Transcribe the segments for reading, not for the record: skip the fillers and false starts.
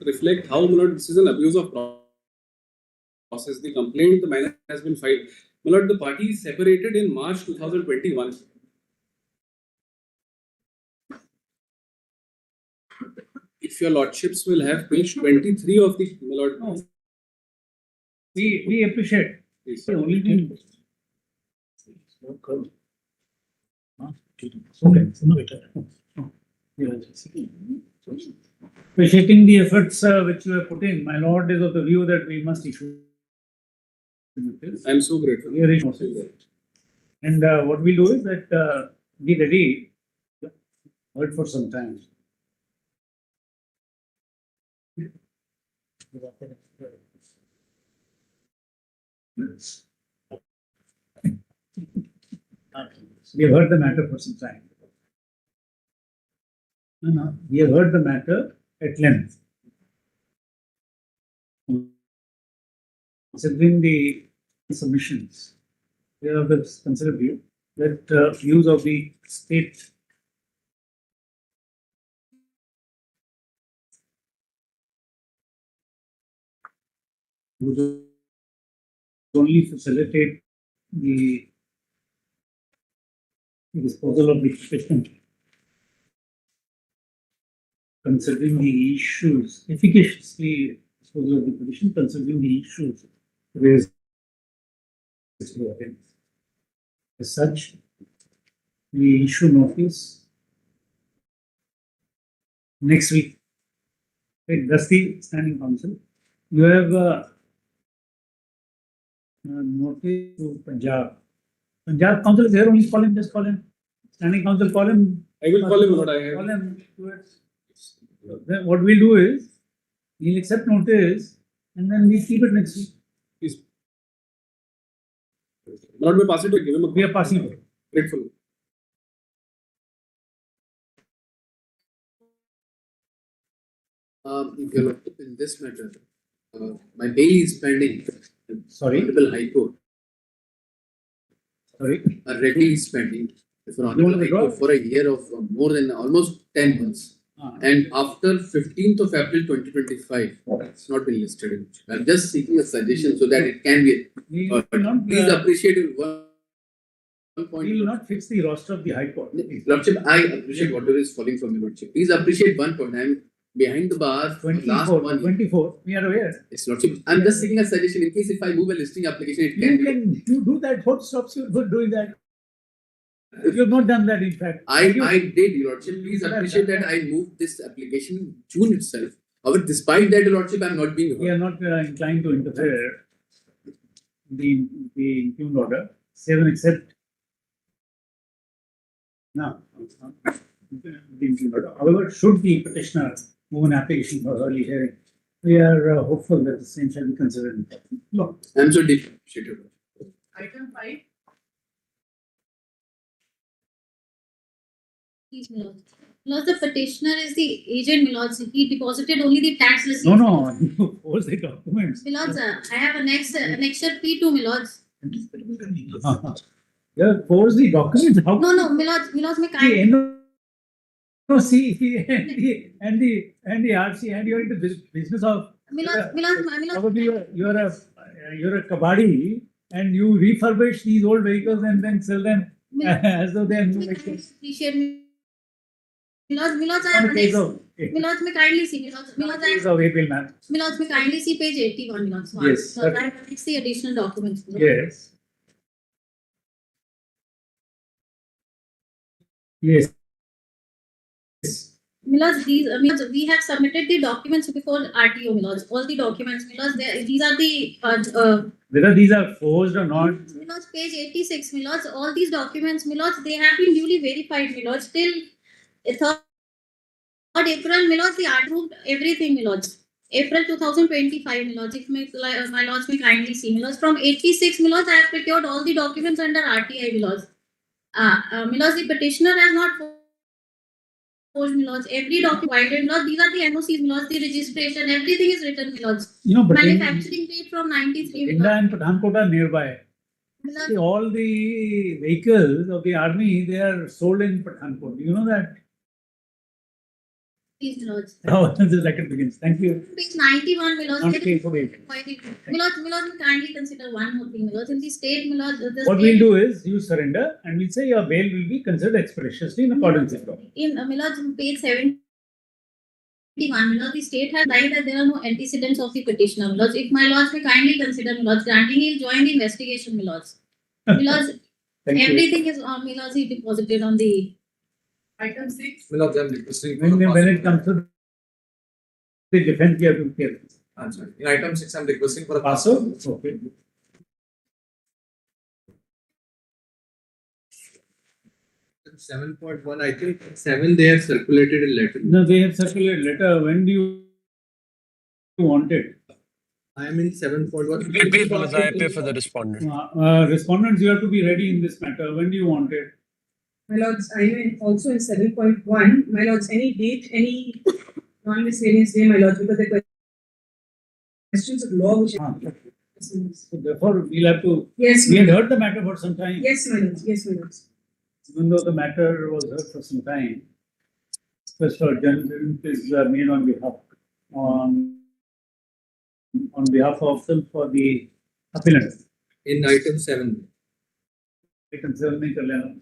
reflect how, my lord, this is an abuse of process. The complaint, the manner has been filed. My lord, the party separated in March 2021. If your lordships will have page 23 of the, my lord. No. We appreciate. Please. The only thing. Appreciating the efforts which you have put in, my lord is of the view that we must issue. I am so grateful. And what we do is that be ready. Hold for some time. We have heard the matter for some time. No, we have heard the matter at length. Considering the submissions, we have to consider view that views of the state would only facilitate the disposal of the petition, considering the issues, efficaciously disposal of the petition, considering the issues raised. As such, we issue notice next week. Okay, that's the standing council. You have notice to Punjab. Punjab council is here, only call him, just call him. Standing council, call him. I will call him, what I have. Call him. Then what we'll do is, we'll accept notice and then we'll keep it next week. Please. Lord, we pass it to give him a. We are passing it. Grateful. If you're locked up in this matter, my bail is pending. Sorry. Honorable High Court. Sorry. Already is pending for You want Honorable to High withdraw? Court for a year of more than almost 10 months. And after 15th of April 2025, it's not been listed. I'm just seeking a suggestion so that it can be. We will not, Please appreciate it. One point. we will not fix the roster of the High Court. Lordship, I appreciate whatever is falling from your Lordship. Please appreciate one point. I'm behind the bar for the last 24, 1 year. 24, we are aware. It's Lordship. I'm just seeking a suggestion in case if I move a listing application, it can be. You do that. What stops you from doing that? You have not done that, in fact. I did, Your Lordship. Please appreciate that I moved this application June itself. However, despite that, Your Lordship, I'm not being We heard. are not inclined to interfere in the impugned order, save and except. No. The impugned order. However, should the petitioner move an application for early hearing, we are hopeful that the same shall be considered. No. I'm so deeply appreciative. Item 5. Please, my lord. Lord, the petitioner is the agent, my lord. He deposited only the tax receipt. No, you force the documents. My lord, I have annexure P2, my lord. You have forced the documents. How? No, my lord, may The kind. NOC and the RC, and you're into this business of. My lord, Probably you're a kabadi and you refurbish these old vehicles and then sell them as though they are new vehicles. Appreciate me. My lord, I On have a case annexed. of My lord, may kindly see. My lord, case of April, ma'am. may kindly see page 81, my lord. Yes, So sir. I have annexed the additional documents. my lord. Yes. Yes. My lord, we have submitted the documents before RTO, my lord. All the documents, my lord, these are the Whether these are forged or not, Milords, page 86, Milords, all these documents, Milords, they have been duly verified, Milords, till 3rd April, Milords, they approved everything, Milords. April 2025, Milords, if my lords may kindly see, Milords, from 86, Milords, I have procured all the documents under RTI, Milords. Milords, the petitioner has not forged, Milords, every document, Milords, these are the NOCs, Milords, the registration, everything is written, Milords. but Manufacturing date from 93, India and Pathankot are nearby. Milords. See, all the vehicles of the army, they are sold in Pathankot. Do you know that? Please, my lords. Oh, the record begins. Thank you. Page 91, my lords. Okay, so wait. My lords, kindly consider one more thing, my lords. In the state, my lords, the What state, we'll do is you surrender and we'll say your bail will be considered expeditiously in accordance with law. in my lords, on page 71, my lords, the state has lied that there are no antecedents of the petitioner, my lords. If my lords may kindly consider, my lords, granting he'll join the investigation, my lords. My lords, Thank you. everything is on, my lords, he deposited on the Item 6. Milords, I'm requesting for When, the when it comes to the defense, you have to be careful. I'm sorry. In item 6, I'm requesting for a Paso? Okay. Seven point one, I think 7 they have circulated a letter. No, they have circulated letter. When do you want it? I am in 7.1. Please, Manoj, I appear for the respondent. Respondents, you have to be ready in this matter. When do you want it? My lords, I am also in 7.1. My lords, any date, any non-miscellaneous day, my lords, because the questions of law which So therefore, we'll have to. Yes, We my had lords. heard the matter for some time. Yes, my lords. Yes, my lords. Even though the matter was heard for some time, special judgment is made on behalf of them for the appellant. In item 7. They can certainly tell them.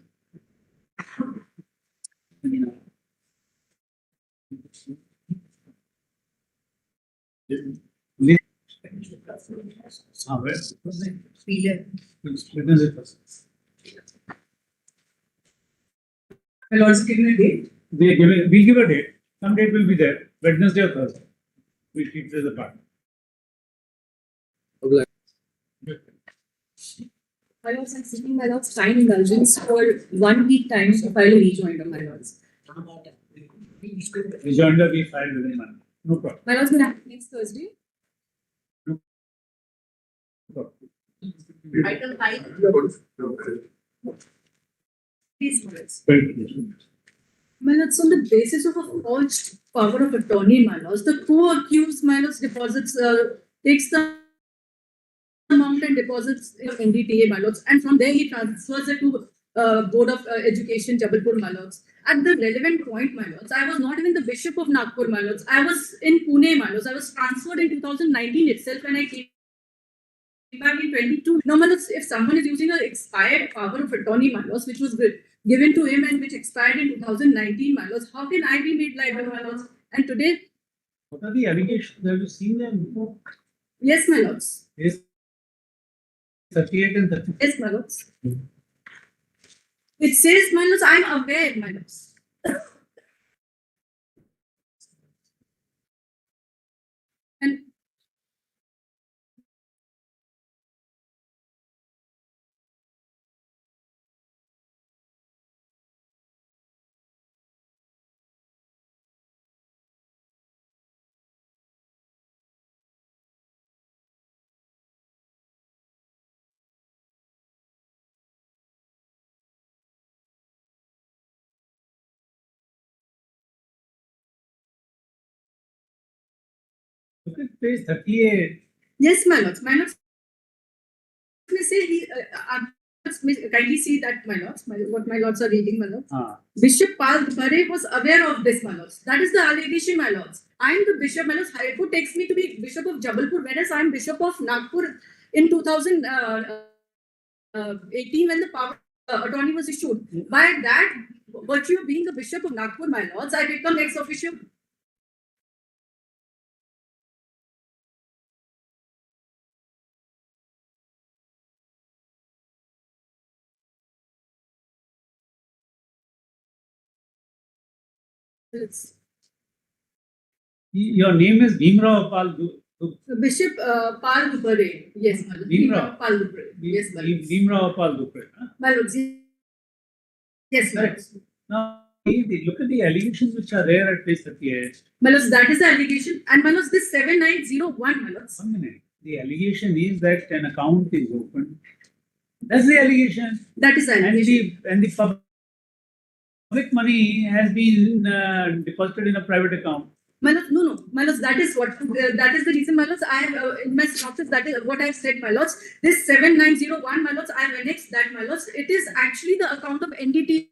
My lords, give me a date. We'll give a date. Some date will be there, Wednesday or Thursday. We'll keep this apart. My lords, I'm seeking my lords time indulgence for 1 week time to file a rejoinder, my lords. Rejoinder we filed within a month. No problem. My lords, will happen next Thursday. No problem. Item 5. Please, my lords. My lords, on the basis of a forged power of attorney, my lords, the co-accused, my lords, deposits, takes the amount and deposits in NDTA, my lords, and from there he transfers it to Board of Education, Jabalpur, my lords. At the relevant point, my lords, I was not even the Bishop of Nagpur, my lords. I was in Pune, my lords. I was transferred in 2019 itself, and I came back in 22. Now, my lords, if someone is using an expired power of attorney, my lords, which was given to him and which expired in 2019, my lords, how can I be made liable, my lords? And today, What are the allegations? Have you seen them before? yes, my lords. Yes. 38 and 30. Yes, my lords. It says, my lords, I'm aware, my lords. And Look at page 38. yes, my lords. My lords, may say kindly see that, my lords. What my lords are reading, my lords. Bishop Pal Bhare was aware of this, my lords. That is the allegation, my lords. I am the bishop, my lords. High Court takes me to be Bishop of Jabalpur, whereas I am Bishop of Nagpur in 2018 when the power attorney was issued. By that virtue of being the Bishop of Nagpur, my lords, I become ex officio. It's Your name is Bhimrao Pal. Bishop Pal Dupare. Yes, my lords. Bhimrao. Pal Dupare. Yes, my lords. Bhimrao Pal Dupre. My lords. Yes, my lords. Now, look at the allegations which are there at page 38. My lords, that is the allegation. And my lords, this 7901, my lords. 1 minute. The allegation is that an account is opened. That's the allegation. That is the allegation. And the public money has been deposited in a private account. My lords, no. My lords, that is what, that is the reason, my lords. I have, in my synopsis, that is what I have said, my lords. This 7901, my lords, I have annexed that, my lords. It is actually the account of NDTA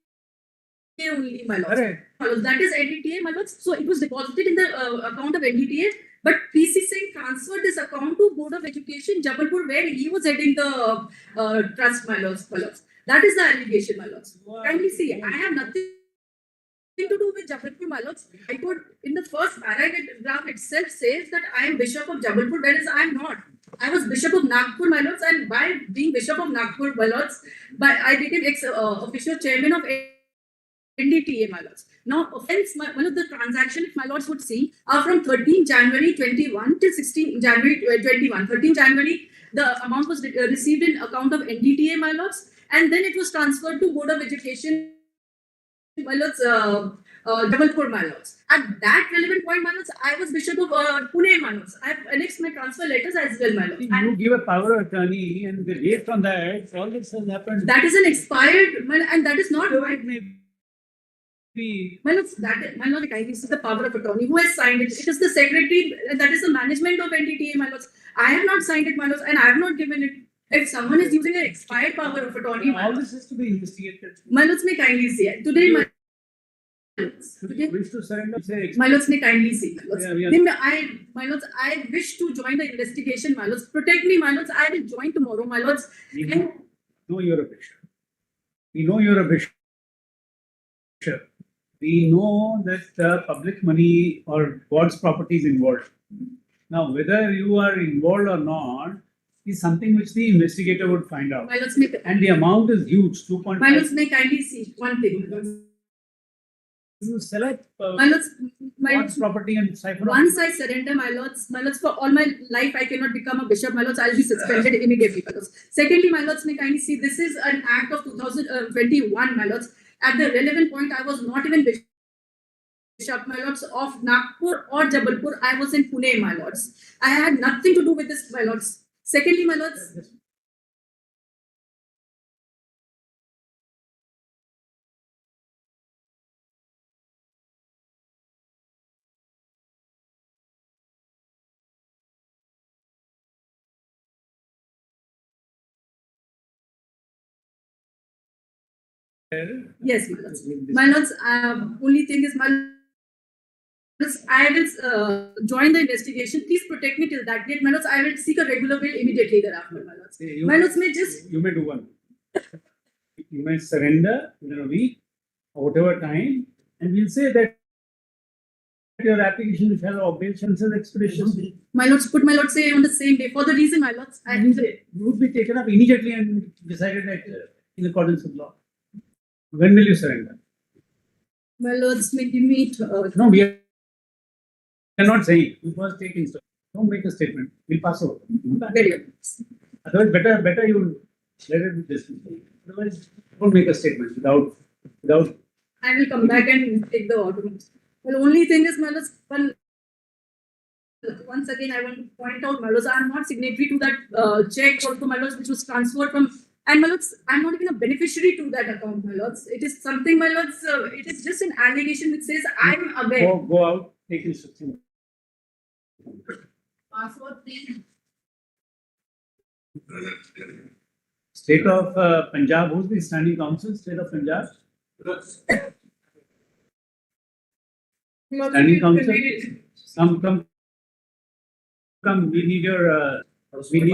NDTA only, my lords. Correct. My lords, that is NDTA, my lords. So it was deposited in the account of NDTA, but PC Singh transferred this account to Board of Education, Jabalpur, where he was heading the trust, my lords, my lords. That is the allegation, my lords. Kindly see, I have nothing to do with Jabalpur, my lords. I could, in the first paragraph itself says that I am Bishop of Jabalpur, whereas I am not. I was Bishop of Nagpur, my lords, and by being Bishop of Nagpur, my lords, I became official chairman of NDTA, my lords. Now, offence, one of the transactions, if my lords would see, are from 13 January 21 till 16 January 21. 13 January, the amount was received in account of NDTA, my lords, and then it was transferred to Board of Education, my lords, Jabalpur, my lords. At that relevant point, my lords, I was Bishop of Pune, my lords. I have annexed my transfer letters as well, my lords. You give a power of attorney, and based on that, all this has happened. That is an expired, and that is not So my. it may be. My lords, my lord, this is the power of attorney. Who has signed it? It is the secretary, that is the management of NDTA, my lords. I have not signed it, my lords, and I have not given it. If someone is using an expired power of attorney, my All lords, this has to be investigated. my lords may kindly see it. Today, my lords, Should today, you wish to surrender, say. my lords may kindly see. My lords. Yeah, we are- Then my lords, I wish to join the investigation, my lords. Protect me, my lords. I will join tomorrow, my lords. We And know you're a bishop. We know you're a bishop. We know that public money or God's property is involved. Now, whether you are involved or not is something which the investigator would find out. my lords may, And the amount is huge, 2.5. my lords may kindly see one thing. My lords, You select my lords, my God's property and siphon off. once I surrender, my lords, for all my life, I cannot become a bishop, my lords. I'll be suspended immediately, my lords. Secondly, my lords, may kindly see, this is an act of 2021, my lords. At the relevant point, I was not even bishop, my lords, of Nagpur or Jabalpur. I was in Pune, my lords. I had nothing to do with this, my lords. Secondly, my lords, yes, my lords. My lords, only thing is, my lords, I will join the investigation. Please protect me till that date, my lords. I will seek a regular bail immediately thereafter, my lords. My lords may just, You may do one. You may surrender within a week or whatever time, and we'll say that your application which has obligations and expeditions my lords, put my lords say on the same day. For the reason, my lords, I will say, would be taken up immediately and decided that in accordance with law. When will you surrender? my lords may give me. No, we are not saying. You must take instruction. Don't make a statement. We'll pass over. Very good. Otherwise, better you let it be dismissed. Otherwise, don't make a statement without. I will come back and take the documents. Well, only thing is, my lords, well, once again, I want to point out, my lords, I am not signatory to that check also, my lords, which was transferred from. And my lords, I'm not even a beneficiary to that account, my lords. It is something, my lords, it is just an allegation which says I'm aware. Go out, take instruction. Password, please. State of Punjab, who's the standing council? State of Punjab? Standing council? Come, we need your, we need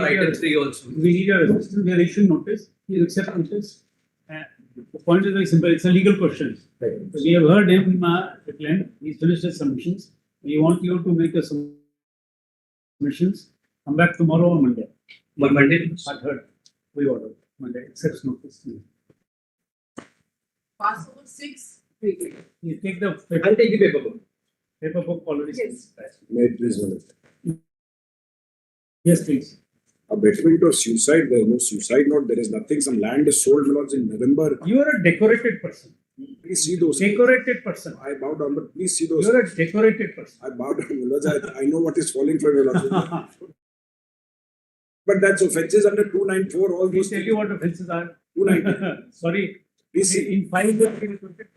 your assistance, we are issuing notice, you accept notice. The point is very simple, it's a legal question. We have heard him at length, he's finished his submissions. We want you to make a submissions, come back tomorrow or Monday. Monday. I heard, we order, Monday, accepts notice. Password 6. You take the I'll take the paper book. paper book already. Yes. Made this one. Yes, please. A betterment of suicide, there is no suicide note, there is nothing. Some land is sold, my lords, in November. You are a decorated person. Please see those. Decorated person. I bow down, but please see those. You are a decorated person. I bow down, my lords. I know what is falling from your lords. But that's offences under 294, all We those tell things. you what offences are. 290. Sorry. Please see. In 5 you have been acquitted.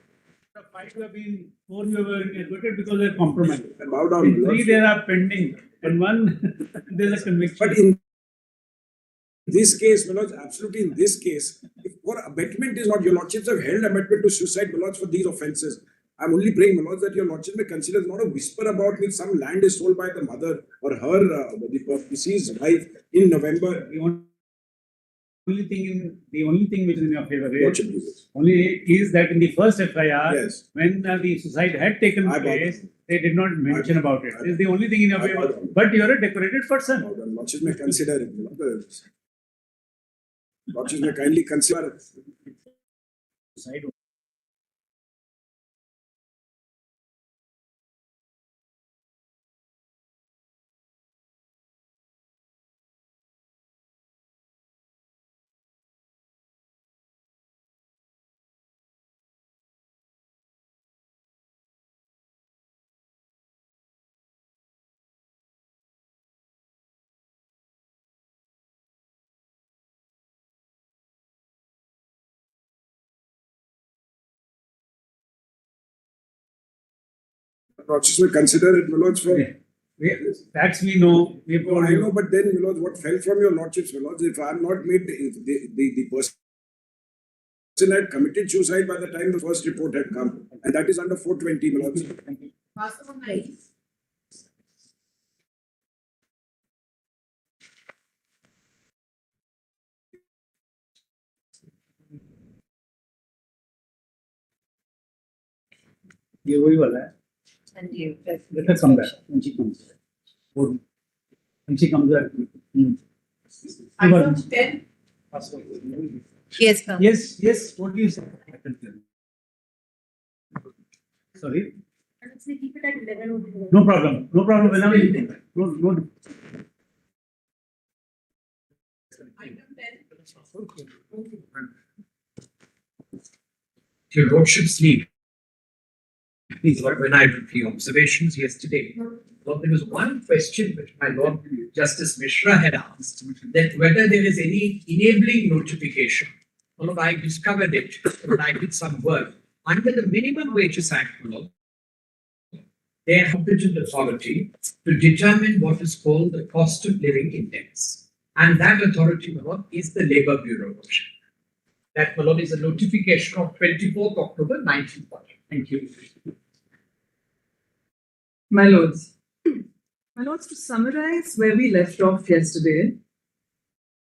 5 you have been, 4 you have been acquitted because they are compromised. I bow down, In my 3 lords. there are pending, and 1 there is a conviction. But in This case, my lords, absolutely in this case, if for abatement is not, your lordships have held abatement to suicide, my lords, for these offences. I'm only praying, my lords, that your lordship may consider not a whisper about which some land is sold by the mother or her, the deceased wife in November. The only thing which is in your favor Lordship, is that in the first FIR, yes. when the suicide had taken I place, they did not mention about it. I- It's the only thing in your I- favor. But you are a decorated person. Lordships may consider it. Lordships may kindly consider it. Suicide. Lordships may consider it, my lords, for. Facts we know. We have No, told I you. know, but then, my lords, what fell from your lordships, my lords, if I am not made, the person had committed suicide by the time the first report had come, and that is under 420, my lords. ये वही वाला है. Let her come back when she comes. When she comes back. Item 10. Yes, ma'am. Yes. What do you say? Sorry. Keep it at 11. No problem. Whenever no. Item 10. Your Lordship's leave. Please, when I did the observations yesterday, well, there was one question which my Lord Justice Mishra had asked, that whether there is any enabling notification. Well, I discovered it when I did some work. Under the Minimum Wages Act, Lord, they are competent authority to determine what is called the cost of living index. And that authority, my Lord, is the Labour Bureau. Lordship. That, my Lord, is a notification of 24th October 1940. Thank you. My lords, to summarize where we left off yesterday,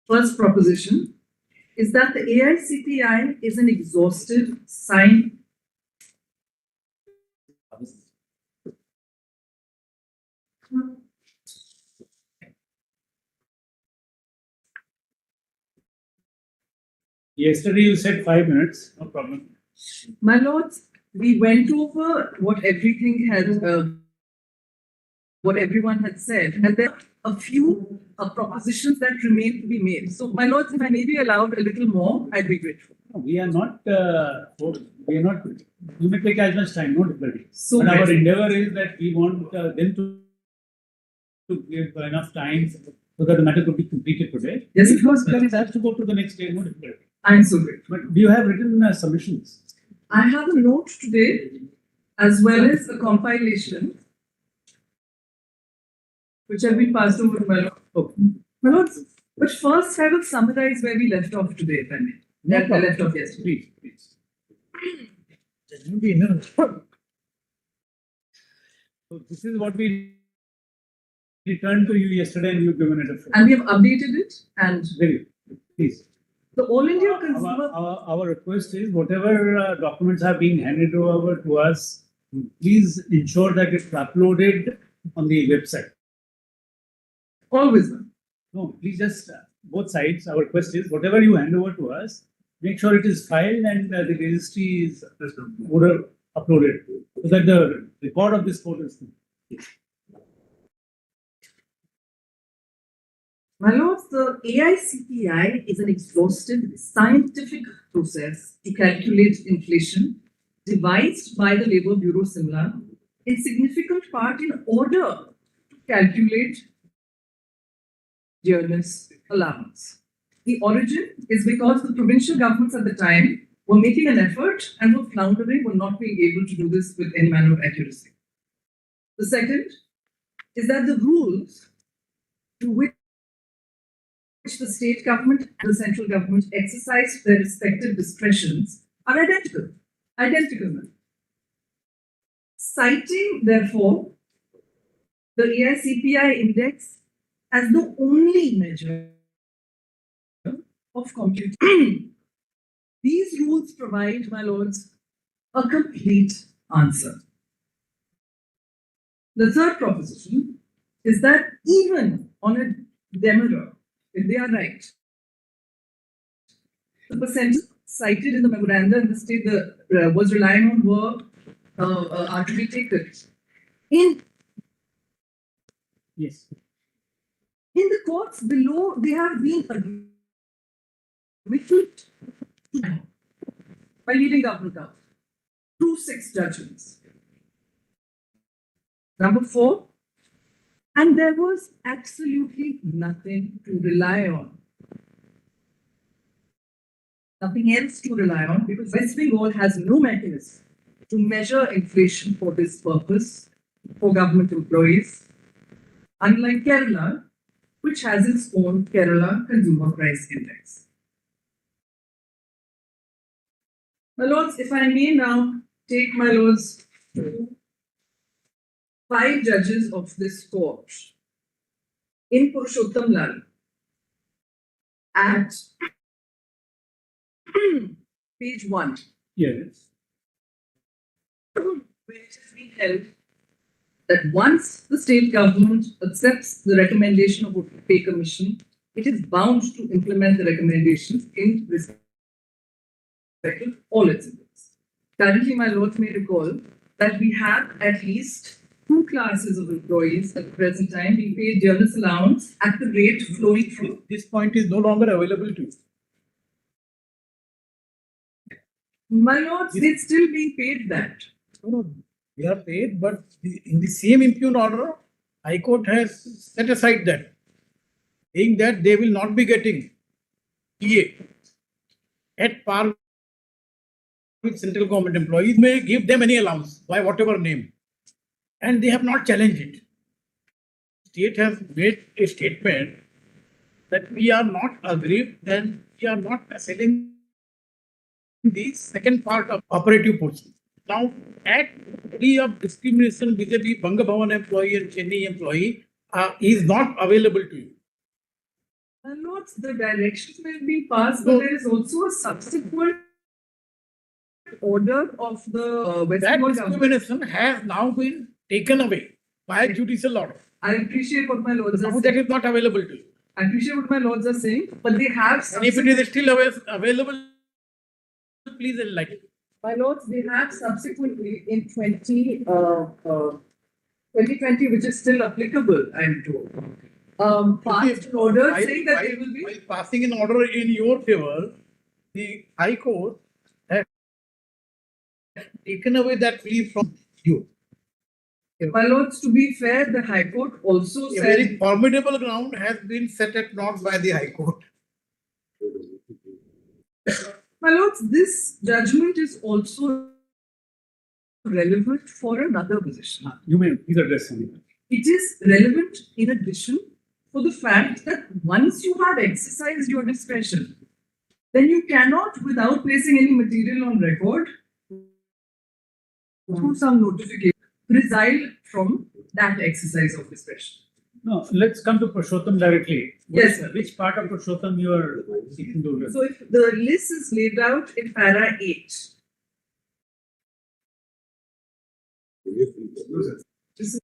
first proposition is that the AICPI is an exhaustive sign. Yesterday you said 5 minutes. No problem. My lords, we went over what everything had, what everyone had said, and there are a few propositions that remain to be made. So, my lords, if I may be allowed a little more, I'd be grateful. We are not. You may take as much time. No difficulty. So but our grateful. endeavor is that we want them to give enough time so that the matter could be completed today. Yes, of course. Then it has to go to the next day. No difficulty. I'm so grateful. But do you have written submissions? I have a note today, as well as a compilation, which have been passed over to my lord. Okay. My lords, but first I will summarize where we left off today, if I may. That I left off yesterday. Please. So this is what we returned to you yesterday, and you've given it a. And we have updated it, and Very good. Please. the All India Consumer. Our request is whatever documents are being handed over to us, please ensure that it's uploaded on the website. Always. No, please just both sides. Our request is whatever you hand over to us, make sure it is filed and the registry is uploaded so that the record of this court is. My lords, the AICPI is an exhaustive scientific process to calculate inflation devised by the Labour Bureau Simla in significant part in order to calculate dearness allowance. The origin is because the provincial governments at the time were making an effort and were floundering, were not being able to do this with any manner of accuracy. The second is that the rules to which which the state government and the central government exercise their respective discretions are identical. Identical. Citing, therefore, the AICPI index as the only measure of computing. These rules provide, my lords, a complete answer. The third proposition is that even on a demeter, if they are right, the percentage cited in the memoranda in the state was relying on were arbitrarily taken. Yes. In the courts below, they have been admitted by leading government out through 6 judgments. Number 4, and there was absolutely nothing to rely on. Nothing else to rely on because West Bengal has no mechanism to measure inflation for this purpose for government employees, unlike Kerala, which has its own Kerala Consumer Price Index. My lords, if I may now take my lords to 5 judges of this court in Purushottam Lal at page 1. Yes. Where it has been held that once the state government accepts the recommendation of a pay commission, it is bound to implement the recommendations in respect of all its members. Currently, my lords may recall that we have at least 2 classes of employees at the present time being paid journalist allowance at the rate flowing from. This point is no longer available to you. My lords, they're still being paid that. No, they are paid, but in the same impugned order, High Court has set aside that, saying that they will not be getting PA at par with central government employees, may give them any allowance by whatever name. And they have not challenged it. State has made a statement that we are not aggrieved, then we are not selling the second part of operative portion. Now, act plea of discrimination vis-a-vis Banga Bhavan employee and Chennai employee is not available to you. My lords, the directions may be passed, but there is also a subsequent order of the West That Bengal government. discrimination has now been taken away by judicial order. I appreciate what my lords are Now that saying. is not available to you. I appreciate what my lords are saying, but they have And if it is still available, please enlighten. my lords, they have subsequently in 2020, which is still applicable, I am told. Passed an order saying that they will be. While passing an order in your favor, the High Court has taken away that plea from you. My lords, to be fair, the High Court also A said. very formidable ground has been set at naught by the High Court. My lords, this judgment is also relevant for another position. You may please address something. It is relevant in addition for the fact that once you have exercised your discretion, then you cannot, without placing any material on record, through some notification, resile from that exercise of discretion. No, let's come to Purushottam directly. Yes, sir. Which part of Purushottam you are seeking to address? So if the list is laid out in para 8. This is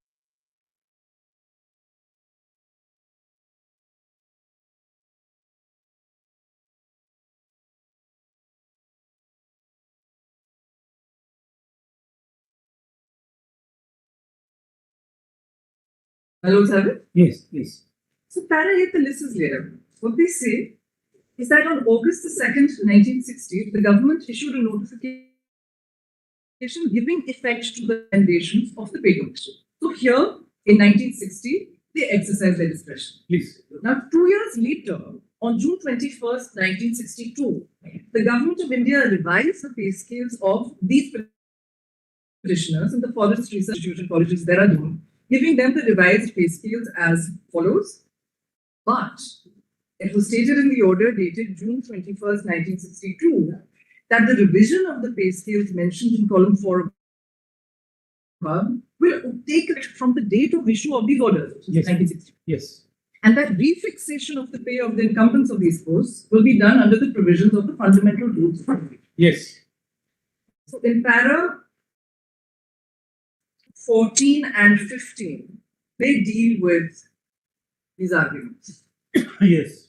Hello, sir. Yes, yes. So para 8, the list is laid out. What they say is that on August the 2nd, 1960, the government issued a notification giving effect to the recommendations of the pay commission. So here, in 1960, they exercised their discretion. Please. Now, 2 years later, on June 21st, 1962, the government of India revised the pay scales of these petitioners in the Forest Research Institute Colleges, Dehradun, giving them the revised pay scales as follows. But It was stated in the order dated June 21st, 1962, that the revision of the pay scales mentioned in column 4 above will take it from the date of issue of these orders, which is Yes. 1962. Yes. And that refixation of the pay of the incumbents of these posts will be done under the provisions of the fundamental rules. Yes. So in para 14 and 15, they deal with these arguments. Yes.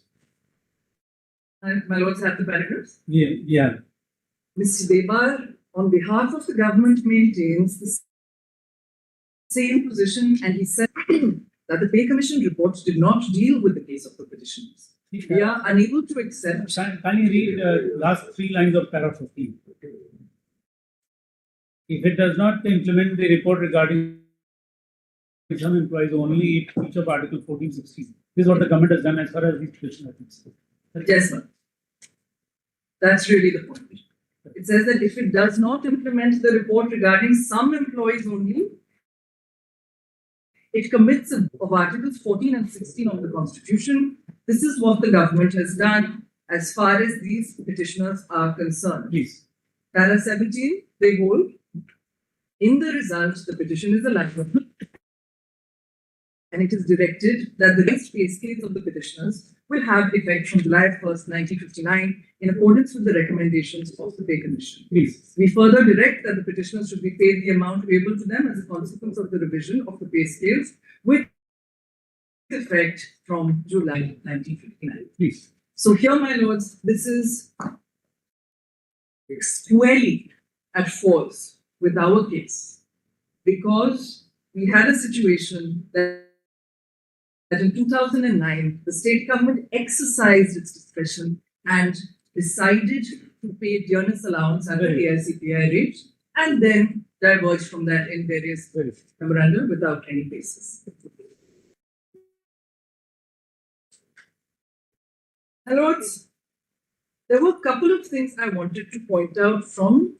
And my lords have the paragraphs. Yeah. Yeah. Mr. Debar, on behalf of the government, maintains the same position, and he said that the pay commission report did not deal with the case of the petitioners. We are unable to accept. Can you read last 3 lines of para 15? If it does not implement the report regarding some employees only, it breach of Article 1416. This is what the government has done as far as the petition is concerned. Yes, sir. That's really the point. It says that if it does not implement the report regarding some employees only, it commits of Articles 14 and 16 of the Constitution. This is what the government has done as far as these petitioners are concerned. Please. Para 17, they hold, in the result, the petition is allowed. And it is directed that the next pay scales of the petitioners will have effect from July 1st, 1959, in accordance with the recommendations of the Pay Commission. Please. We further direct that the petitioners should be paid the amount payable to them as a consequence of the revision of the pay scales with effect from July 1959. Please. So here, my lords, this is squarely at fault with our case, because we had a situation that in 2009, the state government exercised its discretion and decided to pay dearness allowance under the AICPI rate, and then diverged from that in various memoranda without any basis. My lords, there were a couple of things I wanted to point out from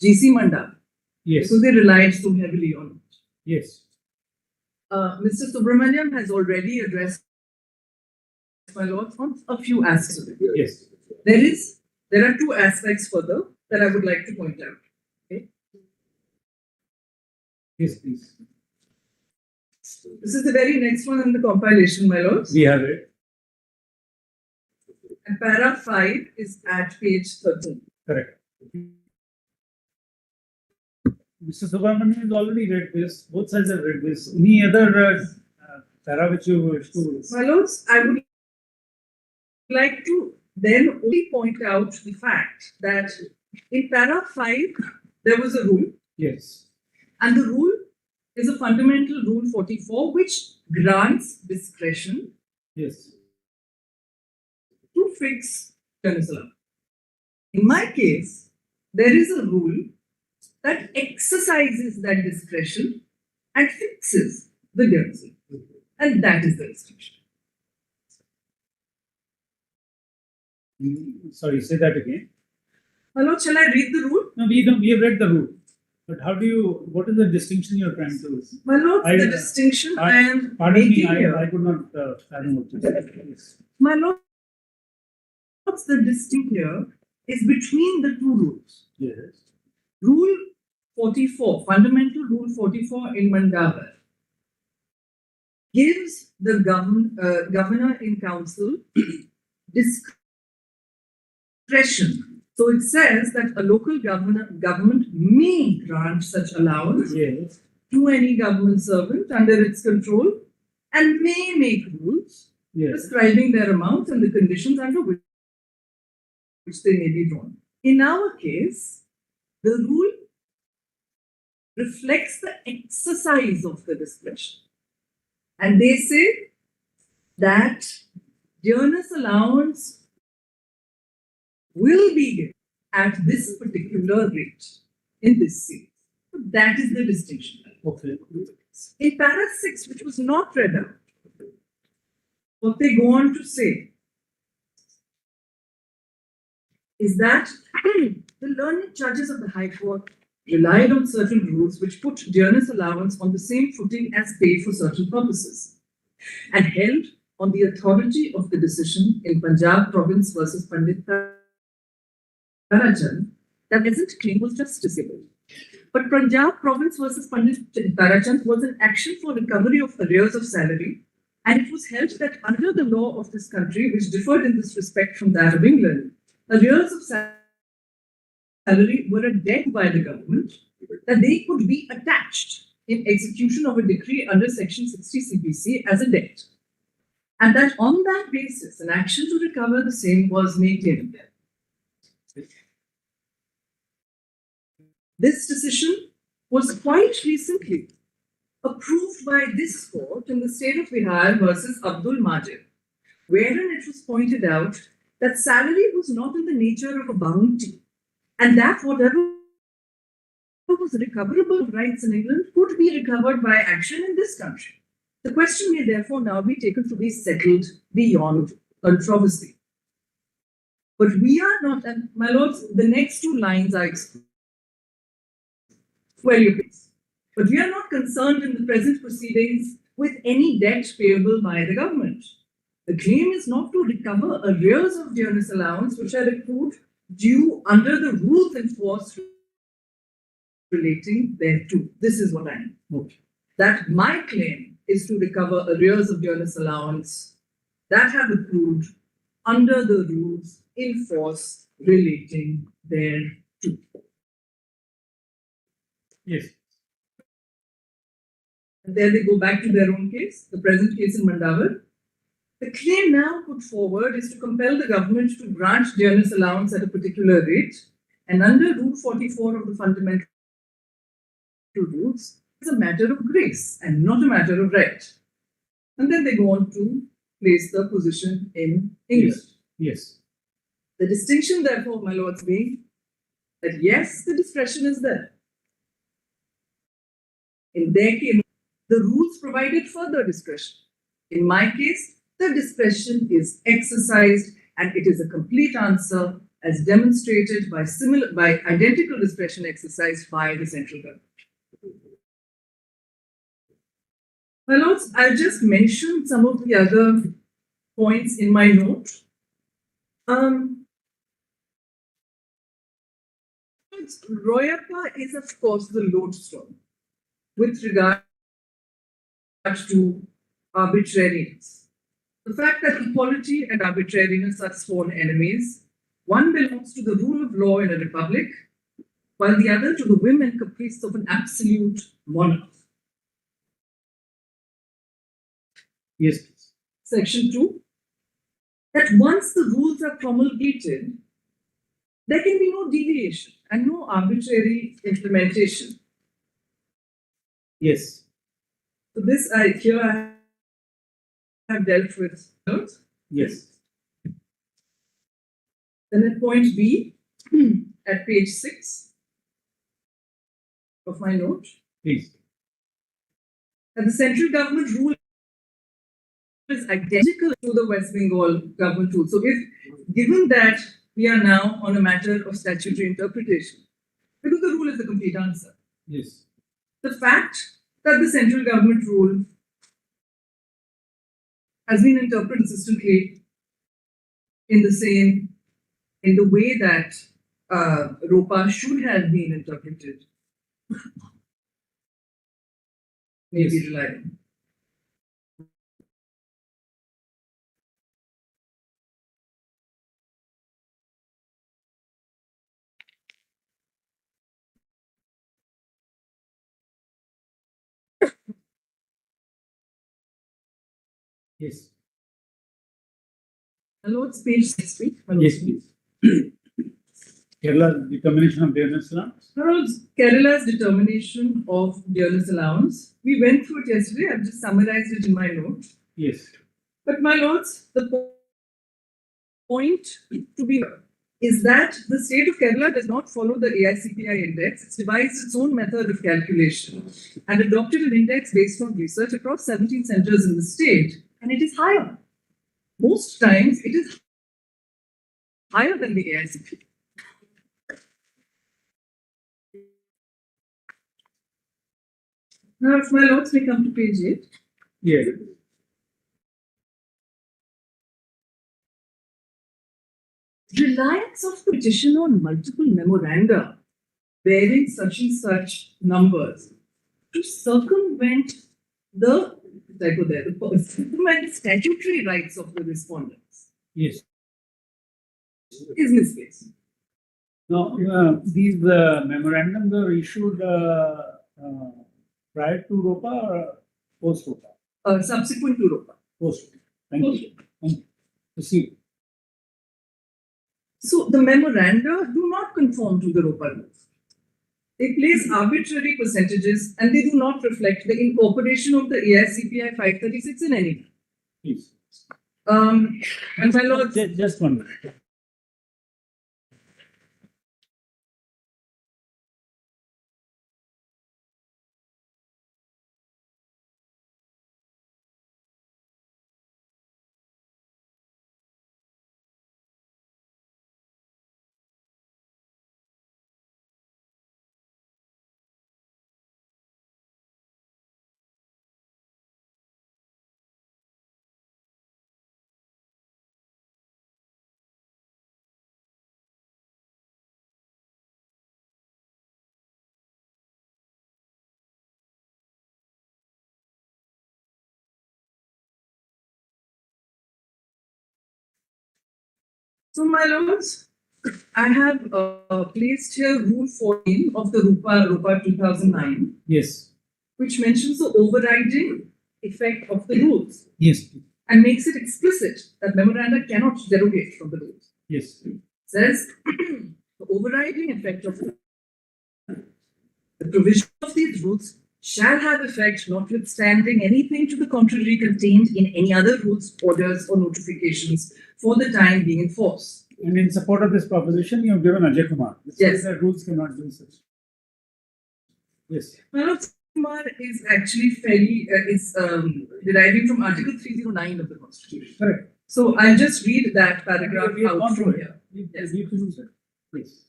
GC Manda, Yes. because they relied so heavily on it. Yes. Mr. Subramaniam has already addressed my lords on a few aspects of it. Yes. There are 2 aspects further that I would like to point out. Okay? Yes, please. This is the very next one in the compilation, my lords. We have it. And para 5 is at page 13. Correct. Mr. Subramanian has already read this. Both sides have read this. Any other para which you wish to? My lords, I would like to then only point out the fact that in para 5, there was a rule. Yes. And the rule is a fundamental rule 44, which grants discretion Yes. to fix dearness allowance. In my case, there is a rule that exercises that discretion and fixes the dearness allowance. And that is the distinction. Sorry, say that again. My lord, shall I read the rule? No, we have read the rule. But how do you, what is the distinction you're trying to? My lord, the distinction I am making here. I could not fathom what you said. Yes. My lord, the distinction here is between the 2 rules. Yes. Rule 44, fundamental rule 44 in Mandavar, gives the governor in council discretion. So it says that a local government may grant such allowance Yes. to any government servant under its control and may make rules Yes. prescribing their amounts and the conditions under which they may be drawn. In our case, the rule reflects the exercise of the discretion. And they say that dearness allowance will be given at this particular rate in this series. So that is the distinction. Okay. In para 6, which was not read out, what they go on to say is that the learned judges of the High Court relied on certain rules which put dearness allowance on the same footing as pay for certain purposes, and held on the authority of the decision in Punjab province versus Pandit Tarachand that present claim was justiciable. But Punjab province versus Pandit Tarachand was an action for recovery of arrears of salary, and it was held that under the law of this country, which differed in this respect from that of England, arrears of salary were a debt by the government that they could be attached in execution of a decree under Section 60 CPC as a debt. And that on that basis, an action to recover the same was maintained. This decision was quite recently approved by this court in the state of Bihar versus Abdul Majid, wherein it was pointed out that salary was not in the nature of a bounty, and that whatever was recoverable of rights in England could be recovered by action in this country. The question may therefore now be taken to be settled beyond controversy. But we are not, and my lords, the next two lines are explained. Well, you please. But we are not concerned in the present proceedings with any debt payable by the government. The claim is not to recover arrears of dearness allowance which are accrued due under the rules in force relating thereto. This is what I mean. Okay. That my claim is to recover arrears of dearness allowance that have accrued under the rules in force relating thereto. Yes. And there they go back to their own case, the present case in Mandawar. The claim now put forward is to compel the government to grant dearness allowance at a particular rate, and under Rule 44 of the Fundamental Rules, it's a matter of grace and not a matter of right. And then they go on to place the position in England. Yes. The distinction, therefore, my lords, being that yes, the discretion is there. In their case, the rules provided further discretion. In my case, the discretion is exercised, and it is a complete answer as demonstrated by identical discretion exercised by the central government. My lords, I'll just mention some of the other points in my note. Royapa is, of course, the lodestone with regard to arbitrariness. The fact that equality and arbitrariness are sworn enemies, one belongs to the rule of law in a republic, while the other to the whim and caprice of an absolute monarch. Yes, please. Section 2, that once the rules are promulgated, there can be no deviation and no arbitrary implementation. Yes. So this I have dealt with. Yes. Then at point B, at page 6 of my note, Please. that the central government rule is identical to the West Bengal government rule. So if given that we are now on a matter of statutory interpretation, because the rule is the complete answer. Yes. The fact that the central government rule has been interpreted consistently in the way that ROPA should have been interpreted may be reliable. Yes. Hello, it's page 6. Yes, please. Kerala determination of dearness allowance. Kerala's determination of dearness allowance. We went through it yesterday. I've just summarized it in my note. Yes. But my lords, the point to be is that the state of Kerala does not follow the AICPI index. It's devised its own method of calculation and adopted an index based on research across 17 centers in the state, and it is higher. Most times, it is higher than the AICPI. Now, if my lords may come to page 8. Yes. reliance of the petitioner on multiple memoranda bearing such and such numbers to circumvent the circumvent statutory rights of the respondents Yes. is misplaced. Now, these memorandums are issued prior to ROPA or post ROPA? Subsequent to ROPA. Post. Thank you. Thank you. Proceed. So the memoranda do not conform to the ROPA rules. They place arbitrary percentages and they do not reflect the incorporation of the AICPI 536 in any way. Please. And my lord, Just 1 minute. so my lords, I have placed here Rule 14 of the ROPA 2009, Yes. which mentions the overriding effect of the rules Yes. and makes it explicit that memoranda cannot derogate from the rules. Yes. Says the overriding effect of the provision of these rules shall have effect notwithstanding anything to the contrary contained in any other rules, orders, or notifications for the time being in force. And in support of this proposition, you have given Ajay Kumar. This Yes. says that rules cannot do such. Yes. Manoj Kumar is actually fairly deriving from Article 309 of the Constitution. Correct. So I'll just read that paragraph We have out gone from through it. here. Yes. Need to do that. Please.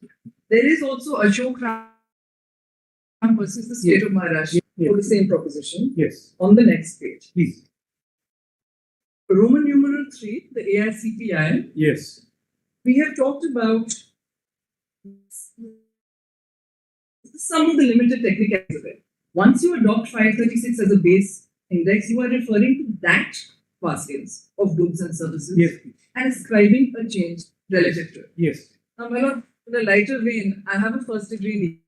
There is also Ashok Ram versus the state of Maharashtra Yes. for the same proposition Yes. on the next page. Please. Roman numeral 3, the AICPI, Yes. we have talked about some of the limited technicalities of it. Once you adopt 536 as a base index, you are referring to that baskets of goods and services Yes. and ascribing a change relative to it. Yes. Now, my lord, in a lighter vein, I have a first degree in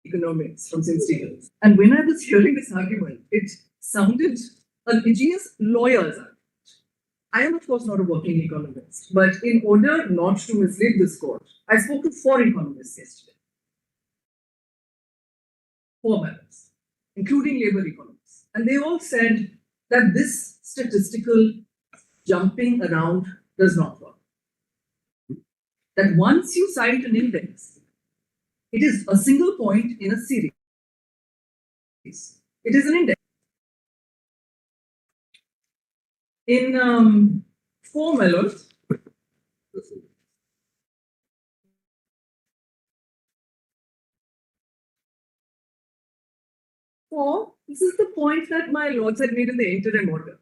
economics from St. Stephen's. And when I was hearing this argument, it sounded an ingenious lawyer's argument. I am, of course, not a working economist, but in order not to mislead this court, I spoke to 4 economists yesterday. 4 members, including labor economists. And they all said that this statistical jumping around does not work. That once you cite an index, it is a single point in a series. It is an index. In 4 mellows, this is the point that my lords had made in the interim order.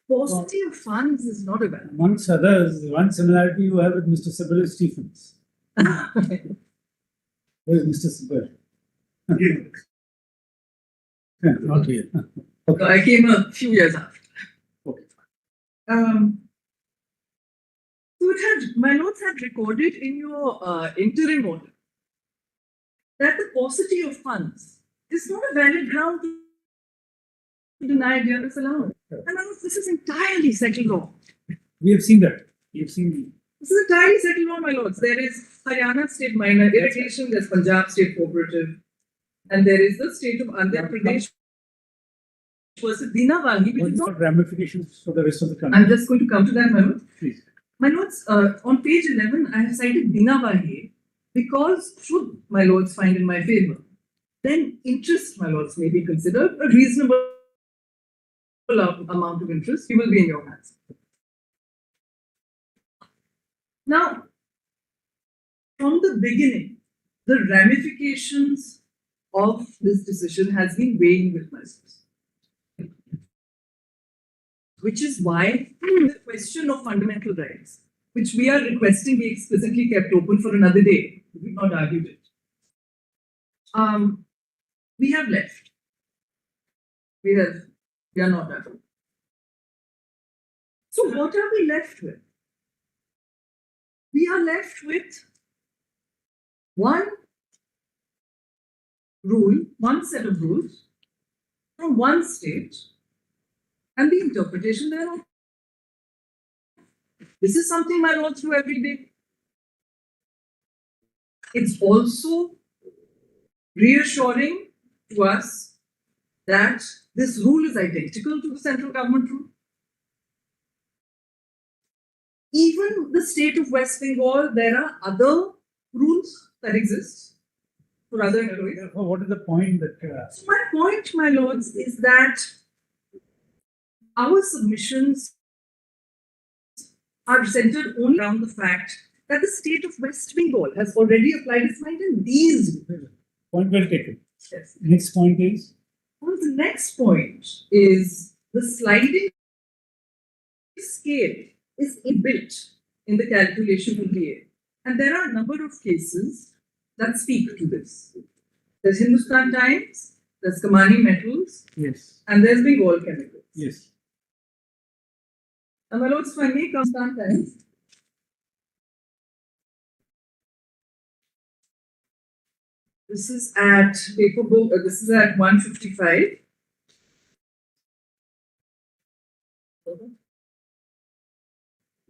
Paucity of funds is not a bad. Amongst others, one similarity you have with Mr. Sybil Stephens. Where is Mr. Sybil? Not here. So I came a few years after. Okay. So it had, my notes had recorded in your interim order that the paucity of funds is not a valid ground to deny generous allowance. And my notes, this is entirely settled law. We have seen that. We have seen. This is entirely settled law, my lords. There is Haryana state minor irrigation, there's Punjab state cooperative, and there is the state of Andhra Pradesh versus Dinawagi, which What is is not. the ramifications for the rest of the country? I'm just going to come to that, my lords. Please. My notes, on page 11, I have cited Dinawagi because, should my lords find in my favor, then interest, my lords, may be considered a reasonable amount of interest. You will be in your hands. Now, from the beginning, the ramifications of this decision has been weighing with myself. Which is why the question of fundamental rights which we are requesting be explicitly kept open for another day. We've not argued it. We have left. We are not done. So what are we left with? We are left with one rule, one set of rules from one state, and the interpretation thereof. This is something I go through every day. It's also reassuring to us that this rule is identical to the central government rule. Even the state of West Bengal, there are other rules that exist for other employees. What is the point that? So my point, my lords, is that our submissions are centered only around the fact that the state of West Bengal has already applied its mind in these. Point well taken. Yes. Next point is? Well, the next point is the sliding scale is inbuilt in the calculation of DA. And there are a number of cases that speak to this. There's Hindustan Times, there's Kamani Metals, Yes. and there's Bengal Chemicals. Yes. And my lords, if I may, Hindustan Times. This is at paper book, this is at 155.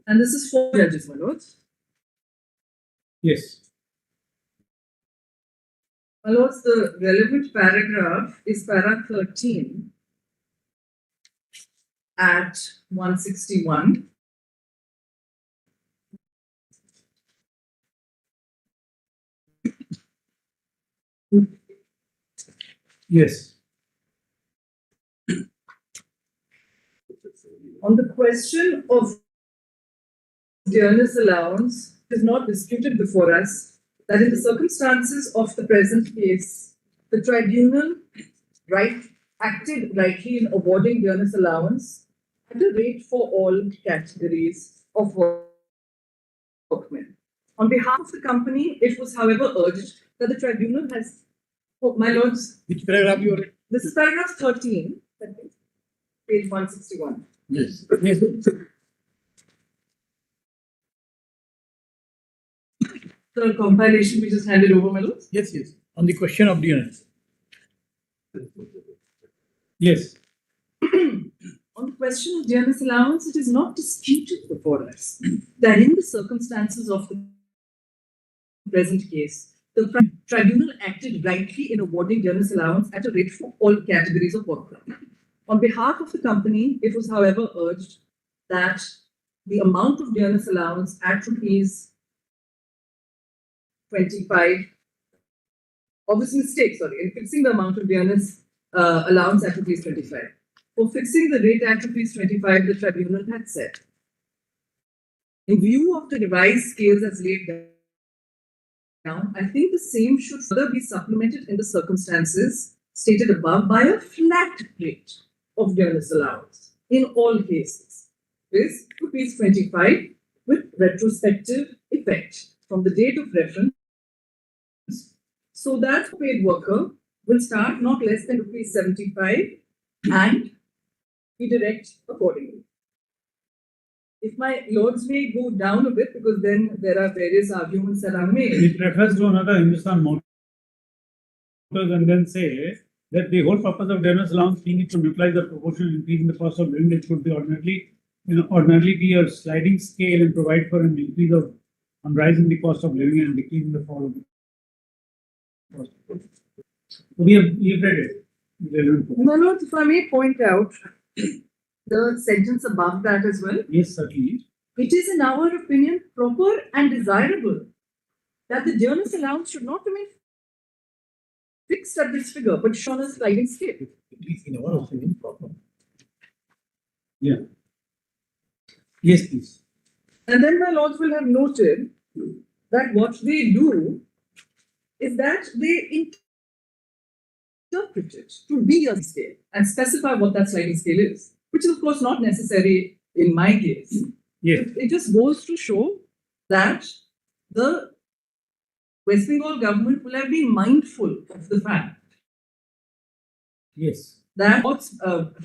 And this is 4 judges, my lords. Yes. My lords, the relevant paragraph is para 13 at 161. Yes. On the question of dearness allowance, it is not disputed before us that in the circumstances of the present case, the tribunal acted rightly in awarding dearness allowance at a rate for all categories of workmen. On behalf of the company, it was, however, urged that the tribunal has, my lords, Which paragraph you are? this is paragraph 13, page 161. Yes. Yes. The compilation we just handed over, my lords. Yes, yes. On the question of DNS. Yes. On the question of dearness allowance, it is not disputed before us that in the circumstances of the present case, the tribunal acted rightly in awarding dearness allowance at a rate for all categories of work. On behalf of the company, it was, however, urged that the amount of dearness allowance at rupees 25, obviously mistake, sorry, in fixing the amount of dearness allowance at rupees 25. For fixing the rate at rupees 25, the tribunal had said, in view of the revised scales as laid down, I think the same should further be supplemented in the circumstances stated above by a flat rate of dearness allowance in all cases. This rupees 25 with retrospective effect from the date of reference, so that paid worker will start not less than rupees 75 and be direct accordingly. If my lords may go down a bit, because then there are various arguments that are made. It refers to another Hindustan Motors and then say that the whole purpose of dearness allowance being to neutralize the proportional increase in the cost of living, it should be ordinarily be a sliding scale and provide for an increase of rise in the cost of living and decrease in the fall of the cost. We have read it. My lord, if I may point out the sentence above that as well. Yes, certainly. It is, in our opinion, proper and desirable that the dearness allowance should not remain fixed at this figure, but shown on a sliding scale. In our opinion, proper. Yeah. Yes, please. And then my lords will have noted that what they do is that they interpret it to be a scale and specify what that sliding scale is, which is of course not necessary in my case. Yes. It just goes to show that the West Bengal government will have been mindful of the fact Yes. that courts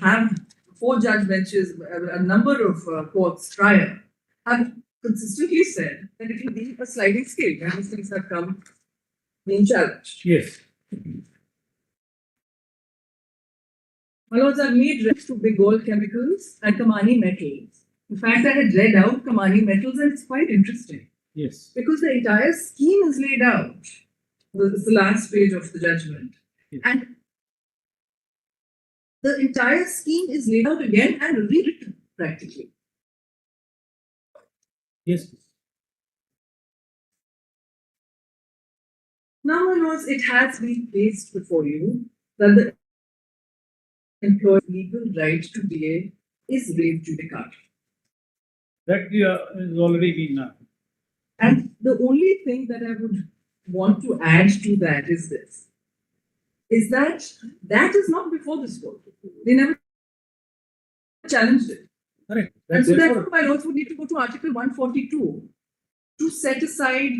have 4 judge benches, a number of courts prior have consistently said that it will be a sliding scale when these things have come being challenged. Yes. My lords, I've made reference to Bengal chemicals and Kamani metals. In fact, I had read out Kamani metals and it's quite interesting Yes. because the entire scheme is laid out. It's the last page of the judgment. Yes. And the entire scheme is laid out again and rewritten practically. Yes. Now, my lords, it has been placed before you that the employee's legal right to DA is res judicata. That has already been. And the only thing that I would want to add to that is this, is that that is not before this court. They never challenged it. Correct. And so Therefore- therefore, my lords would need to go to Article 142 to set aside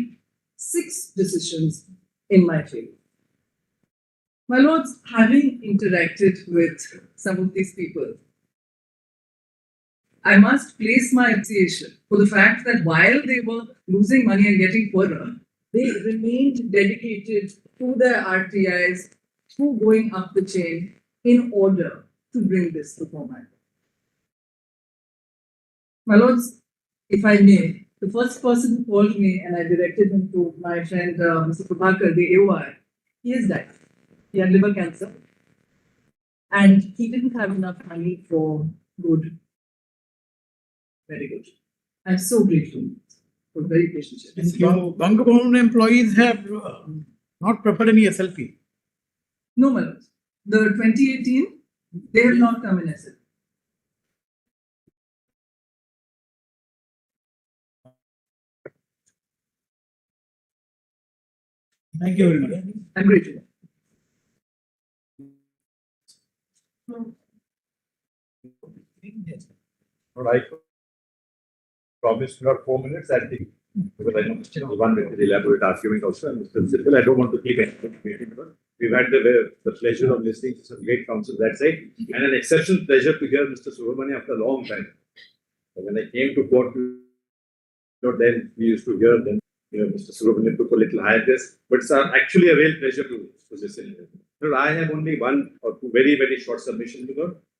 6 decisions in my favor. My lords, having interacted with some of these people, I must place my appreciation for the fact that while they were losing money and getting poorer, they remained dedicated to their RTIs, to going up the chain in order to bring this to format. My lords, if I may, the first person who called me and I directed him to my friend Mr. Prabhakar, the AOI, he has died. He had liver cancer and he didn't have enough money for good. Very good. I'm so grateful for very patient. Bangabond employees have not prepared any SLP. No, my lords. The 2018, they have not come in SL. Thank you very much. I'm grateful. I promised not 4 minutes, I think, because I know the one with the elaborate argument also, and Mr. Simple, I don't want to keep anything, because we've had the pleasure of listening to some great counsel that side, and an exceptional pleasure to hear Mr. Subramani after a long time. So when I came to court, then we used to hear them, Mr. Subramani took a little higher this, but it's actually a real pleasure to listen. I have only 1 or 2 very, very short submissions,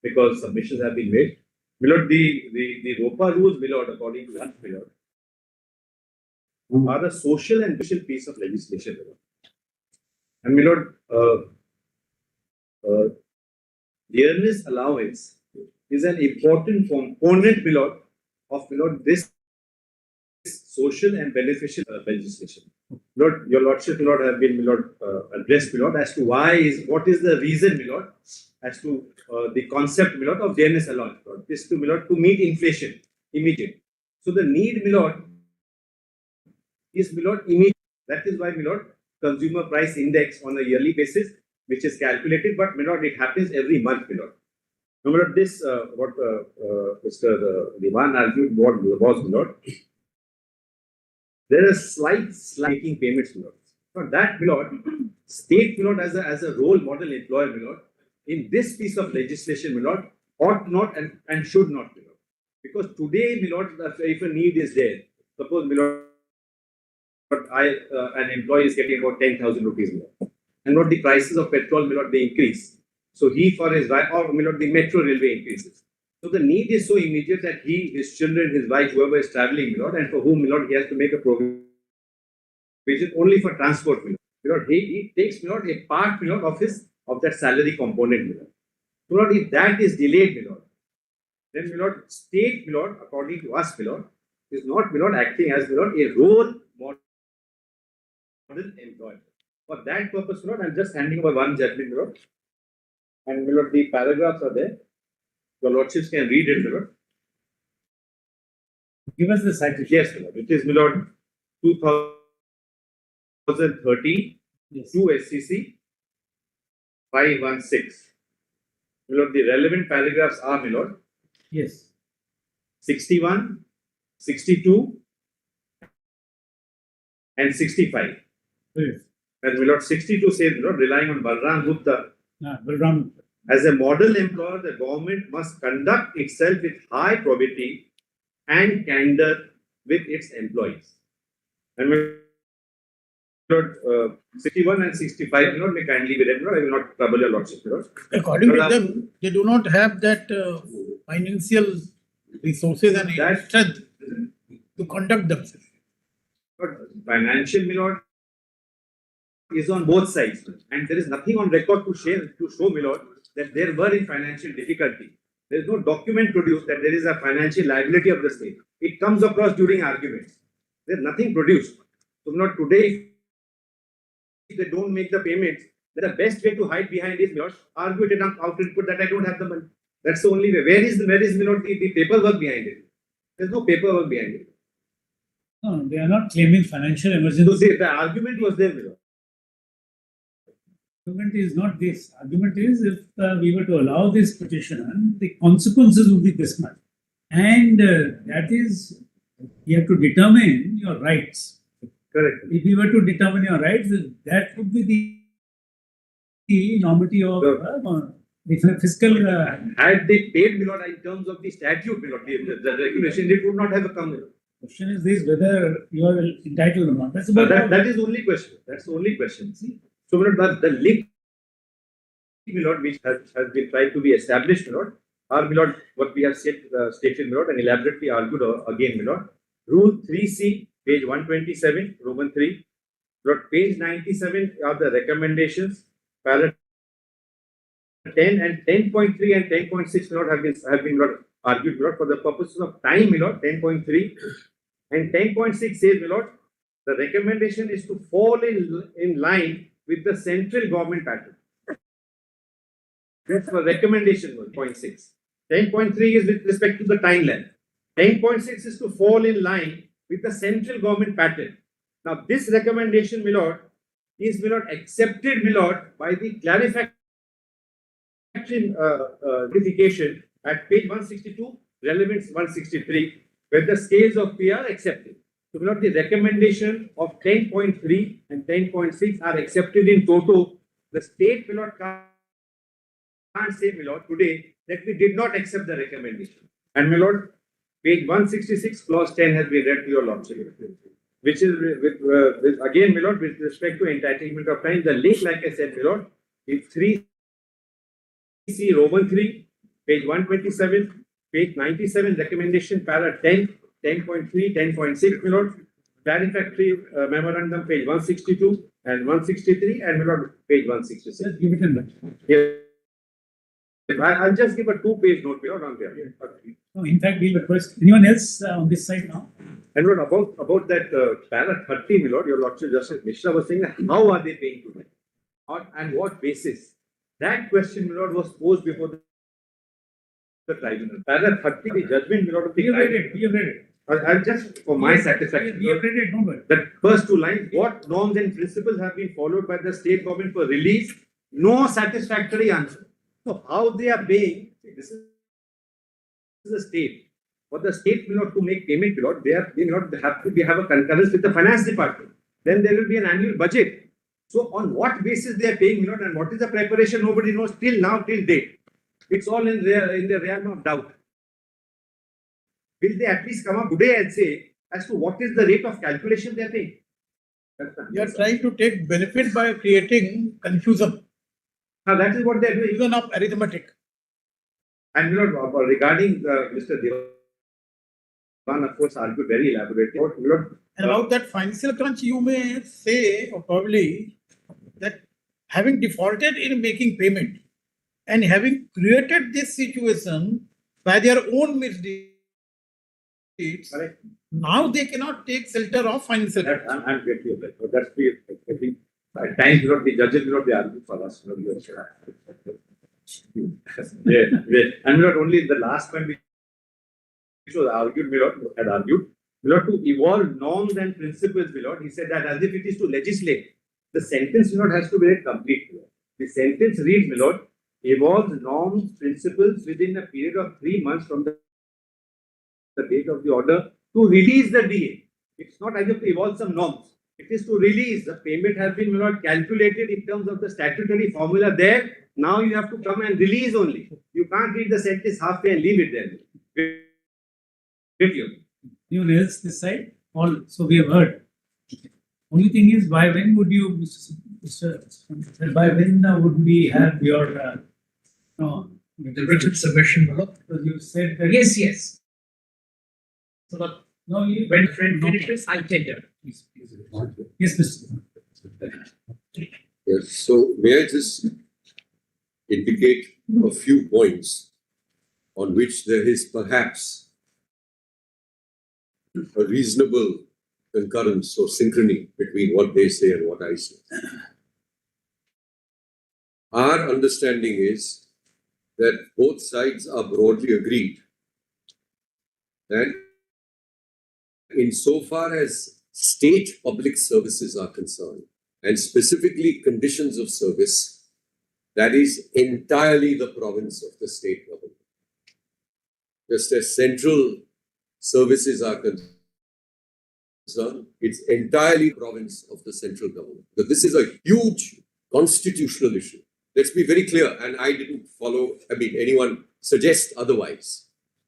because submissions have been made. Milord, the ROPA rules, Milord, according to that, Milord, are a social and visual piece of legislation, Milord. And Milord, dearness allowance is an important component, Milord, of Milord, this social and beneficial legislation. Milord, your Lordship, Milord, have been, Milord, addressed, Milord, as to what is the reason, Milord, as to the concept, Milord, of dearness allowance, Milord. This to, Milord, to meet inflation immediate. So the need, Milord, is, Milord, immediate. That is why, Milord, consumer price index on a yearly basis, which is calculated, but, Milord, it happens every month, Milord. Now, Milord, this, what Mr. Diwan argued was, Milord, there are slight making payments, Milord. For that, Milord, state, Milord, as a role model employer, Milord, in this piece of legislation, Milord, ought not and should not, Milord. Because today, Milord, if a need is there, suppose, Milord, an employee is getting about 10,000 rupees, Milord, and not the prices of petrol, Milord, they increase. So he for his wife, or Milord, the metro railway increases. So the need is so immediate that he, his children, his wife, whoever is traveling, Milord, and for whom, Milord, he has to make a provision only for transport, Milord. Milord, he takes, Milord, a part, Milord, of that salary component, Milord. Milord, if that is delayed, Milord, then, Milord, state, Milord, according to us, Milord, is not, Milord, acting as, Milord, a role model employer. For that purpose, Milord, I'm just handing over one judgment, Milord. And, Milord, the paragraphs are there. Your Lordships can read it, Milord. Give us the citation. Yes, Milord. It is, Milord, 2013 Yes. 2 SCC 516. Milord, the relevant paragraphs are, Milord, Yes. 61, 62 and 65. Yes. And my lord, 62 says, my lord, relying on Balram Gupta. Balram. As a model employer, the government must conduct itself with high probity and candor with its employees. And my lord, 61 and 65, my lord, may kindly be read. My lord, I will not trouble your lordship, my lord. According to them, they do not have that financial resources and strength to conduct themselves. But financial, my lord, is on both sides, and there is nothing on record to show, my lord, that there were in financial difficulty. There is no document produced that there is a financial liability of the state. It comes across during arguments. There is nothing produced. So, my lord, today, if they don't make the payments, then the best way to hide behind is, my lord, argue it enough out input that I don't have the money. That's the only way. Where is, my lord, the paperwork behind it? There's no paperwork behind it. No, they are not claiming financial emergency. So, the argument was there, my lord. Argument is not this. Argument is if we were to allow this petition, the consequences would be this much. And that is, you have to determine your rights. Correct. If you were to determine your rights, that would be the normative of the fiscal. Had they paid, my lord, in terms of the statute, my lord, the regulation, it would not have come. The question is this: whether you are entitled or not. That's That about is the only question. That's the only question. See? So, my lord, the link, my lord, which has been tried to be established, my lord, or, my lord, what we have stated, my lord, and elaborately argued again, my lord. Rule 3C, page 127, Roman 3. Lord, page 97 are the recommendations. Paragraph 10 and 10.3 and 10.6, my lord, have been Lord, argued, my lord, for the purposes of time, my lord. 10.3 and 10.6 says, my lord, the recommendation is to fall in line with the central government pattern. That's the recommendation, 0.6. 10.3 is with respect to the time length. 10.6 is to fall in line with the central government pattern. Now, this recommendation, my lord, is, my lord, accepted, my lord, by the clarification notification at page 162, relevance 163, where the scales of P are accepted. So, my lord, the recommendation of 10.3 and 10.6 are accepted in toto. The state, my lord, can't say, my lord, today that we did not accept the recommendation. And, my lord, page 166, clause 10 has been read to your lordship, which is with again, my lord, with respect to entitlement of time. The link, like I said, my lord, is 3C Roman 3, page 127, page 97, recommendation, para 10, 10.3, 10.6, my lord, clarifactory memorandum, page 162 and 163, and my lord, page 166. Give it in. Yeah. I'll just give a 2-page note, my lord, on there. No, in fact, we'll request anyone else on this side now. And Lord, about that para 30, my lord, your lordship Justice Mishra was saying that how are they paying today? On what basis? That question, my lord, was posed before the tribunal. Para 30, the judgment, my lord, of the tribunal. We have read it. I'll just, for my satisfaction, We have read it, no, but the first 2 lines, what norms and principles have been followed by the state government for release? No satisfactory answer. So how they are paying, this is the state. For the state, my lord, to make payment, my lord, they may not have to have a concurrence with the finance department. Then there will be an annual budget. So on what basis they are paying, my lord, and what is the preparation, nobody knows till now, till date. It's all in the realm of doubt. Will they at least come up today and say as to what is the rate of calculation they are paying? You are trying to take benefit by creating confusion. Now that is what they are doing. Even of arithmetic. And you know, regarding Mr. Devan, of course, argued very elaborately. And about that financial crunch, you may say, or probably, that having defaulted in making payment and having created this situation by their own misdeeds, now they cannot take shelter of financial crunch. I'm greatly aware. But that's the, I think, at times, the judges will not be arguing for us. And not only the last point which was argued, had argued, to evolve norms and principles, he said that as if it is to legislate, the sentence, has to be read complete. The sentence reads, evolves norms, principles within a period of 3 months from the date of the order to release the DA. It's not as if to evolve some norms. It is to release. The payment has been not calculated in terms of the statutory formula there. Now you have to come and release only. You can't read the sentence halfway and leave it there. You raise this side, all, so we have heard. Only thing is, by when would you, by when would we have your, The written submission, because you said that. yes, yes. So, no, you. When the friend finishes, I tender. Yes, Mr. Yes, so may I just indicate a few points on which there is perhaps a reasonable concurrence or synchrony between what they say and what I say. Our understanding is that both sides are broadly agreed that insofar as state public services are concerned, and specifically conditions of service, that is entirely the province of the state government. Just as central services are concerned, it's entirely province of the central government. But this is a huge constitutional issue. Let's be very clear, and I didn't follow, anyone suggest otherwise.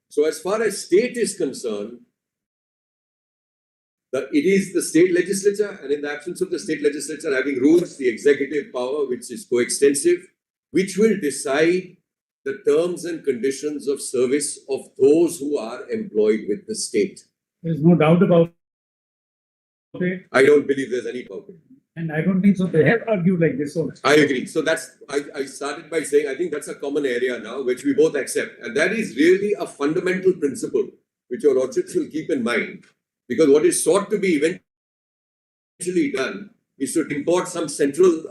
So as far as state is concerned, it is the state legislature, and in the absence of the state legislature having rules, the executive power, which is coextensive, which will decide the terms and conditions of service of those who are employed with the state. There's no doubt about it. I don't believe there's any doubt. And I don't think so. They have argued like this also. I agree. So I started by saying, I think that's a common area now, which we both accept. And that is really a fundamental principle, which your lordships will keep in mind. Because what is sought to be eventually done is to import some central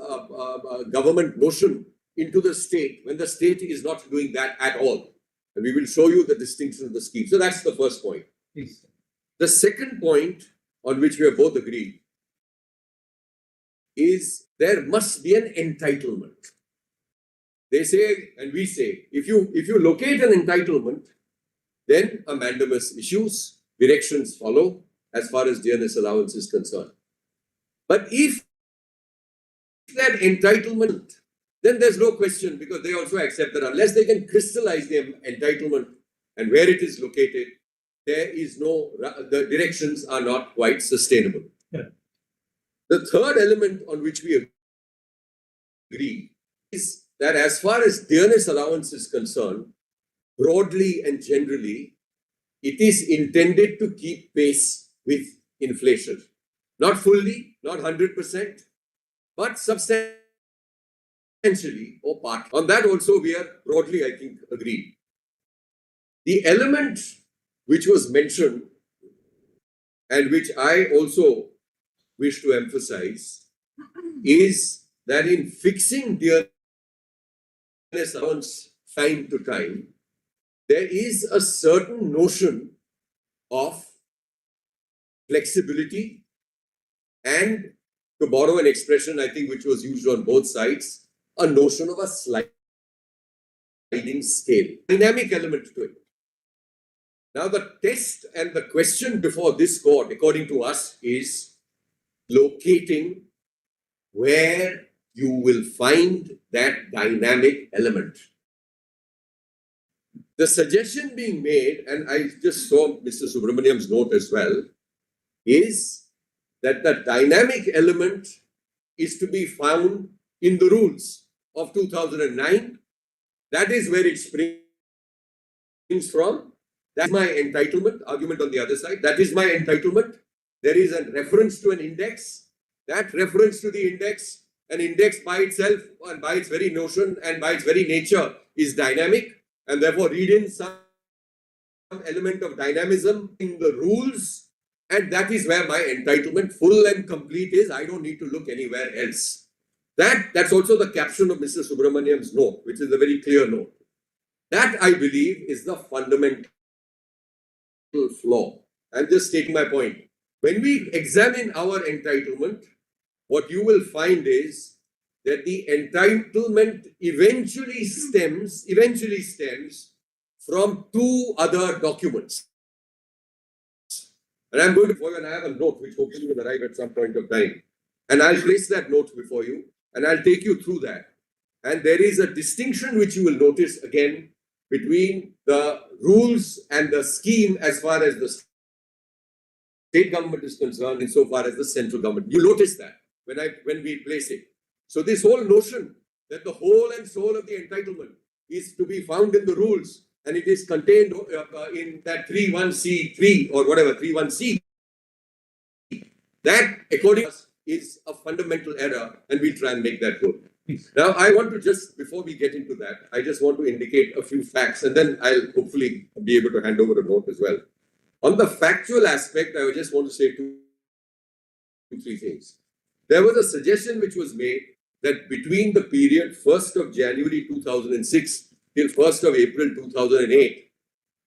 government notion into the state when the state is not doing that at all. And we will show you the distinction of the scheme. So that's the first point. Yes. The second point on which we have both agreed is there must be an entitlement. They say, and we say, if you locate an entitlement, then a mandamus issues, directions follow as far as dearness allowance is concerned. But if that entitlement, then there's no question, because they also accept that unless they can crystallize the entitlement and where it is located, there is the directions are not quite sustainable. Yeah. The third element on which we agree is that as far as dearness allowance is concerned, broadly and generally, it is intended to keep pace with inflation. Not fully, not 100%, but substantially or part. On that also we are broadly, I think, agreed. The element which was mentioned and which I also wish to emphasize is that in fixing dearness allowance time to time, there is a certain notion of flexibility and, to borrow an expression I think which was used on both sides, a notion of a sliding scale, dynamic element to it. Now the test and the question before this court, according to us, is locating where you will find that dynamic element. The suggestion being made, and I just saw Mr. Subramaniam's note as well, is that the dynamic element is to be found in the rules of 2009. That is where it springs from. That's my entitlement, argument on the other side. That is my entitlement. There is a reference to an index. That reference to the index, an index by itself and by its very notion and by its very nature is dynamic, and therefore read in some element of dynamism in the rules, and that is where my entitlement, full and complete, is. I don't need to look anywhere else. That's also the caption of Mr. Subramaniam's note, which is a very clear note. That, I believe, is the fundamental flaw. I'm just stating my point. When we examine our entitlement, what you will find is that the entitlement eventually stems from two other documents. And I'm going to for you, and I have a note which hopefully will arrive at some point of time. And I'll place that note before you, and I'll take you through that. And there is a distinction which you will notice again between the rules and the scheme as far as the state government is concerned, insofar as the central government. You notice that when we place it. So this whole notion that the whole and soul of the entitlement is to be found in the rules, and it is contained in that 31C3 or whatever, 31C, that according to us is a fundamental error, and we'll try and make that good. Now, I want to just, before we get into that, I just want to indicate a few facts, and then I'll hopefully be able to hand over a note as well. On the factual aspect, I just want to say two, three things. There was a suggestion which was made that between the period 1st of January 2006 till 1st of April 2008,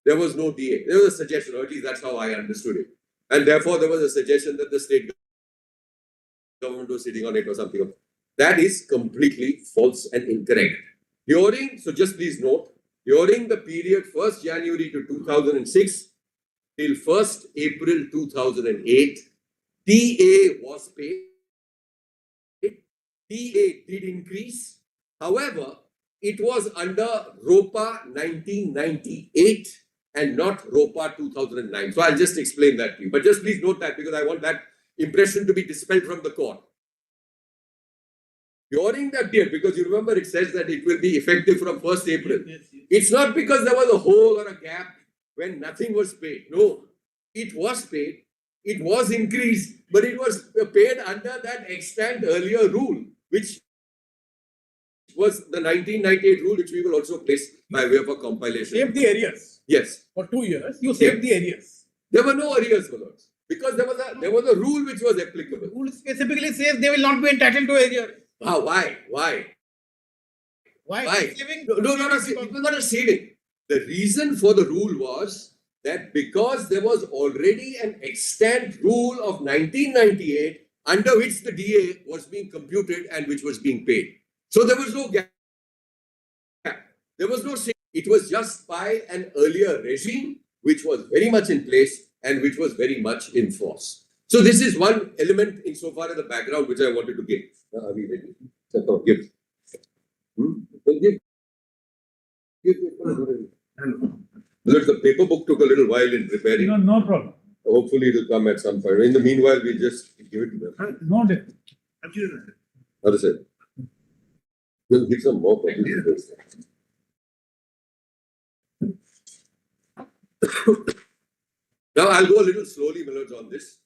there was no DA. There was a suggestion, or at least that's how I understood it. And therefore, there was a suggestion that the state government was sitting on it or something. That is completely false and incorrect. So just please note, during the period 1st January to 2006 till 1st April 2008, DA was paid. DA did increase. However, it was under ROPA 1998 and not ROPA 2009. So I'll just explain that to you. But just please note that, because I want that impression to be dispelled from the court. During that period, because you remember it says that it will be effective from 1st April. Yes. It's not because there was a hole or a gap when nothing was paid. No, it was paid. It was increased, but it was paid under that extant earlier rule, which was the 1998 rule, which we will also place by way of a compilation. Save the arrears. Yes. For 2 years, you saved the arrears. There were no arrears, my lords, because there was a rule which was applicable. Rule specifically says they will not be entitled to arrears. Why? Why? Saving? No, it was not a saving. The reason for the rule was that because there was already an extant rule of 1998 under which the DA was being computed and which was being paid. So there was no gap. There was no saving. It was just by an earlier regime which was very much in place and which was very much in force. So this is one element insofar as the background which I wanted to give. Are we ready? Give. The paper book took a little while in preparing. No problem. Hopefully it will come at some point. In the meanwhile, we just give it to them. No difference. How to say? We'll give some more copies. Now I'll go a little slowly, Millard, on this.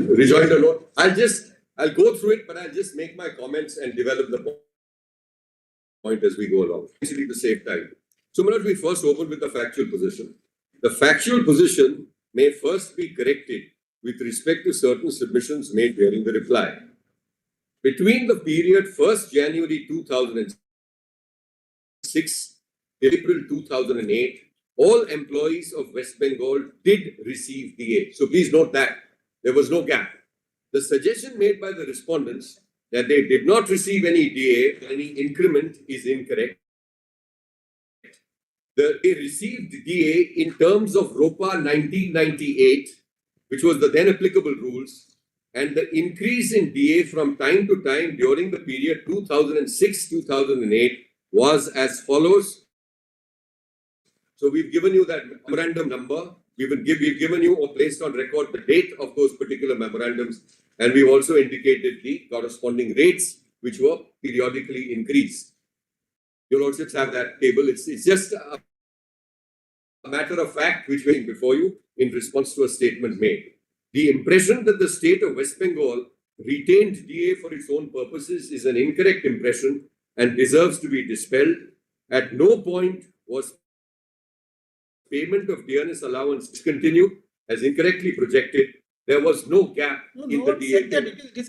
Rejoined or not? I'll go through it, but I'll just make my comments and develop the point as we go along. Basically, to save time. So, Millard, we first open with the factual position. The factual position may first be corrected with respect to certain submissions made during the reply. Between the period 1st January 2006 to April 2008, all employees of West Bengal did receive DA. So please note that there was no gap. The suggestion made by the respondents that they did not receive any DA, any increment, is incorrect. They received DA in terms of ROPA 1998, which was the then applicable rules, and the increase in DA from time to time during the period 2006-2008 was as follows. So we've given you that memorandum number. We've given you, or placed on record, the date of those particular memorandums, and we've also indicated the corresponding rates which were periodically increased. Your lordships have that table. It's just a matter of fact which we're before you in response to a statement made. The impression that the state of West Bengal retained DA for its own purposes is an incorrect impression and deserves to be dispelled. At no point was payment of dearness allowance discontinued as incorrectly projected. There was no gap in the DA.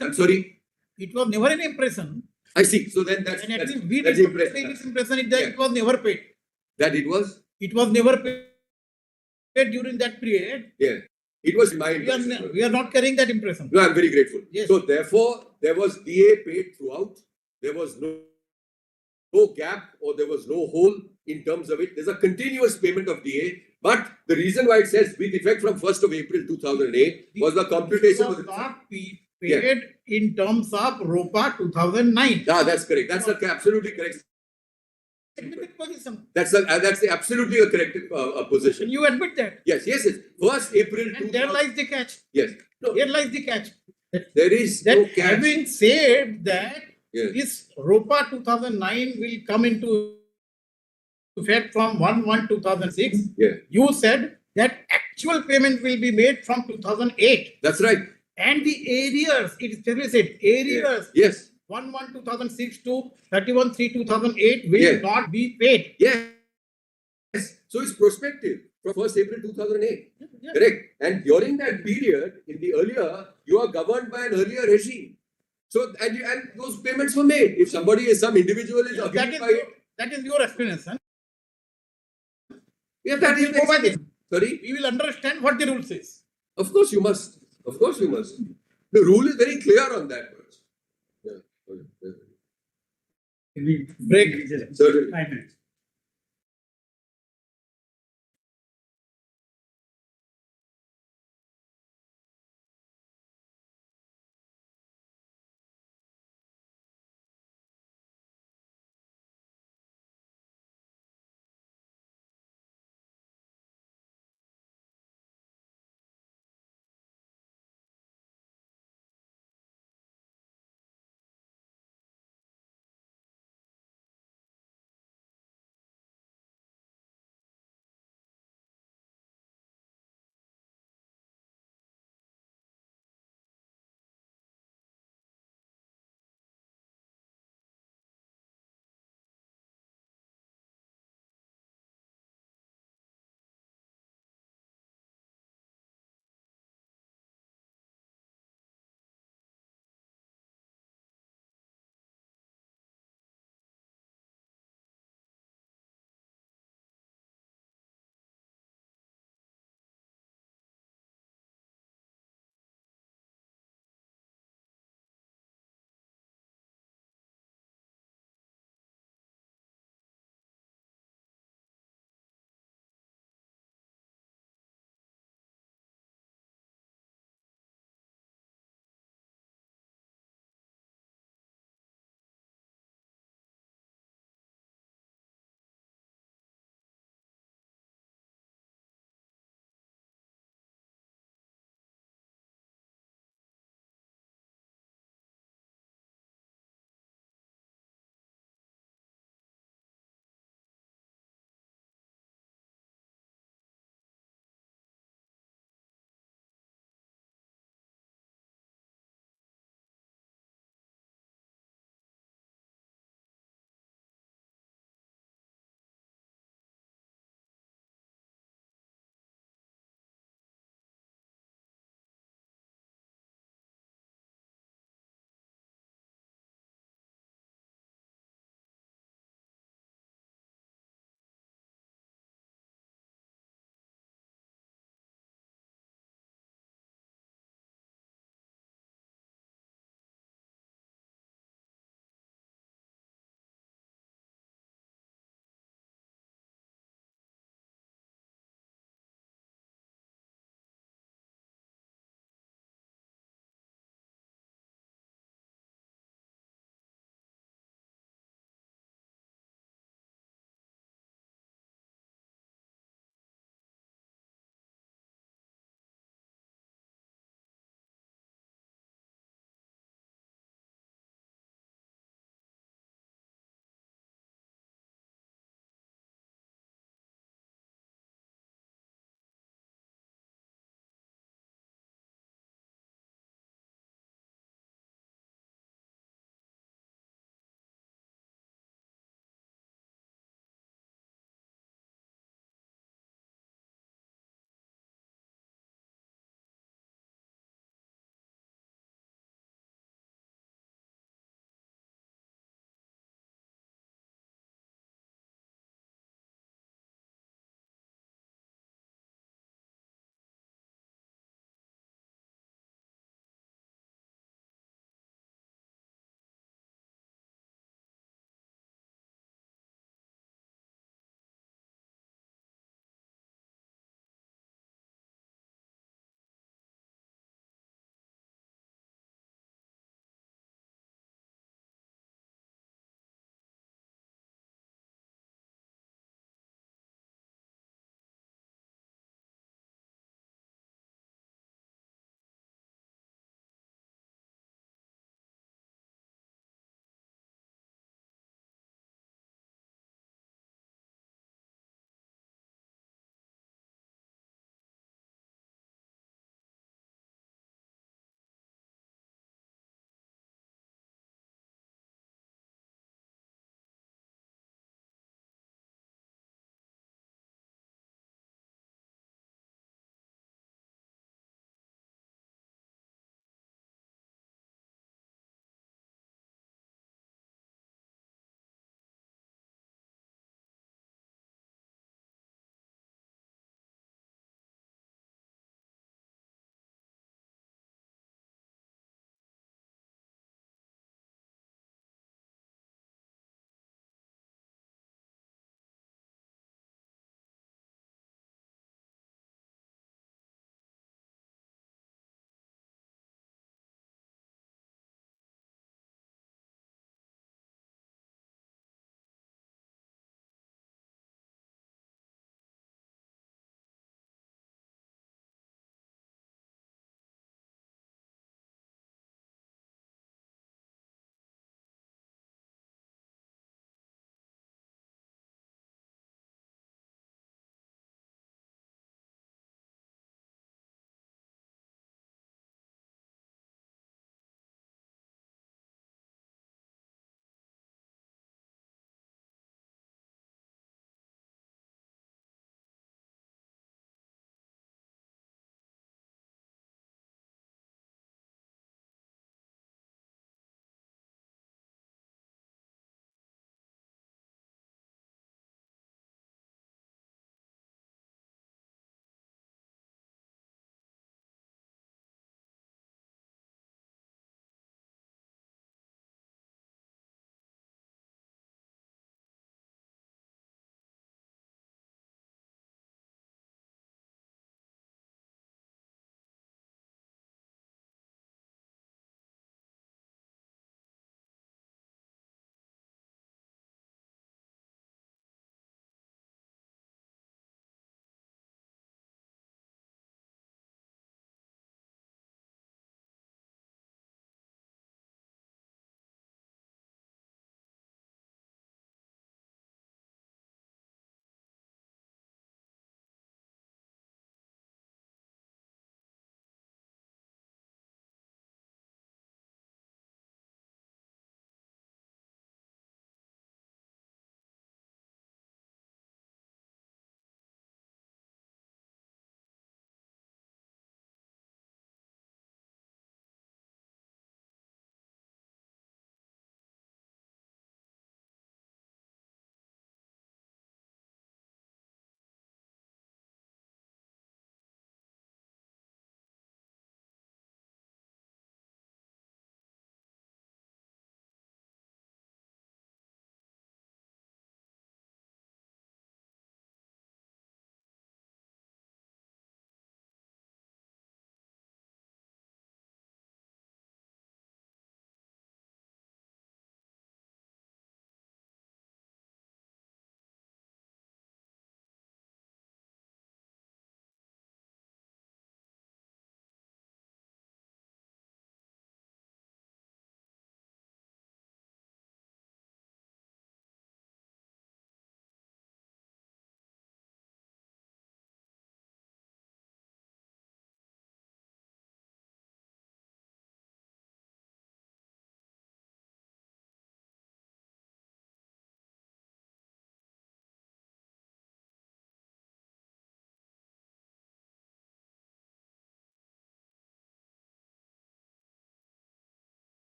I'm sorry? It was never an impression. I see. So then that's the impression. impression is that it was never paid. that it was, never paid during that period. yeah, it was my impression. We are not carrying that impression. No, I'm very grateful. Yes. So therefore, there was DA paid throughout. There was no gap or there was no hole in terms of it. There's a continuous payment of DA. But the reason why it says with effect from 1st of April 2008 was the computation was of the not paid in terms of ROPA 2009. Ah, that's correct. That's absolutely correct. Position. That's the absolutely a correct position. You admit that? Yes. 1st April. And there lies the catch. Yes. No. Here lies the catch. There is That no catch. having said that Yes. this ROPA 2009 will come into effect from 1/1/2006, Yeah. you said that actual payment will be made from 2008. That's right. And the arrears, it is specified, arrears Yes. 1/1/2006 to 31/3/2008 will Yeah. not be paid. Yes. So it's prospective from 1st April 2008. Yeah. Correct. And during that period, in the earlier, you are governed by an earlier regime. So, and those payments were made. If some individual is aggrieved by it. That is your explanation. Yeah, that is Go by this. Sorry? We will understand what the rule says. Of course you must. Of course you must. The rule is very clear on that. Yeah. Break. Certainly. 5 minutes.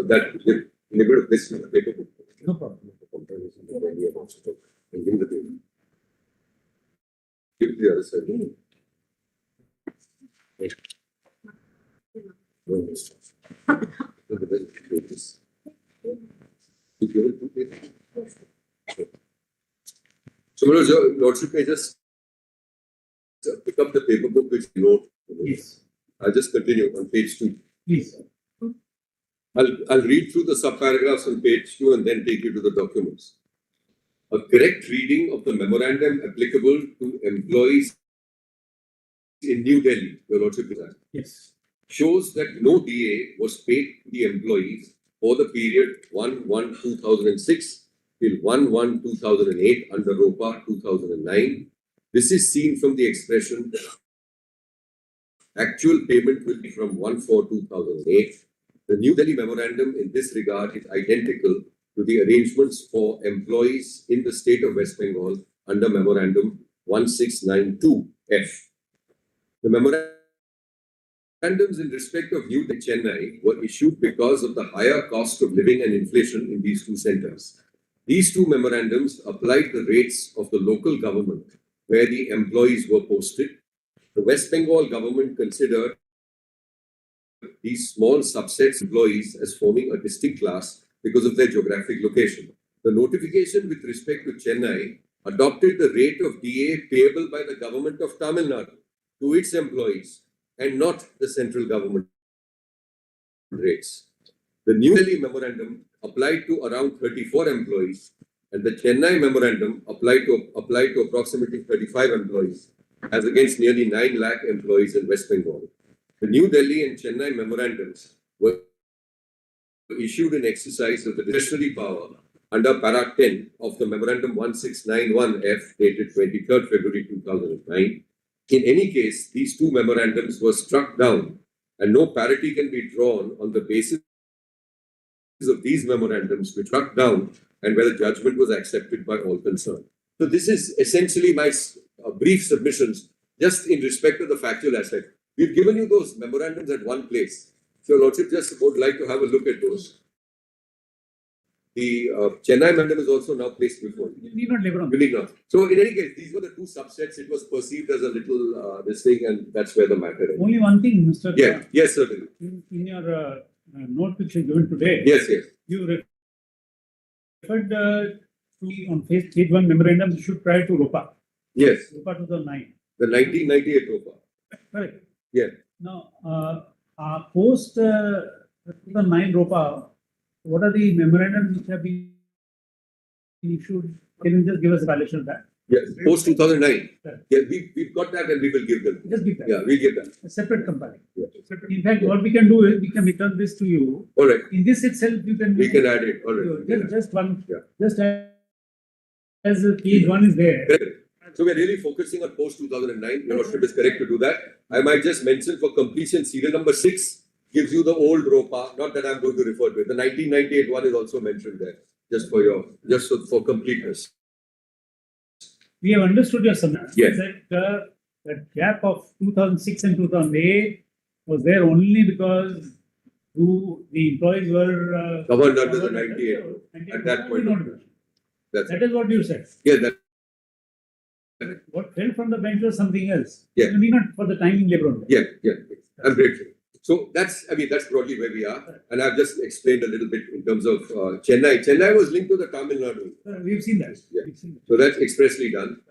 That little bit of this paper book. No problem. And bring the paper. Give it to the other side. So, your Lordship may just pick up the paper book which you note. Yes. I'll just continue on page 2. Please. I'll read through the subparagraphs on page 2 and then take you to the documents. A correct reading of the memorandum applicable to employees in New Delhi, Your Lordship, Yes. shows that no DA was paid to the employees for the period 1/1/2006 till 1/1/2008 under ROPA 2009. This is seen from the expression actual payment will be from 1/4/2008. The New Delhi memorandum in this regard is identical to the arrangements for employees in the state of West Bengal under Memorandum 1692F. The memorandums in respect of New Delhi and Chennai were issued because of the higher cost of living and inflation in these two centers. These two memorandums applied the rates of the local government where the employees were posted. The West Bengal government considered these small subsets of employees as forming a distinct class because of their geographic location. The notification with respect to Chennai adopted the rate of DA payable by the government of Tamil Nadu to its employees and not the central government rates. The New Delhi memorandum applied to around 34 employees and the Chennai memorandum applied to approximately 35 employees as against nearly 9 lakh employees in West Bengal. The New Delhi and Chennai memorandums were issued in exercise of the discretionary power under para 10 of the Memorandum 1691F dated 23rd February 2009. In any case, these two memorandums were struck down and no parity can be drawn on the basis of these memorandums which struck down and where the judgment was accepted by all concerned. So this is essentially my brief submissions just in respect of the factual aspect. We've given you those memorandums at one place. So, Your Lordship just would like to have a look at those. The Chennai memorandum is also now placed before you. You need not labor on You need not. So, in any case, these were the two subsets. It was perceived as a little this thing, and that's where the matter is. Only one thing, Mr. Yeah, yes, certainly. In your note which you given today, Yes, yes. you referred to on page 1 memorandum issued prior to ROPA. Yes. ROPA 2009. The 1998 ROPA. Correct. Yeah. Now, post 2009 ROPA, what are the memorandums which have been issued? Can you just give us a valuation of that? Yes, post 2009. Correct. Yeah, we've got that and we will give them. Just give that. Yeah, we'll give that. A separate comparison. Yeah. In fact, what we can do is we can return this to you. All right. In this itself, you can. We can add it. All right. Just one. Yeah. Just as page 1 is there. Correct. So we're really focusing on post 2009. Your Lordship is correct to do that. I might just mention for completion, serial number 6 gives you the old ROPA. Not that I'm going to refer to it. The 1998 one is also mentioned there, just for completeness. We have understood your submission. Yes. That that gap of 2006 and 2008 was there only because the employees were Governed under the 98 at that point. That is what you said. Yeah, that. What fell from the bench was something else. Yeah. You need not for the timing labor on that. Yeah. I'm grateful. So that's broadly where we are. And I've just explained a little bit in terms of Chennai. Chennai was linked to the Tamil Nadu. We've seen that. Yeah. We've seen that. So that's expressly done.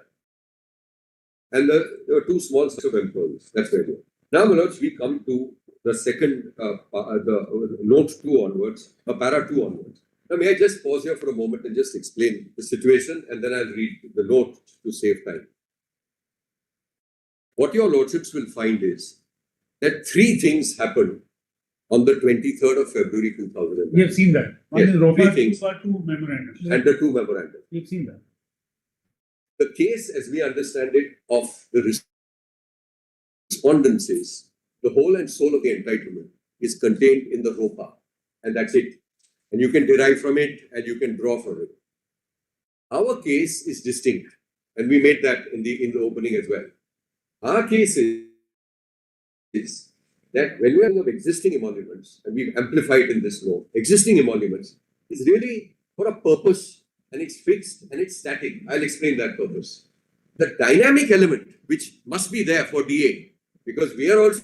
And there were two small sets of employees. That's where we are. Now, my lords, we come to the second, the note 2 onwards, para 2 onwards. Now, may I just pause here for a moment and just explain the situation and then I'll read the note to save time. What your lordships will find is that 3 things happened on the 23rd of February 2009. We have seen that. One Yes, is ROPA, 3 things. 2 memorandum. And the 2 memorandums. We have seen that. The case, as we understand it, of the respondents is the whole and soul of the entitlement is contained in the ROPA, and that's it. And you can derive from it and you can draw from it. Our case is distinct, and we made that in the opening as well. Our case is that when we have existing emoluments, and we've amplified in this law, existing emoluments is really for a purpose, and it's fixed and it's static. I'll explain that purpose. The dynamic element, which must be there for DA, because we are also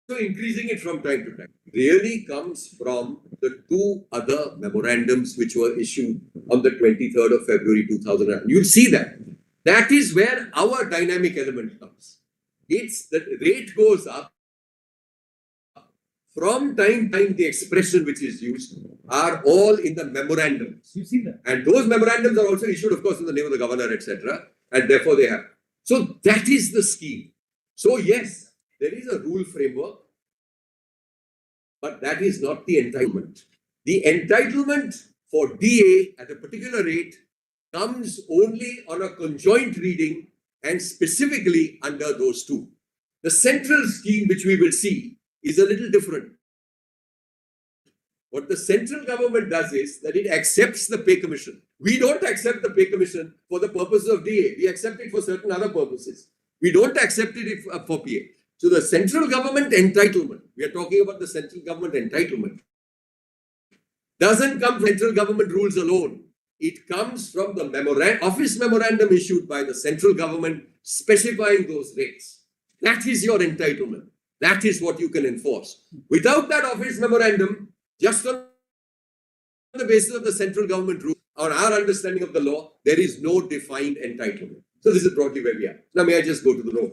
increasing it from time to time, really comes from the two other memorandums which were issued on the 23rd of February 2009. You'll see that. That is where our dynamic element comes. It's that rate goes up. From time to time, the expression which is used are all in the memorandums. You see that? And those memorandums are also issued, of course, in the name of the governor, etc. And therefore they have. So that is the scheme. So yes, there is a rule framework, but that is not the entitlement. The entitlement for DA at a particular rate comes only on a conjoint reading and specifically under those two. The central scheme which we will see is a little different. What the central government does is that it accepts the pay commission. We don't accept the pay commission for the purposes of DA. We accept it for certain other purposes. We don't accept it for PA. So the central government entitlement, we are talking about the central government entitlement, doesn't come from central government rules alone. It comes from the office memorandum issued by the central government specifying those rates. That is your entitlement. That is what you can enforce. Without that office memorandum, just on the basis of the central government rule or our understanding of the law, there is no defined entitlement. So this is broadly where we are. Now may I just go to the law?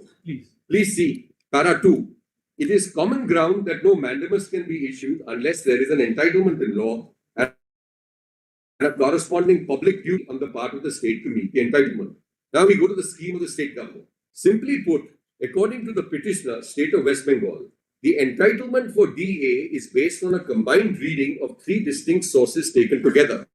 Please see. Para 2. It is common ground that no mandamus can be issued unless there is an entitlement in law and a corresponding public duty on the part of the state to meet the entitlement. Now we go to the scheme of the state government. Simply put, according to the petitioner, State of West Bengal, the entitlement for DA is based on a combined reading of three distinct sources taken together.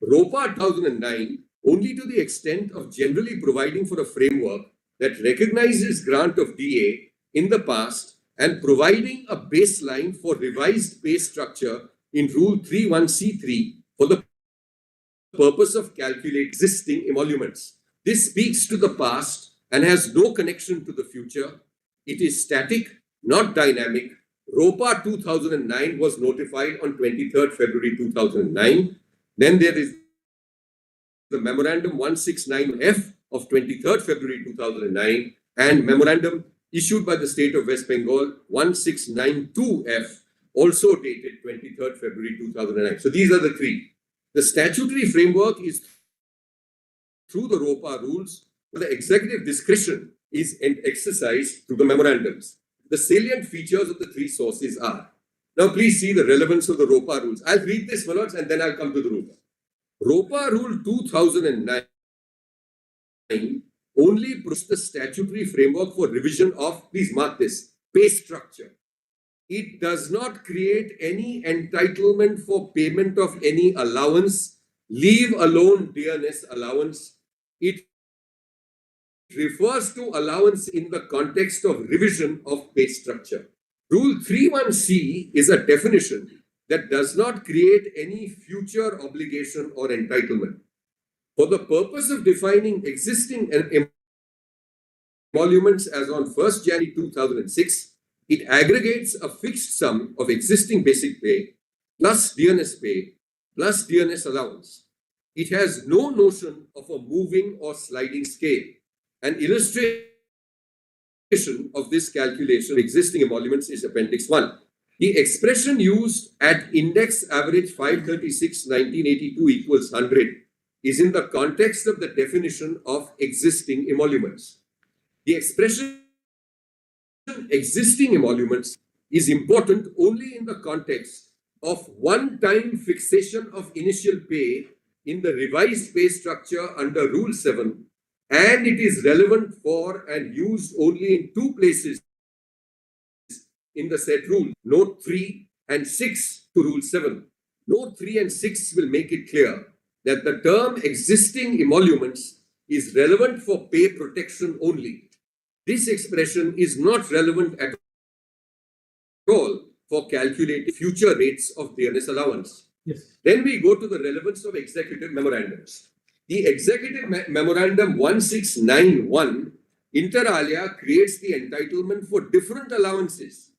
ROPA 2009, only to the extent of generally providing for a framework that recognizes grant of DA in the past and providing a baseline for revised pay structure in Rule 31C3 for the purpose of calculating existing emoluments. This speaks to the past and has no connection to the future. It is static, not dynamic. ROPA 2009 was notified on 23rd February 2009. Then there is the Memorandum 169F of 23rd February 2009 and Memorandum issued by the State of West Bengal 1692F, also dated 23rd February 2009. So these are the three. The statutory framework is through the ROPA rules, but the executive discretion is exercised through the memorandums. The salient features of the three sources are. Now please see the relevance of the ROPA rules. I'll read this, my lords, and then I'll come to the ROPA. ROPA Rule 2009 only provides the statutory framework for revision of, please mark this, pay structure. It does not create any entitlement for payment of any allowance, leave alone dearness allowance. It refers to allowance in the context of revision of pay structure. Rule 31C is a definition that does not create any future obligation or entitlement. For the purpose of defining existing emoluments as on 1st January 2006, it aggregates a fixed sum of existing basic pay plus dearness pay plus dearness allowance. It has no notion of a moving or sliding scale. An illustration of this calculation of existing emoluments is Appendix 1. The expression used at index average 536, 1982 equals 100 is in the context of the definition of existing emoluments. The expression existing emoluments is important only in the context of one-time fixation of initial pay in the revised pay structure under Rule 7, and it is relevant for and used only in two places in the said rule, Note 3 and 6 to Rule 7. Note 3 and 6 will make it clear that the term existing emoluments is relevant for pay protection only. This expression is not relevant at all for calculating future rates of dearness allowance. Yes. Then we go to the relevance of executive memorandums. The executive memorandum 1691 inter alia creates the entitlement for different allowances.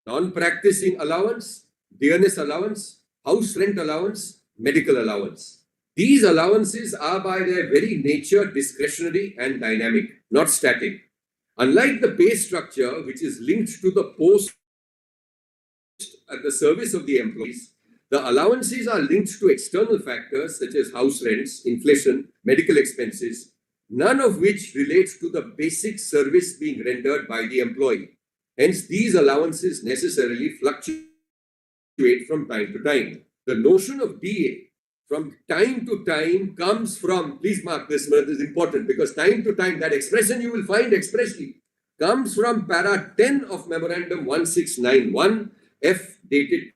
Non-practicing allowance, dearness allowance, house rent allowance, medical allowance. These allowances are by their very nature discretionary and dynamic, not static. Unlike the pay structure, which is linked to the post at the service of the employees, the allowances are linked to external factors such as house rents, inflation, medical expenses, none of which relates to the basic service being rendered by the employee. Hence, these allowances necessarily fluctuate from time to time. The notion of DA from time to time comes from, please mark this, this is important, because time to time, that expression you will find expressly, comes from para 10 of Memorandum 1691, F dated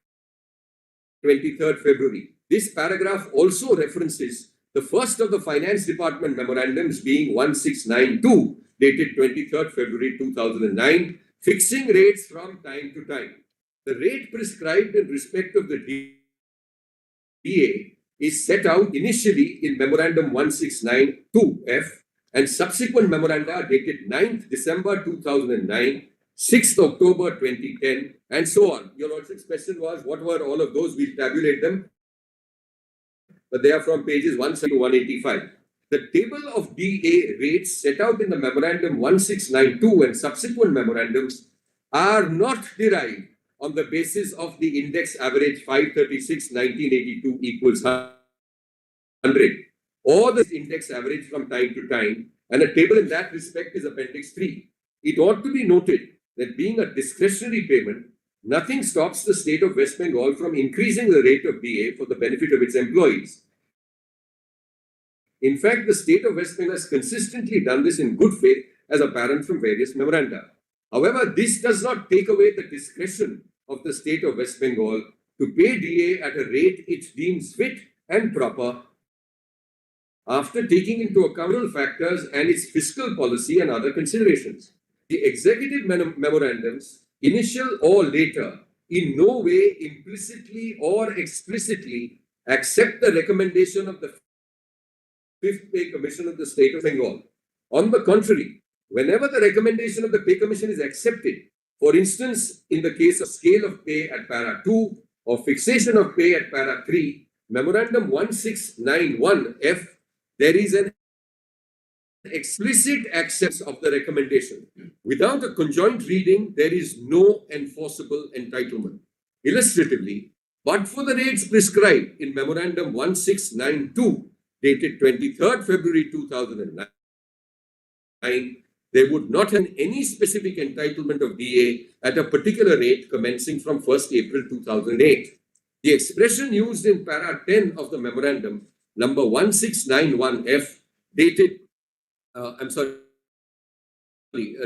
23rd February. This paragraph also references the first of the Finance Department memorandums being 1692, dated 23rd February 2009, fixing rates from time to time. The rate prescribed in respect of the DA is set out initially in Memorandum 1692F and subsequent memoranda dated 9th December 2009, 6th October 2010, and so on. Your Lordship's question was, what were all of those? We'll tabulate them. But they are from pages 170 to 185. The table of DA rates set out in the Memorandum 1692 and subsequent memorandums are not derived on the basis of the index average 536, 1982 equals 100, or the index average from time to time, and a table in that respect is Appendix 3. It ought to be noted that being a discretionary payment, nothing stops the state of West Bengal from increasing the rate of DA for the benefit of its employees. In fact, the state of West Bengal has consistently done this in good faith, as apparent from various memoranda. However, this does not take away the discretion of the state of West Bengal to pay DA at a rate it deems fit and proper after taking into account all factors and its fiscal policy and other considerations. The executive memorandums, initial or later, in no way implicitly or explicitly accept the recommendation of the Fifth Pay Commission of the State of Bengal. On the contrary, whenever the recommendation of the Pay Commission is accepted, for instance, in the case of scale of pay at para 2 or fixation of pay at para 3, Memorandum 1691F, there is an explicit acceptance of the recommendation. Without a conjoint reading, there is no enforceable entitlement. Illustratively, but for the rates prescribed in Memorandum 1692, dated 23rd February 2009, there would not have any specific entitlement of DA at a particular rate commencing from 1st April 2008. The expression used in para 10 of the memorandum, number 1691F, dated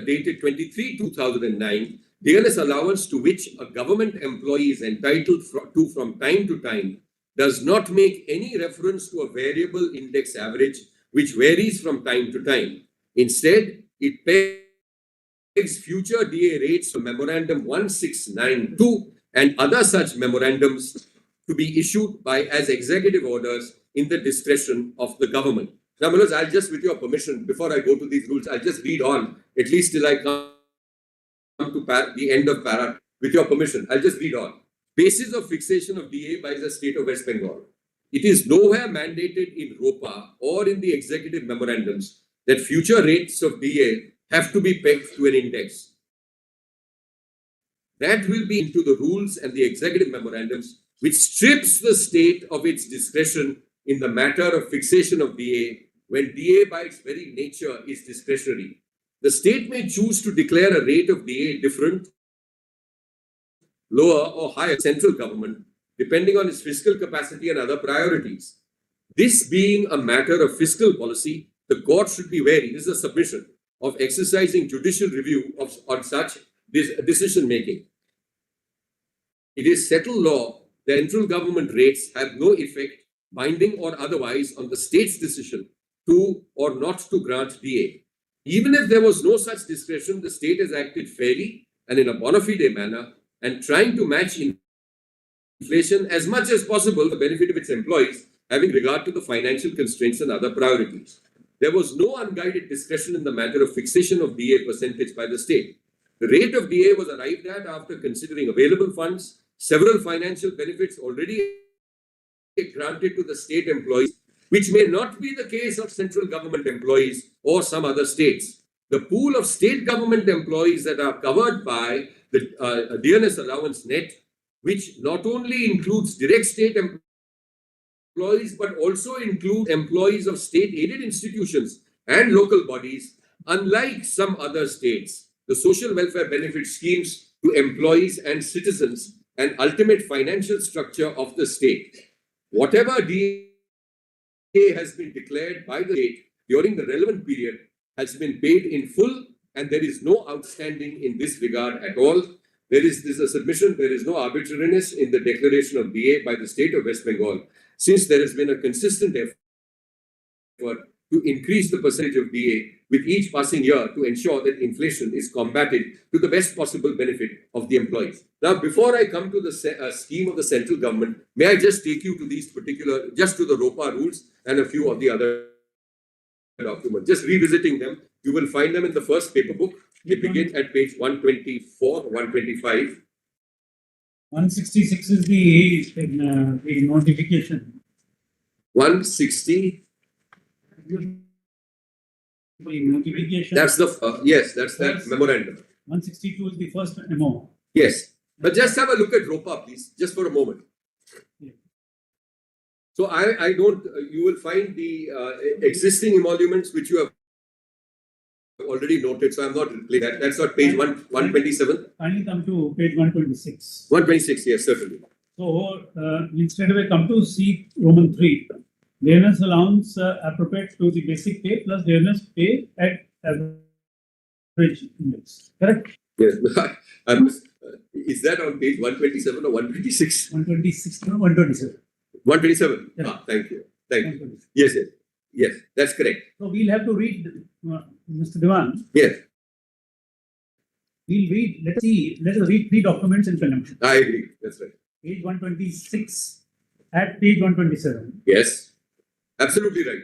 dated 23/2009, dearness allowance to which a government employee is entitled to from time to time does not make any reference to a variable index average which varies from time to time. Instead, it pegs future DA rates from Memorandum 1692 and other such memorandums to be issued by as executive orders in the discretion of the government. Now, Manoj, I'll just, with your permission, before I go to these rules, I'll just read on, at least till I come to the end of para. With your permission, I'll just read on. Basis of fixation of DA by the state of West Bengal. It is nowhere mandated in ROPA or in the executive memorandums that future rates of DA have to be pegged to an index. That will be into the rules and the executive memorandums, which strips the state of its discretion in the matter of fixation of DA when DA by its very nature is discretionary. The state may choose to declare a rate of DA different, lower or higher central government, depending on its fiscal capacity and other priorities. This being a matter of fiscal policy, the court should be wary, this is a submission, of exercising judicial review on such decision making. It is settled law that central government rates have no effect, binding or otherwise, on the state's decision to or not to grant DA. Even if there was no such discretion, the state has acted fairly and in a bona fide manner, and trying to match inflation as much as possible for the benefit of its employees, having regard to the financial constraints and other priorities. There was no unguided discretion in the matter of fixation of DA percentage by the state. The rate of DA was arrived at after considering available funds, several financial benefits already granted to the state employees, which may not be the case of central government employees or some other states. The pool of state government employees that are covered by the dearness allowance net, which not only includes direct state employees, but also includes employees of state-aided institutions and local bodies, unlike some other states. The social welfare benefit schemes to employees and citizens and ultimate financial structure of the state. Whatever DA has been declared by the state during the relevant period has been paid in full, and there is no outstanding in this regard at all. There is a submission, there is no arbitrariness in the declaration of DA by the state of West Bengal, since there has been a consistent effort to increase the percentage of DA with each passing year to ensure that inflation is combated to the best possible benefit of the employees. Now, before I come to the scheme of the central government, may I just take you to these particular, just to the ROPA rules and a few of the other documents. Just revisiting them, you will find them in the first paper book. They begin at page 124, 125. 166 is the notification. 160. The notification. That's the yes, that's that memorandum. 162 is the first memo. Yes, but just have a look at ROPA, please, just for a moment. Yeah. So I don't. You will find the existing emoluments which you have already noted. So I'm not replaying that. That's on page 127. Finally, come to page 126. 126. Yes, certainly. So instead of come to C Roman 3. Dearness allowance appropriate to the basic pay plus dearness pay at average index. Correct? Yes. Is that on page 127 or 126? 126, no, 127. 127. Yeah. Ah, thank you. Thank you. Yes, yes. Yes, that's correct. So we'll have to read, Mr. Devan. Yes. We'll read, let us read 3 documents in conjunction. I agree. That's right. Page 126 at page 127. Yes. Absolutely right.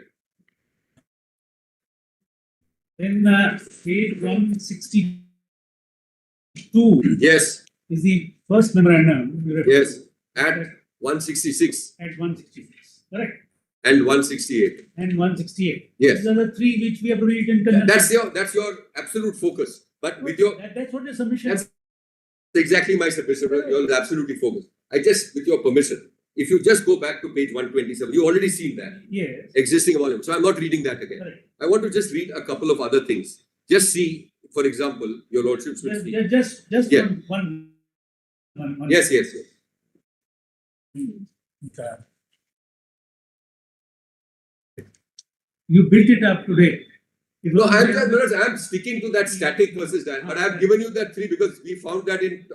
Then page 162 Yes. is the first memorandum. Yes. At 166. At 166. Correct. And 168. And 168. Yes. These are the 3 which we have to read in conjunction. That's your absolute focus. But with your That's what the submission is. that's exactly my submission. You're absolutely focused. I just, with your permission, if you just go back to page 127, you already seen that. Yes. Existing volume. So I'm not reading that again. Correct. I want to just read a couple of other things. Just see, for example, your lordships will see. Just Yeah. one. Yes, yes, yes. Okay. You built it up today. It No, was- I'm sticking to that static versus that. But I've given you that 3 because we found that in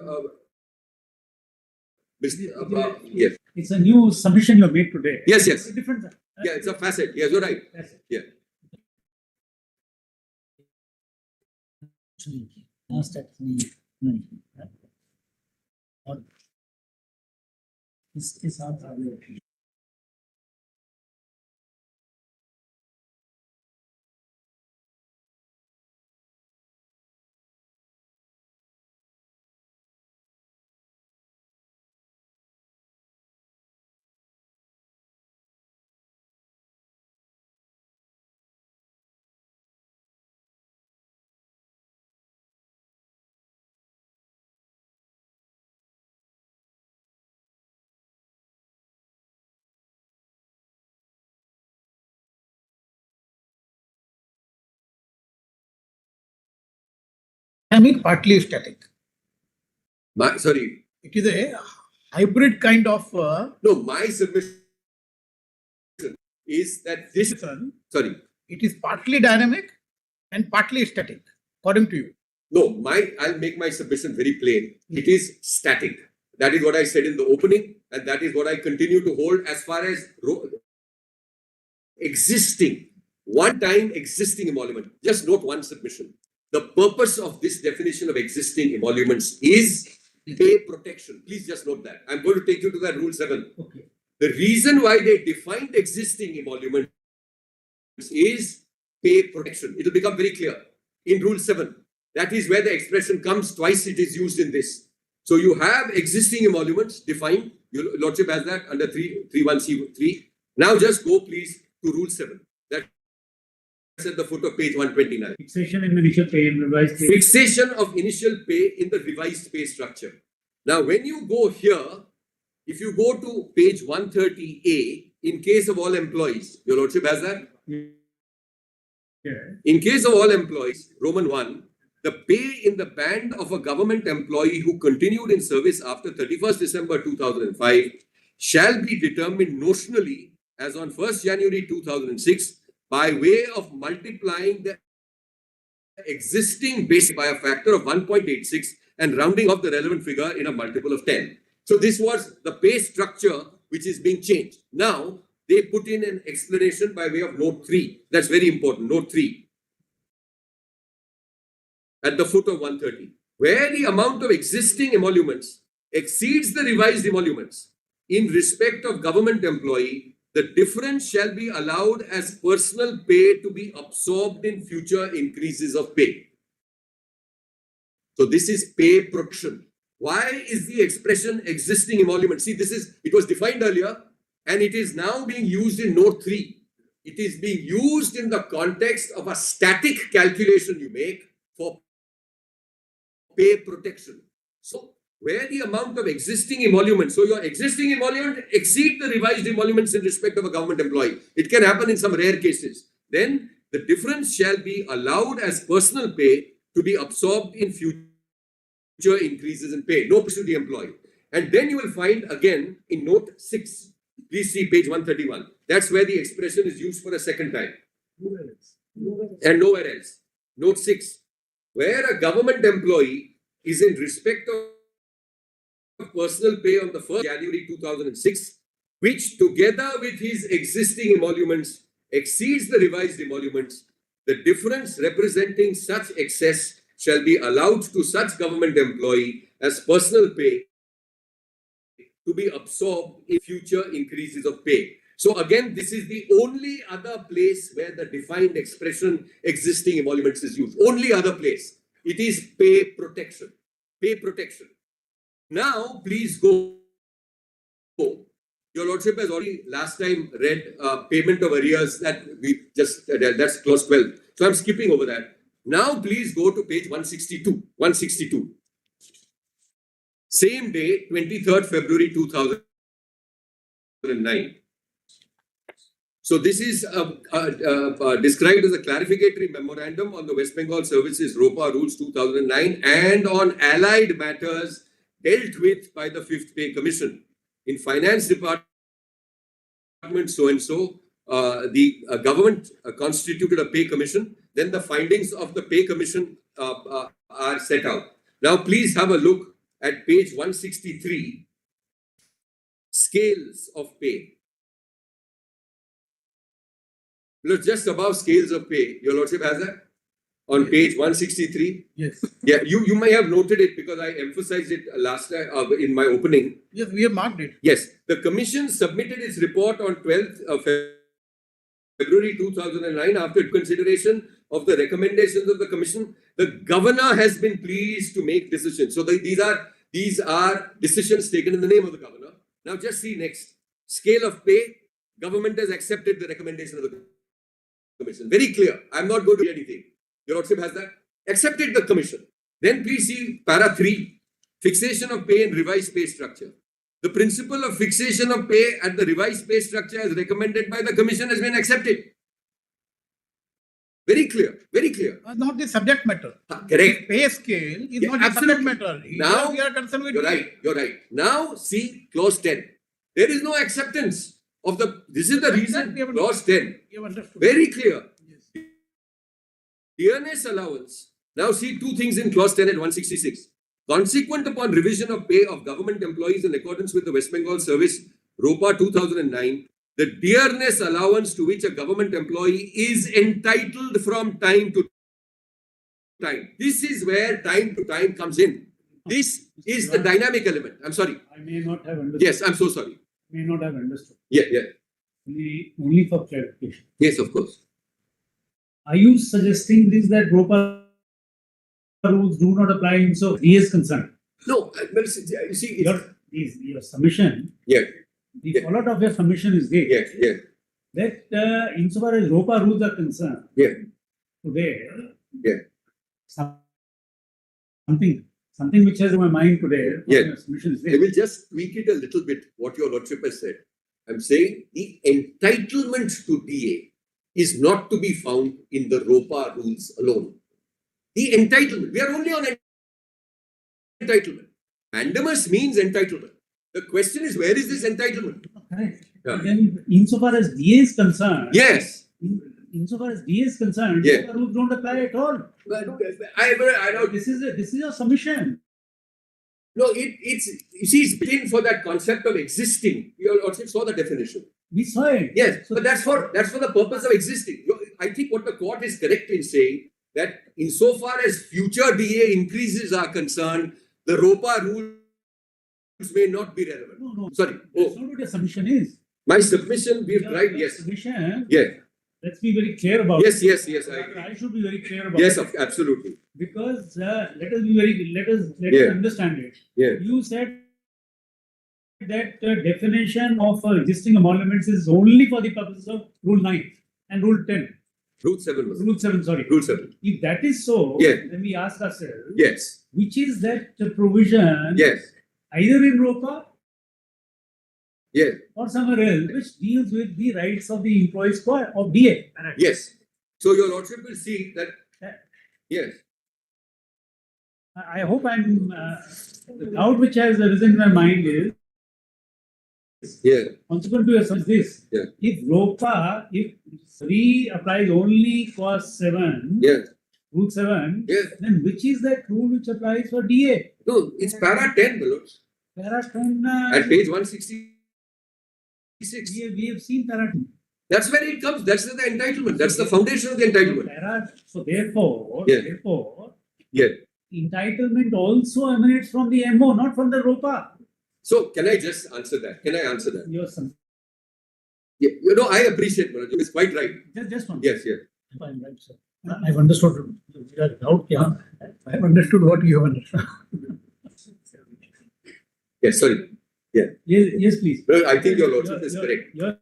yes. It's a new submission you have made today. Yes, yes. It's a different. Yeah, it's a facet. Yes, you're right. Facet. Yeah. Dynamic, partly static. Sorry. It is a hybrid kind of. No, my submission is that this. Sorry. It is partly dynamic and partly static, according to you. No, I'll make my submission very plain. It is static. That is what I said in the opening, and that is what I continue to hold as far as existing, one-time existing emolument. Just note one submission. the purpose of this definition of existing emoluments is pay protection. Please just note that. I'm going to take you to that rule 7. Okay. The reason why they defined existing emoluments is pay protection. It will become very clear in rule 7. That is where the expression comes. Twice it is used in this. So you have existing emoluments defined. Your Lordship has that under 3.1c3. Now just go please to rule 7. That's at the foot of page 129. Fixation in initial pay and revised pay. Fixation of initial pay in the revised pay structure. Now, when you go here, if you go to page 130A, in case of all employees, your Lordship has that? Yeah. In case of all employees, Roman 1, the pay in the band of a government employee who continued in service after 31st December 2005 shall be determined notionally as on 1st January 2006 by way of multiplying the existing base by a factor of 1.86 and rounding off the relevant figure in a multiple of 10. So this was the pay structure which is being changed. Now, they put in an explanation by way of note 3. That's very important, note 3. At the foot of 130. Where the amount of existing emoluments exceeds the revised emoluments in respect of government employee, the difference shall be allowed as personal pay to be absorbed in future increases of pay. So this is pay protection. Why is the expression existing emolument? See, it was defined earlier and it is now being used in note 3. It is being used in the context of a static calculation you make for pay protection. So where the amount of existing emoluments, so your existing emolument exceed the revised emoluments in respect of a government employee. It can happen in some rare cases. Then the difference shall be allowed as personal pay to be absorbed in future increases in pay. No to the employee. And then you will find again in note 6, please see page 131. That's where the expression is used for a second time. And nowhere else. Note 6, where a government employee is in respect of personal pay on the 1st January 2006, which together with his existing emoluments exceeds the revised emoluments, the difference representing such excess shall be allowed to such government employee as personal pay to be absorbed in future increases of pay. So again, this is the only other place where the defined expression existing emoluments is used. Only other place. It is pay protection. Pay protection. Now, please go. Your Lordship has already last time read payment of arrears that we just, that's clause 12. So I'm skipping over that. Now, please go to page 162. 162. Same day, 23rd February 2009. So this is described as a clarificatory memorandum on the West Bengal Services ROPA Rules 2009 and on allied matters dealt with by the 5th Pay Commission. In Finance Department, so-and-so, the government constituted a pay commission. Then the findings of the pay commission are set out. Now, please have a look at page 163, scales of pay. Look, just above scales of pay, Your Lordship has that? On page 163? Yes. Yeah, you may have noted it because I emphasized it last time in my opening. Yes, we have marked it. Yes, the Commission submitted its report on 12th of February 2009 after consideration of the recommendations of the Commission. The Governor has been pleased to make decisions. So these are decisions taken in the name of the Governor. Now just see next. Scale of pay, Government has accepted the recommendation of the Commission. Very clear. I'm not going to do anything. Your Lordship has that? Accepted the Commission. Then please see para 3, fixation of pay and revised pay structure. The principle of fixation of pay at the revised pay structure as recommended by the Commission has been accepted. Very clear, very clear. Not the subject matter. Correct. Pay scale is Yeah, not the subject absolutely. matter. Now, we are concerned with. You're right. Now see clause 10. There is no acceptance of the, this is the reason, clause 10. You have understood. Very clear. Yes. Dearness allowance. Now see two things in clause 10 at 166. Consequent upon revision of pay of government employees in accordance with the West Bengal Service ROPA 2009, the dearness allowance to which a government employee is entitled from time to time. This is where time to time comes in. This is the dynamic element. I'm sorry. I may not have understood. Yes, I'm so sorry. May not have understood. Yeah. Only for clarification. Yes, of course. Are you suggesting this that ROPA rules do not apply in so he is concerned? No, you see, Your submission, yeah, the fallout of your submission is this. yeah, That insofar as ROPA rules are concerned, yeah, today, yeah. something which has in my mind today, Yeah. your submission is I this. will just tweak it a little bit, what your Lordship has said. I'm saying the entitlement to DA is not to be found in the ROPA rules alone. The entitlement, we are only on entitlement. Mandamus means entitlement. The question is, where is this entitlement? Correct. Yeah. Then, insofar as DA is concerned, Yes. insofar as DA is concerned, Yeah. ROPA rules don't apply at all. I don't. This is a submission. No, it's you see, it's been for that concept of existing. You also saw the definition. We saw it. Yes, So but that's for the purpose of existing. I think what the court is correct in saying that insofar as future DA increases are concerned, the ROPA rules may not be relevant. No. Sorry. That's not what your submission is. My submission, we've Your tried. Yes. Submission. Yeah. Let's be very clear about Yes. it. Yes. I agree. I should be very clear about Yes, it. absolutely. Because let us Yeah. understand it. Yeah. You said that definition of existing emoluments is only for the purposes of Rule 9 and Rule 10. Rule 7 was. Rule 7, sorry. Rule 7. If that is so, Yeah. then we ask ourselves, Yes. which is that provision Yes. either in ROPA Yes. or somewhere else which deals with the rights of the employees of DA? Yes. So your Lordship will see that. Yes. I hope the doubt which has arisen in my mind is Yeah. consequent to your is this. Yeah. If ROPA, if 3 applies only clause 7, Yes. Rule 7, Yes. then which is that rule which applies for DA? No, it's para 10, my lords. Para 10, At page 166. we have seen para 10. That's where it comes. That's the entitlement. That's the foundation of the entitlement. So therefore, Yeah. Yeah. entitlement also emanates from the MO, not from the ROPA. So can I just answer that? Can I answer that? Your son. Yeah. I appreciate, Manoj. It's quite right. Just one. Yes. I'm right, sir. I've understood. Without doubt, yeah. I've understood what you have understood. Yes, sorry. Yes, please. No, I think your Lordship is correct. Your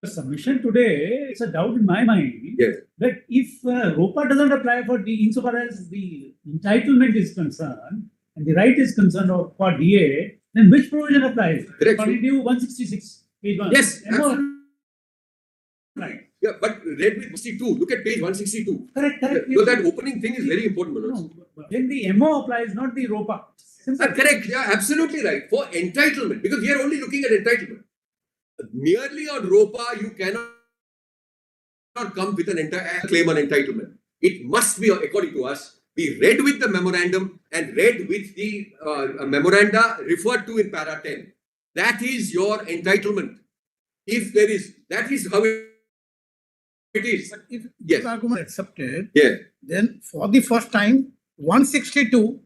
submission today, it's a doubt in my mind Yes. that if ROPA doesn't apply for the insofar as the entitlement is concerned and the right is concerned for DA, then which provision applies? Correct. According to 166, page 1. Yes, MO. absolutely. Right. Yeah, but read with 62. Look at page 162. Correct. So that opening thing is very important, Manoj. No, but then the MO applies, not the ROPA. Simple. Correct. Yeah, absolutely right. For entitlement, because we are only looking at entitlement. Merely on ROPA, you cannot come with an entire claim on entitlement. It must be, according to us, be read with the memorandum and read with the memoranda referred to in para 10. That is your entitlement. If there is, that is how it is. If Yes. this argument is accepted, Yeah. then for the first time, 162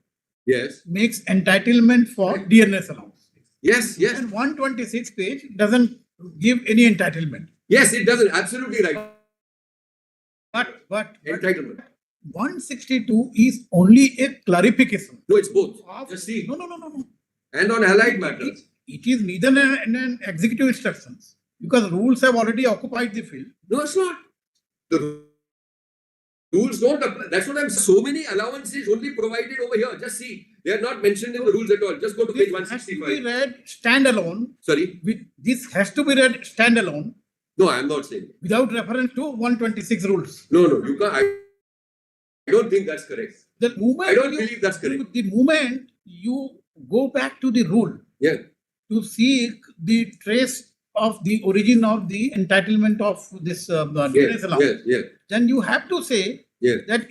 Yes. makes entitlement for dearness allowance. Yes. Yes. And 126 page doesn't give any entitlement. Yes, it doesn't. Absolutely right. But Entitlement. 162 is only a clarification. No, it's both. Of- Just see. No. And on allied matters. It is neither an executive instructions because rules have already occupied the field. No, it's not. The rules don't apply. That's what I'm saying. So many allowances only provided over here. Just see. They are not mentioned in the rules at all. Just go to page This has to be 165. read standalone. Sorry. This has to be read standalone No, I'm not saying. without reference to 126 rules. No, you can't. I don't think that's correct. The moment I don't believe that's correct. The moment you go back to the rule Yeah. to seek the trace of the origin of the entitlement of this dearness allowance, Yes. then you have to say Yeah. that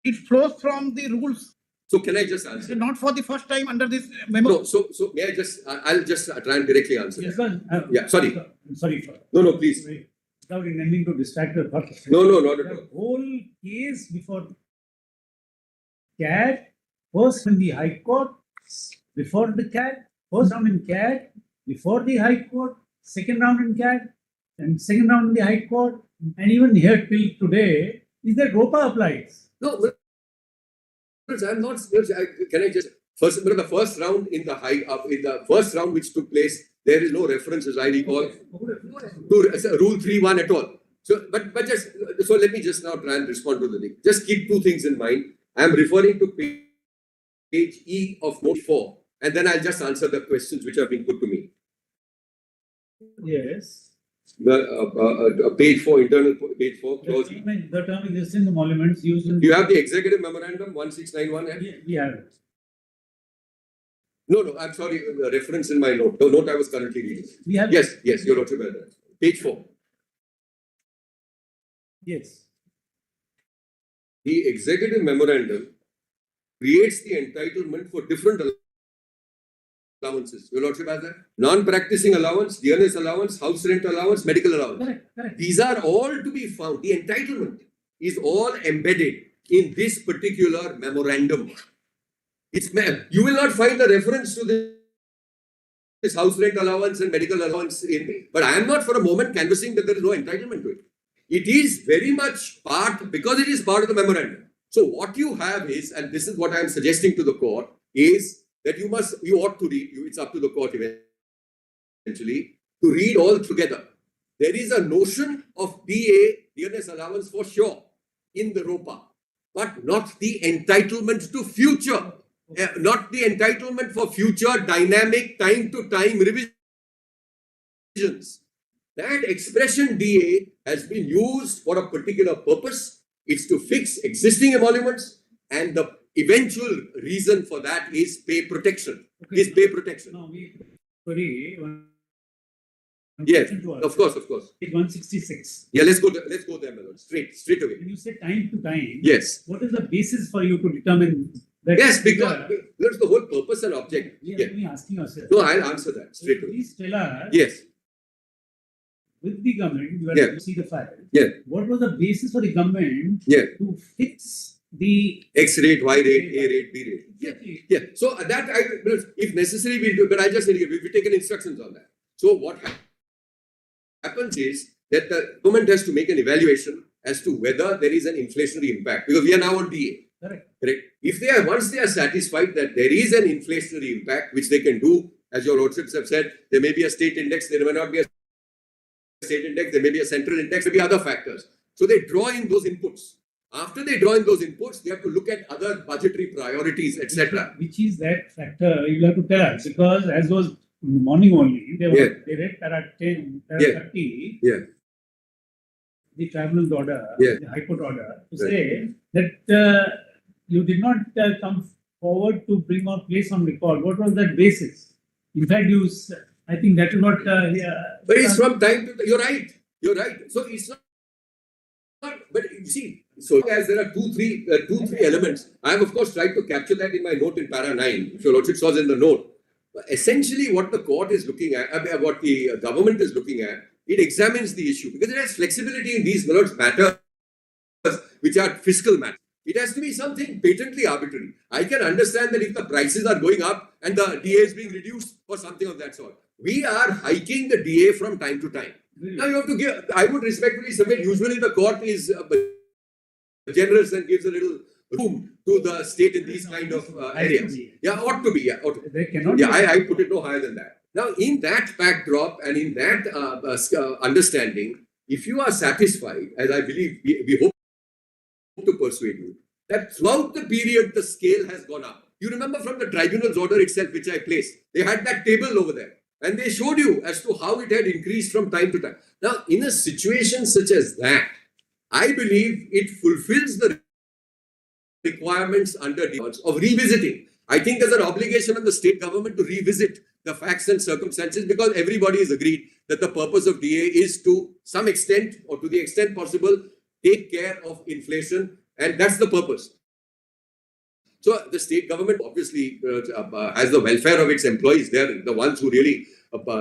it flows from the rules. So can I just answer? Not for the first time under this memo. No. So may I just? I'll just try and directly answer. Yes, that. sir. Yeah. Sorry. I'm sorry. No. Please. without intending to distract the thought. No, no, not at The all. whole case before CAT, first in the High Court, before the CAT, first round in CAT, before the High Court, second round in CAT, and second round in the High Court, and even here till today, is that ROPA applies. No, I'm not. Can I just first? The first round in the first round which took place, there is no reference, as I recall, to Rule 3.1 at all. So, but just so let me just now try and respond to the thing. Just keep two things in mind. I am referring to page E of note 4, and then I'll just answer the questions which have been put to me. Yes. The page 4, internal page 4, clause E. The term exists in the emoluments used in. Do you have the executive memorandum 1691? We have it. No, I'm sorry, the reference in my note. The note I was currently reading. We have. Yes, you're not aware of that. Page 4. Yes. The executive memorandum creates the entitlement for different allowances. Your Lordship has that? Non-practicing allowance, dearness allowance, house rent allowance, medical allowance. Correct. These are all to be found. The entitlement is all embedded in this particular memorandum. You will not find a reference to this house rent allowance and medical allowance in, but I am not for a moment canvassing that there is no entitlement to it. It is very much part, because it is part of the memorandum. So what you have is, and this is what I am suggesting to the court, is that you ought to read, it's up to the court eventually, to read all together. There is a notion of DA, dearness allowance for sure, in the ROPA, but not the entitlement to future. Not the entitlement for future dynamic time-to-time revisions. That expression DA has been used for a particular purpose. It's to fix existing emoluments, and the eventual reason for that is pay protection. Okay. No, Sorry. Yes, of course. Page 166. Yeah, let's go there, my lord. Straight away. When you say time to time, Yes. what is the basis for you to determine that? Yes, because the whole purpose and object. We are only asking ourselves. No, I'll answer that straight away. Please tell us. Yes. With the government, you have to see the file. Yeah. What was the basis for the government to fix the X rate, Y rate, A rate, B rate? Yeah. So that if necessary, we'll do. But I just we've taken instructions on that. So what happens is that the government has to make an evaluation as to whether there is an inflationary impact, because we are now on DA. Correct. If once they are satisfied that there is an inflationary impact, which they can do, as your lordships have said, there may be a state index, there may not be a state index, there may be a central index, there may be other factors. So they draw in those inputs. After they draw in those inputs, they have to look at other budgetary priorities, etc. Which is that factor? You have to tell us, because as was in the morning only, they read para 10, para 30, the tribunal's order, the High Court order, to say that you did not come forward to bring or place on record. What was that basis? In fact, I think that is what. But it's from time to time. You're right. So it's not. But you see, so as there are two, three elements, I have of course tried to capture that in my note in para 9. If your lordship was in the note. But essentially, what the court is looking at, what the government is looking at, it examines the issue because it has flexibility in these matters, which are fiscal matters. It has to be something patently arbitrary. I can understand that if the prices are going up and the DA is being reduced or something of that sort. We are hiking the DA from time to time. Now you have to give, I would respectfully submit, usually the court is generous and gives a little room to the state in these kind of areas. Yeah, ought to be. I put it no higher than that. Now, in that backdrop and in that understanding, if you are satisfied, as I believe we hope to persuade you, that throughout the period the scale has gone up. You remember from the tribunal's order itself, which I placed, they had that table over there. And they showed you as to how it had increased from time to time. Now, in a situation such as that, I believe it fulfills the requirements under the of revisiting. I think there's an obligation on the state government to revisit the facts and circumstances, because everybody is agreed that the purpose of DA is to some extent, or to the extent possible, take care of inflation, and that's the purpose. So the state government obviously has the welfare of its employees. They're the ones who really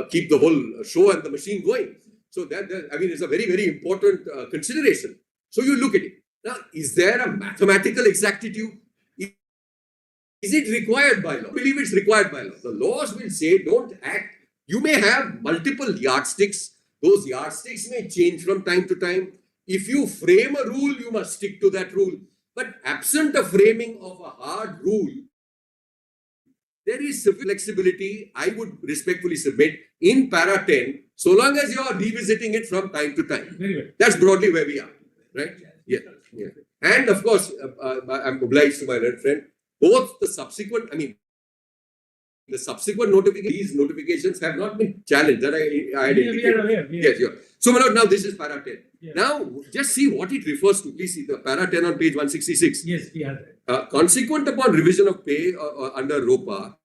keep the whole show and the machine going. So I mean, it's a very, very important consideration. So you look at it. Now, is there a mathematical exactitude? Is it required by law? I believe it's required by law. The laws will say don't act. You may have multiple yardsticks. Those yardsticks may change from time to time. If you frame a rule, you must stick to that rule. But absent a framing of a hard rule, there is flexibility, I would respectfully submit, in para 10, so long as you are revisiting it from time to time. Very well. That's broadly where we are, right? Yeah. And of course, I'm obliged to my red friend, both the subsequent notifications, these notifications have not been challenged. That I We are aware. Yes, yeah. So, now this is para 10. Yeah. Now, just see what it refers to. Please see the para 10 on page 166. Yes, we have. Consequent upon revision of pay under ROPA,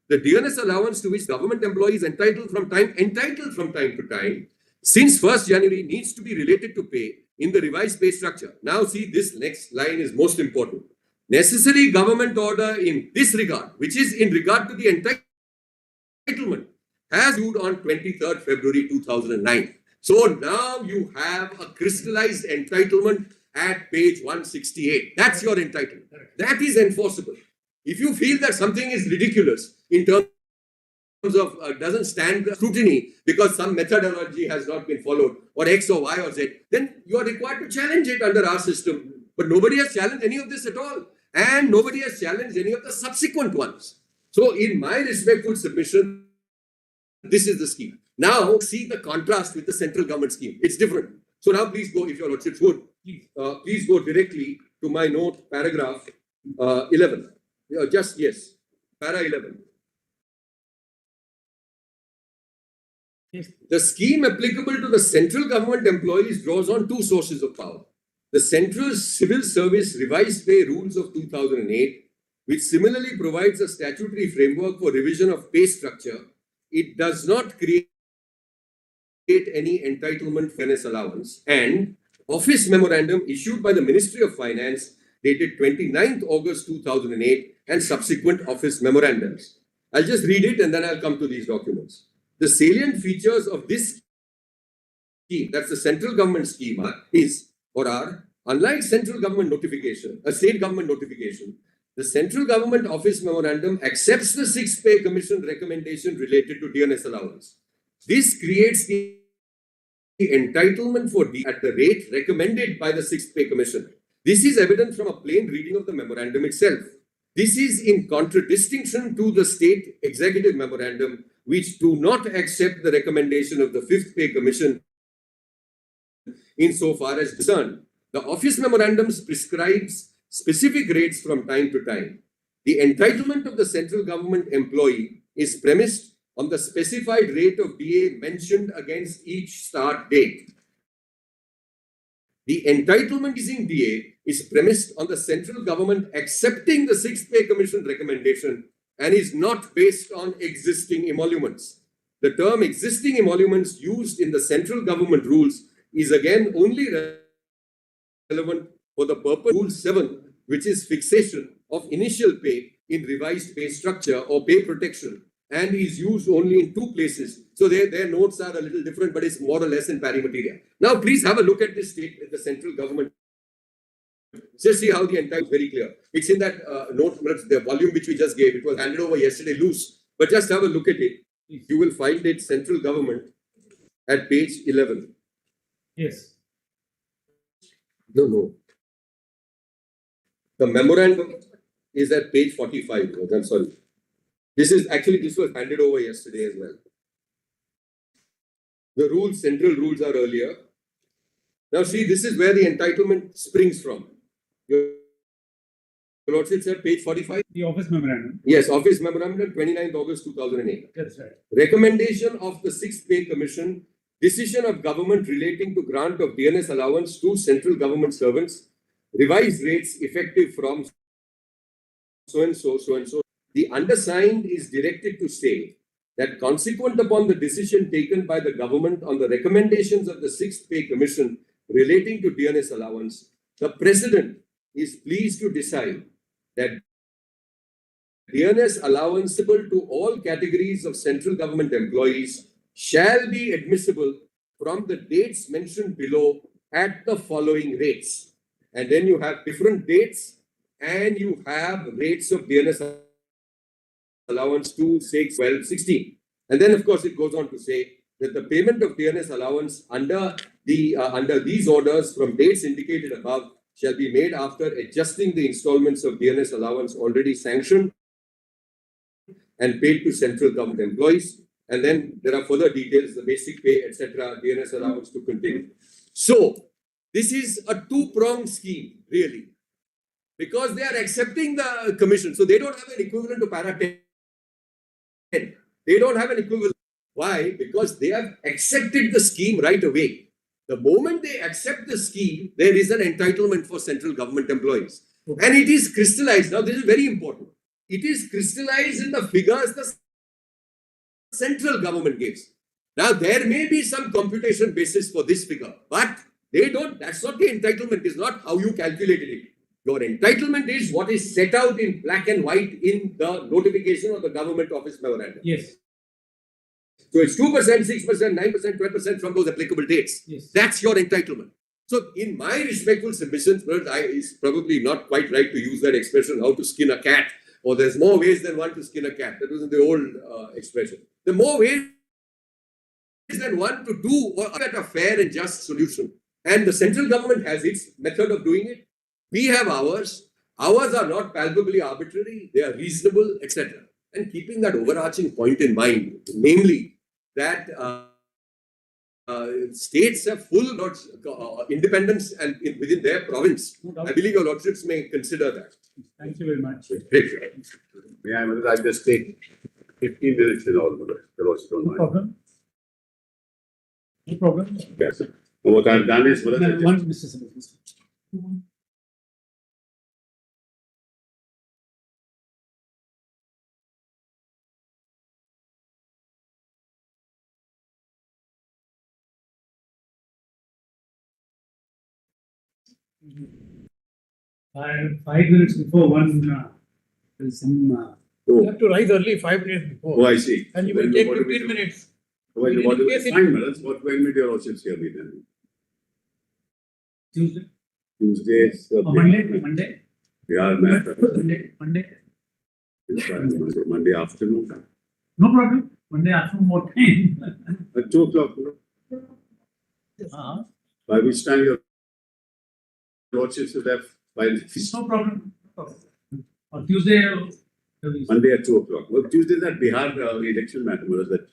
the dearness allowance to which government employees entitled from time to time, since 1st January needs to be related to pay in the revised pay structure. Now, see, this next line is most important. Necessary government order in this regard, which is in regard to the entitlement, has issued on 23rd February 2009. So now you have a crystallized entitlement at page 168. That's your entitlement. That is enforceable. If you feel that something is ridiculous in terms of doesn't stand the scrutiny because some methodology has not been followed, or X or Y or Z, then you are required to challenge it under our system. But nobody has challenged any of this at all. And nobody has challenged any of the subsequent ones. So in my respectful submission, this is the scheme. Now see the contrast with the central government scheme. It's different. So now please go, if your lordships would, please go directly to my note, paragraph 11. Yes, para 11. Yes. The scheme applicable to the central government employees draws on two sources of power. The Central Civil Service Revised Pay Rules of 2008, which similarly provides a statutory framework for revision of pay structure. It does not create any entitlement fairness allowance, and Office Memorandum issued by the Ministry of Finance dated 29th August 2008 and subsequent Office Memorandums. I'll just read it and then I'll come to these documents. The salient features of this scheme, that's the central government scheme, unlike central government notification, a state government notification, the central government office memorandum accepts the 6th Pay Commission recommendation related to dearness allowance. This creates the entitlement for at the rate recommended by the 6th Pay Commission. This is evident from a plain reading of the memorandum itself. This is in contradistinction to the state executive memorandum, which do not accept the recommendation of the 5th Pay Commission insofar as concerned. The office memorandums prescribes specific rates from time to time. The entitlement of the central government employee is premised on the specified rate of DA mentioned against each start date. The entitlement using DA is premised on the central government accepting the 6th Pay Commission recommendation and is not based on existing emoluments. The term existing emoluments used in the central government rules is again only relevant for the purpose of Rule 7, which is fixation of initial pay in revised pay structure or pay protection, and is used only in 2 places. So their notes are a little different, but it's more or less in pari materia. Now, please have a look at this statement, the central government. Just see how the entire is very clear. It's in that note, the volume which we just gave. It was handed over yesterday loose, but just have a look at it. You will find it central government at page 11. Yes. No. The memorandum is at page 45. I'm sorry. This was handed over yesterday as well. The rules, central rules are earlier. Now see, this is where the entitlement springs from. Your Lordship said page 45? The office memorandum. Yes, office memorandum, 29th August 2008. That's right. Recommendation of the 6th Pay Commission, decision of government relating to grant of dearness allowance to central government servants, revised rates effective from so and so. The undersigned is directed to say that consequent upon the decision taken by the government on the recommendations of the 6th Pay Commission relating to dearness allowance, the President is pleased to decide that dearness allowance to all categories of central government employees shall be admissible from the dates mentioned below at the following rates. And then you have different dates and you have rates of dearness allowance 2, 6, 12, 16. And then of course it goes on to say that the payment of dearness allowance under these orders from dates indicated above shall be made after adjusting the installments of dearness allowance already sanctioned and paid to central government employees. And then there are further details, the basic pay, etc., dearness allowance to continue. So this is a two-pronged scheme, really, because they are accepting the commission. So they don't have an equivalent to para 10. They don't have an equivalent. Why? Because they have accepted the scheme right away. The moment they accept the scheme, there is an entitlement for central government employees. And it is crystallized. Now, this is very important. It is crystallized in the figures the central government gives. Now, there may be some computation basis for this figure, but they don't, that's not the entitlement, it's not how you calculated it. Your entitlement is what is set out in black and white in the notification of the government office memorandum. Yes. So it's 2%, 6%, 9%, 12% from those applicable dates. Yes. That's your entitlement. So in my respectful submissions, it's probably not quite right to use that expression, how to skin a cat, or there's more ways than one to skin a cat. That was the old expression. The more ways than one to do or get a fair and just solution. And the central government has its method of doing it. We have ours. Ours are not palpably arbitrary. They are reasonable, etc. And keeping that overarching point in mind, namely that states have full independence and within their province. I believe your lordships may consider that. Thank you very much. Yeah, I'll just take 15 minutes in all of it. No problem. No problem. Yes. What I've done is One, Mr. Smith. Five minutes before one, there's some. You have to rise early 5 minutes before. Oh, I see. And you will take 15 minutes. What In do case we it- find, madam? What when will your lordships here be then? Tuesday. Tuesdays. Monday. Yeah, Monday. Monday afternoon. No problem. Monday afternoon, what time? At 2 o'clock. By which time your lordships will have No problem. On Tuesday. Monday at 2 o'clock. Well, Tuesday that Bihar election matter was that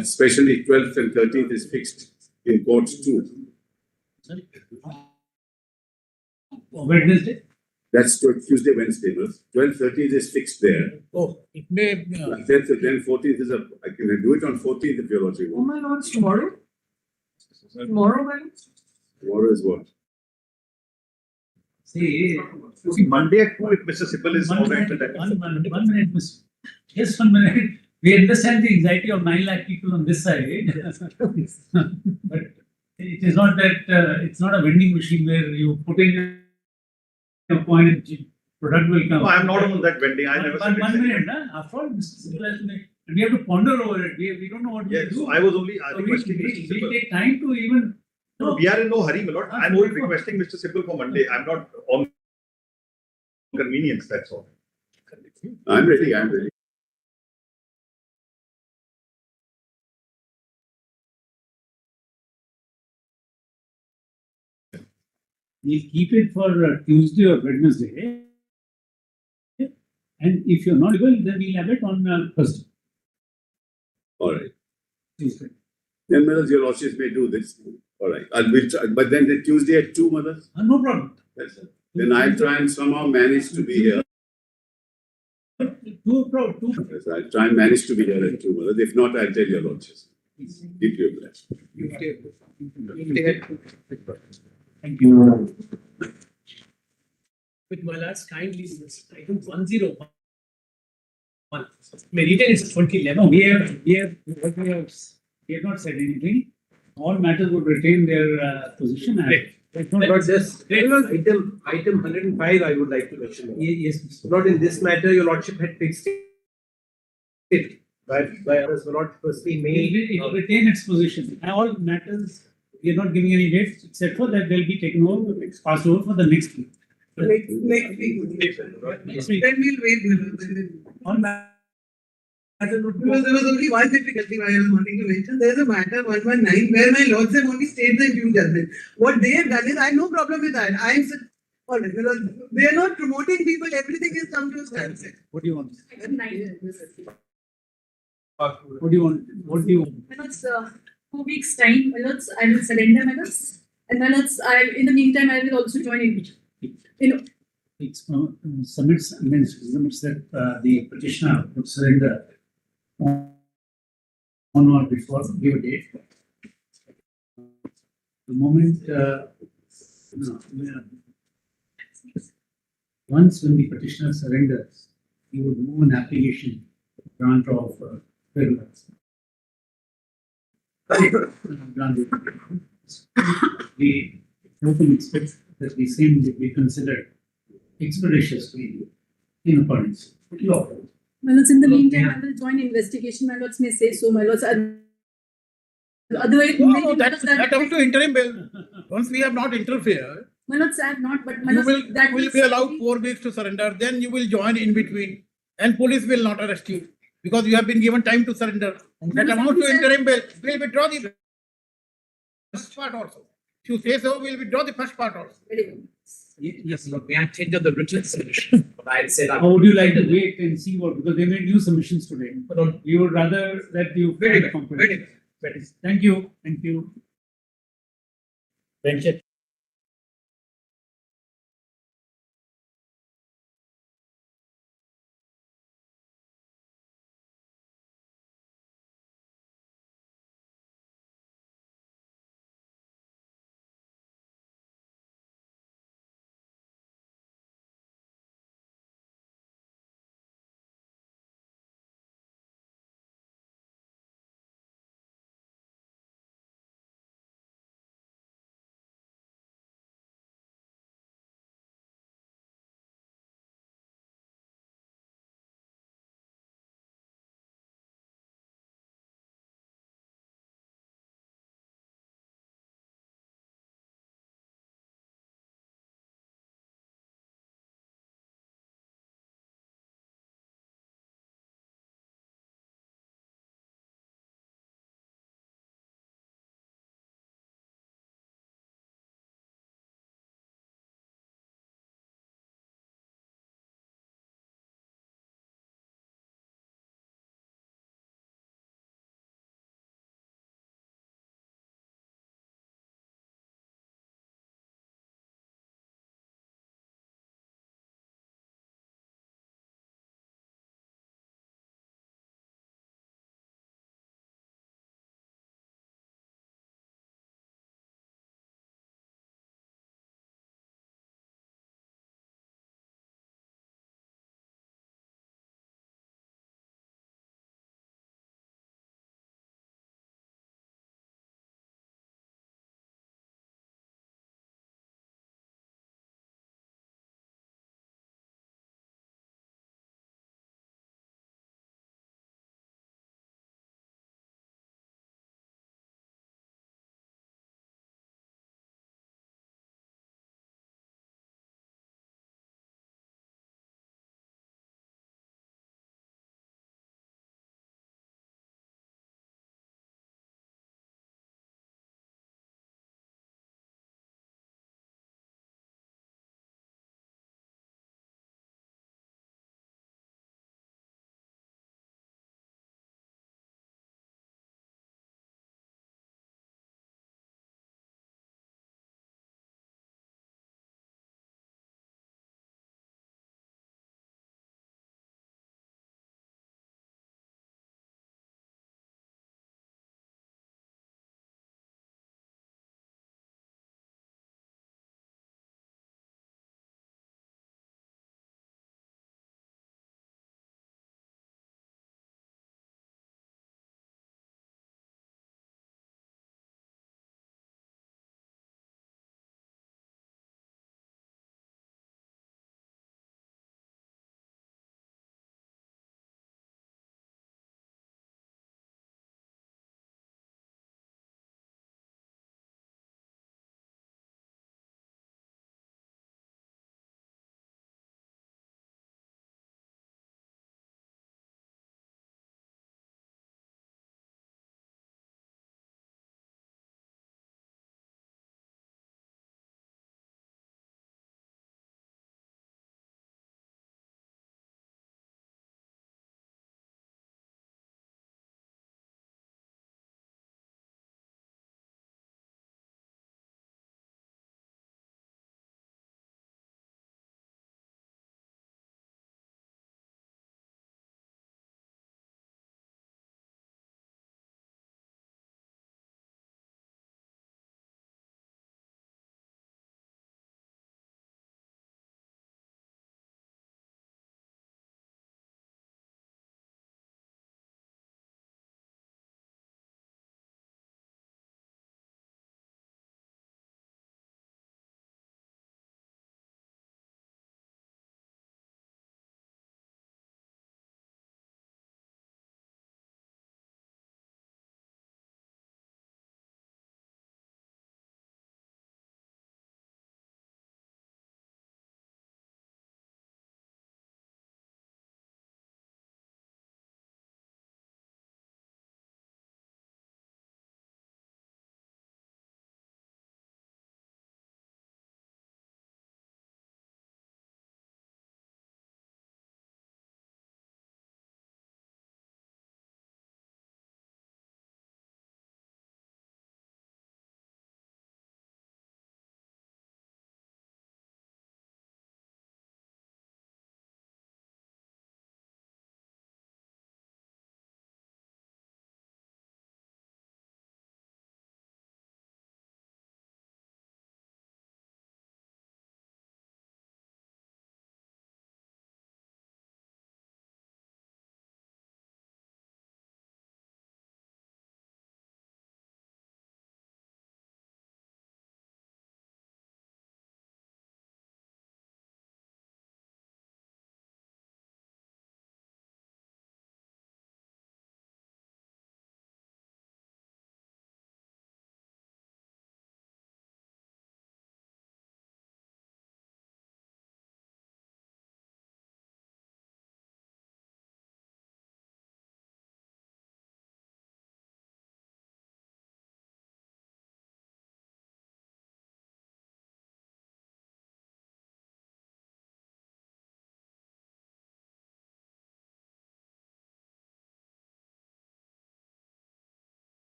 especially 12th and 13th is fixed in courts too. Wednesday. That's Tuesday, Wednesday. 12th, 13th is fixed there. Oh, it may. Then 14th is I can do it on 14th if you're watching. Oh my God, it's tomorrow? Tomorrow, man? Tomorrow is what? See, Monday at 2 if Mr. Sipal is one minute, Miss. Yes, 1 minute. We understand the anxiety of 9 lakh people on this side. But it is not that, it's not a vending machine where you put in a coin and product will come. No, I'm not on that vending. I never said 1 minute, after all, Mr. Sipal has to make, and we have to ponder over it. We don't know what Yes, to do. I was only So requesting Mr. we Sipal. take time to even. No, we are in no hurry, my lord. I'm only requesting Mr. Sipal for Monday. I'm not on convenience, that's all. I'm ready. We'll keep it for Tuesday or Wednesday. And if you're not able, then we'll have it on Thursday. All right. Tuesday. Then, mothers, your lordships may do this. All right. We'll try, but then the Tuesday at 2, mothers? No problem. That's it. Then I'll try and somehow manage to be here. 2 o'clock. Yes, I'll try and manage to be here at 2, mothers. If not, I'll tell your lordships. Keep you blessed. Thank you. With my last kindly item 101. My return is 2011. No, we have not said anything. All matters would retain their position. But just item 105, I would like to mention. Yes, not in this matter, your lordship had fixed it. by others were not firstly made. It will retain its position. And all matters, we are not giving any dates, except for that they'll be taken over, passed over for the next week. Next week. Next week. Then we'll wait. On matter Because there was only one difficulty I was wanting to mention. There's a matter 119 where my lords have only stayed the due judgment. What they have done is, I have no problem with that. I am all right, because they are not promoting people, everything is come to a standstill. What do you want? What do you want? What do you want? My lords, 2 weeks time, my lords, I will surrender, my lords. And my lords, in the meantime, I will also join in. It submits that the petitioner would surrender on or before give a date. The moment once when the petitioner surrenders, he would move an application grant of privilege. The open expects that the same will be considered expeditiously in accordance with law. My lords, in the meantime, I will join investigation. My lords may say so, my lords. Otherwise, No, that's up to interim bail. Once we have not interfered, my lords, I have not, but my you lords, that will be allowed 4 weeks to surrender. Then you will join in between, and police will not arrest you because you have been given time to surrender. That amount to interim bail. We'll withdraw the first part also. If you say so, we'll withdraw the first part also. Yes. Look, we have changed the written solution. But I said, How would you like to wait and see what, because they made new submissions today. We would rather that you. Very good. Very good. Thank you. Thank you. Bench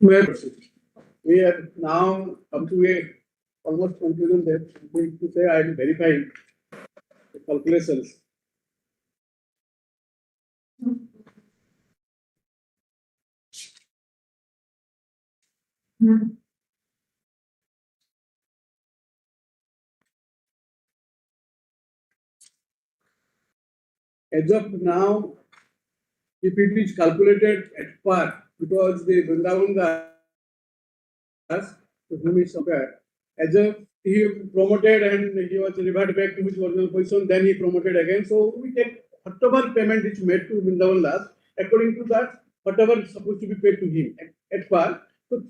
Well, we are now up to a almost conclusion that I'm going to say I am verifying the calculations. As of now, if it is calculated at par, because the Vrindavan Das, to whom is somewhere, as a he promoted and he was reverted back to his original position, then he promoted again. So we take whatever payment is made to Vrindavan Das, according to that, whatever is supposed to be paid to him at par. So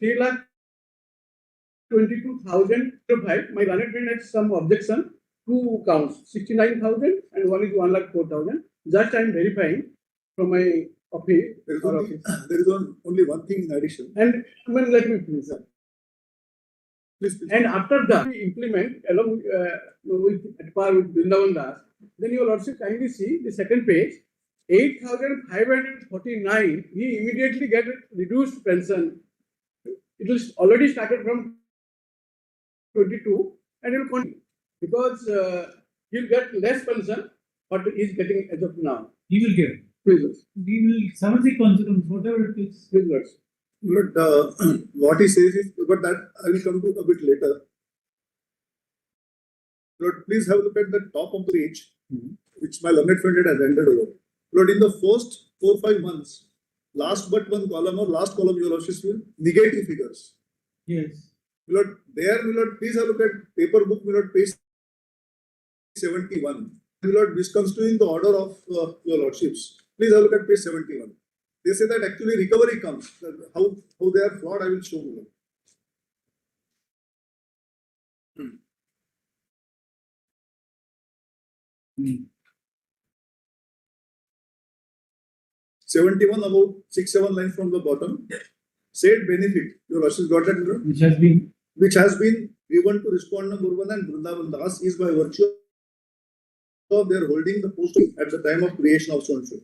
3,22,005. My running friend had some objection. Two counts, 69,000 and one is 1,04,000. Just I am verifying from my office. There is only one thing in addition. And let me finish. Please. And after that, we implement along with at par with Vrindavan Das. Then your lordship kindly see the second page, 8,549. He immediately get reduced pension. It was already started from 22 and it will continue because he'll get less pension, but he's getting as of now. He will get. Please. We will suffer the consequence, whatever it is. Please. But what he says is, but that I will come to a bit later. Lord, please have a look at the top of the page, which my learned friend has ended over. Lord, in the first 4 or 5 months, last but one column or last column, your lordships will negative figures. Yes. Lord, there, Lord, please have a look at paper book, Lord, page 71. Lord, this comes to in the order of your lordships. Please have a look at page 71. They say that actually recovery comes. How they are flawed, I will show you. 71 about 6-7 lines from the bottom. Said benefit, your lordship got that? Which has been given to respondent number 1 and Vrindavan Das is by virtue of their holding the post at the time of creation of so and so.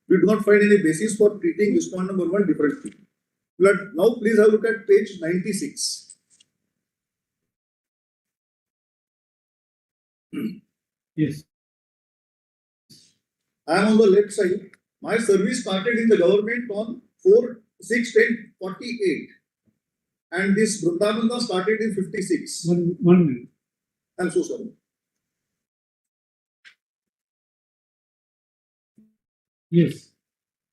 We do not find any basis for treating respondent number 1 differently. Now please have a look at page 96. Yes. I am on the left side. My service started in the government on 4/6/10/48. And this Vrindavan Das started in 56. One minute. I'm so sorry. Yes.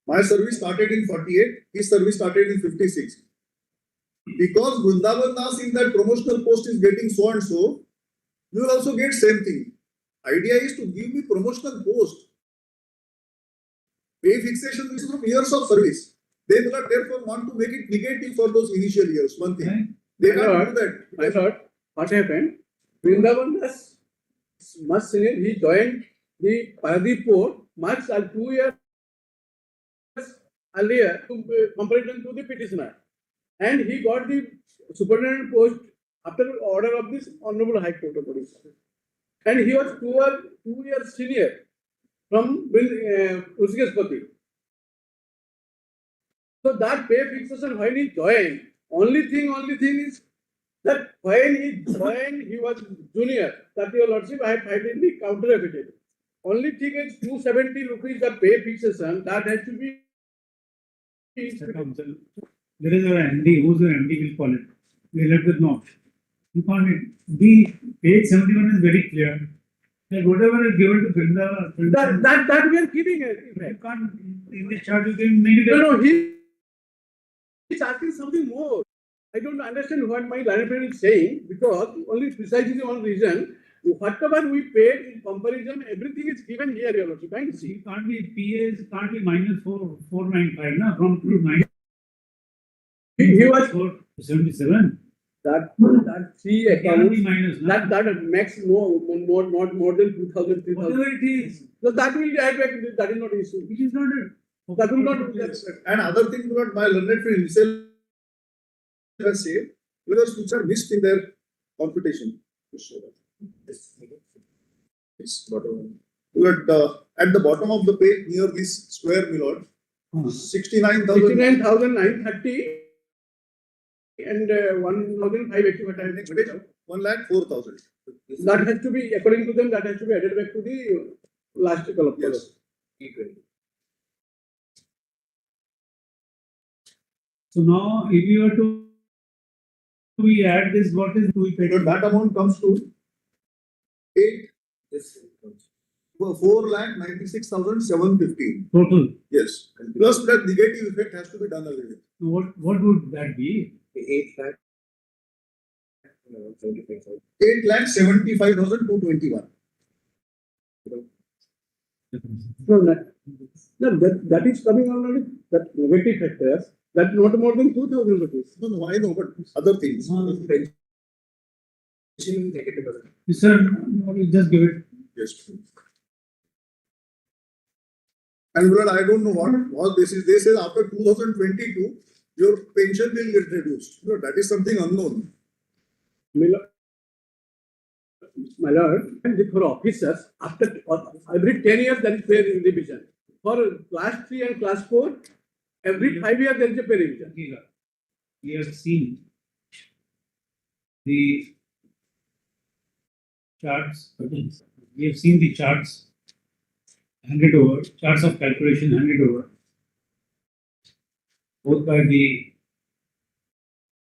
My service started in 48, his service started in 56. Because Vrindavan Das in that promotional post is getting so and so, you will also get same thing. Idea is to give me promotional post. Pay fixation is from years of service. They will not therefore want to make it negative for those initial years. One thing. Right. They can't do that. I thought, what happened? Vrindavan Das, much senior, he joined the Paradip port much 2 years earlier comparison to the petitioner. And he got the superintendent post after order of this Honorable High Court of Odisha. And he was 2 years senior from Ushgespati. So that pay fixation when he joined, only thing is that when he joined, he was junior. That your lordship, I have filed in the counter affidavit. Only thing is 270 rupees the pay fixation that has to be. There is an MD, who's the MD will call it. We left with not. You can't, the page 71 is very clear. That whatever is given to Vrindavan, that we are giving it. You can't, in the chart you can make it. No, he's asking something more. I don't understand what my learned friend is saying because only precisely one reason. Whatever we paid in comparison, everything is given here. Your lordship, can't see. It can't be PAs, can't be minus 495, na? From 9. He was 477. That 3 accounts. Minus, that makes not more than 2,000, 3,000. Whatever it is. So that will add back. That is not issue. It is not a. That will not. And other thing what my learned friend himself has said, figures which are missed in their computation. At the bottom of the page near this square, my lord, 69,930 and 1,585 Next page, 1,04,000. That has to be, according to them, that has to be added back to the last column. Yes. So now, if you were to we add this, what is we paid? So that amount comes to 4,96,715. Total. Yes. Plus that negative effect has to be done away with. What would that be? 8,75,221. No, that is coming already. That negative factors. That not more than 2,000 rupees. No, I know, but other things. Sir, you just give it. Yes. And well, I don't know what this is. They say after 2022, your pension will get reduced. No, that is something unknown. My lord, and for officers, after every 10 years there is pay revision. For class 3 and class 4, every 5 years there is a pay revision. We have seen the charts. We have seen the charts handed over, charts of calculation handed over, both by the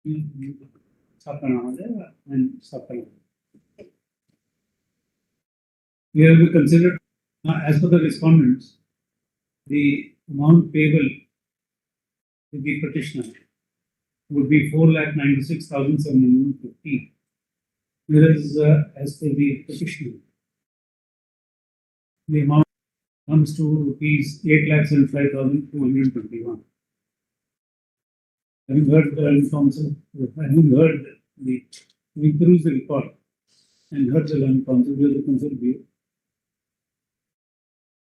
and Sapana. We have to consider, as per the respondents, the amount payable to the petitioner would be 4,96,750. Whereas, as per the petitioner, the amount comes to rupees 8,05,221. Having heard the council, having heard we perused the report and heard the learned council, we have to consider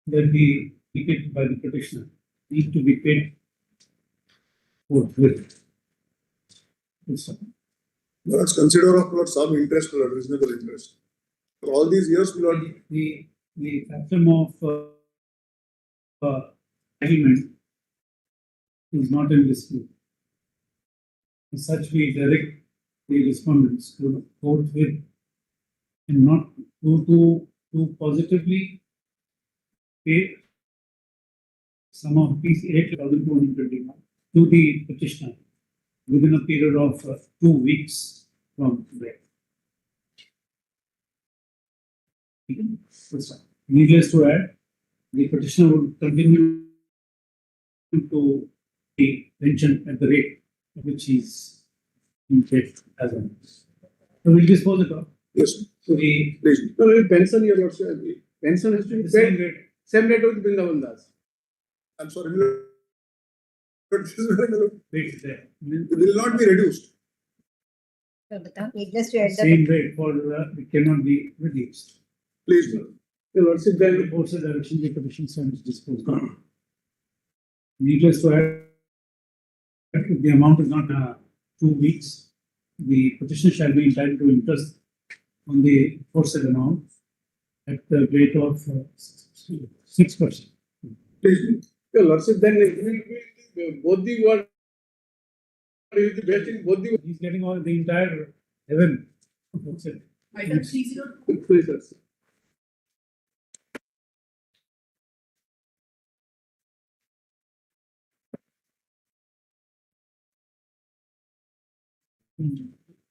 that the ticket by the petitioner need to be paid forthwith. Let's consider of some interest or reasonable interest. For all these years, the factum of settlement is not in dispute. As such, we direct the respondents to forthwith and not to positively pay some of these 8,221 to the petitioner within a period of 2 weeks from today. Needless to add, the petitioner would continue to be pension at the rate at which he is in paid as well. So we'll dispose it off. Yes. So the pension, your lordship, pension has to be paid same rate with Vrindavan Das. I'm sorry, but this is very Wait there. it will not be reduced. Needless to add Same rate for it cannot be reduced. Please, The lordship then reports the direction the petition stands disposed of. Needless to add, if the amount is not 2 weeks, the petitioner shall be entitled to interest on the aforesaid amount at the rate of 6%. Please. Your lordship then both the word is the best in both the he's getting all the entire heaven. That's it. Item 30. Please, sir.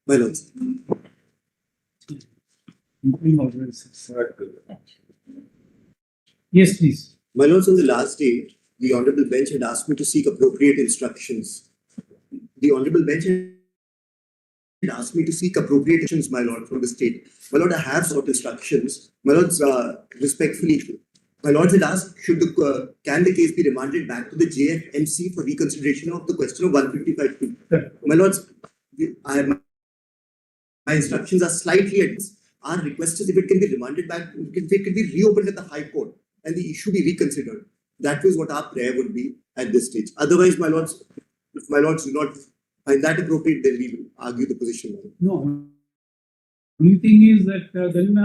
My lords. Yes, please. My lords, on the last day, the Honorable Bench had asked me to seek appropriate instructions. The Honorable Bench had asked me to seek appropriate instructions, my lord, from the state. My lord, I have sought instructions. My lords, respectfully, my lords had asked, can the case be remanded back to the JFMC for reconsideration of the question of 155(2)? My lords, my instructions are slightly at this. Our request is if it can be remanded back, if it can be reopened at the High Court and the issue be reconsidered. That was what our prayer would be at this stage. Otherwise, my lords, if my lords do not find that appropriate, then we will argue the position. No. Only thing is that then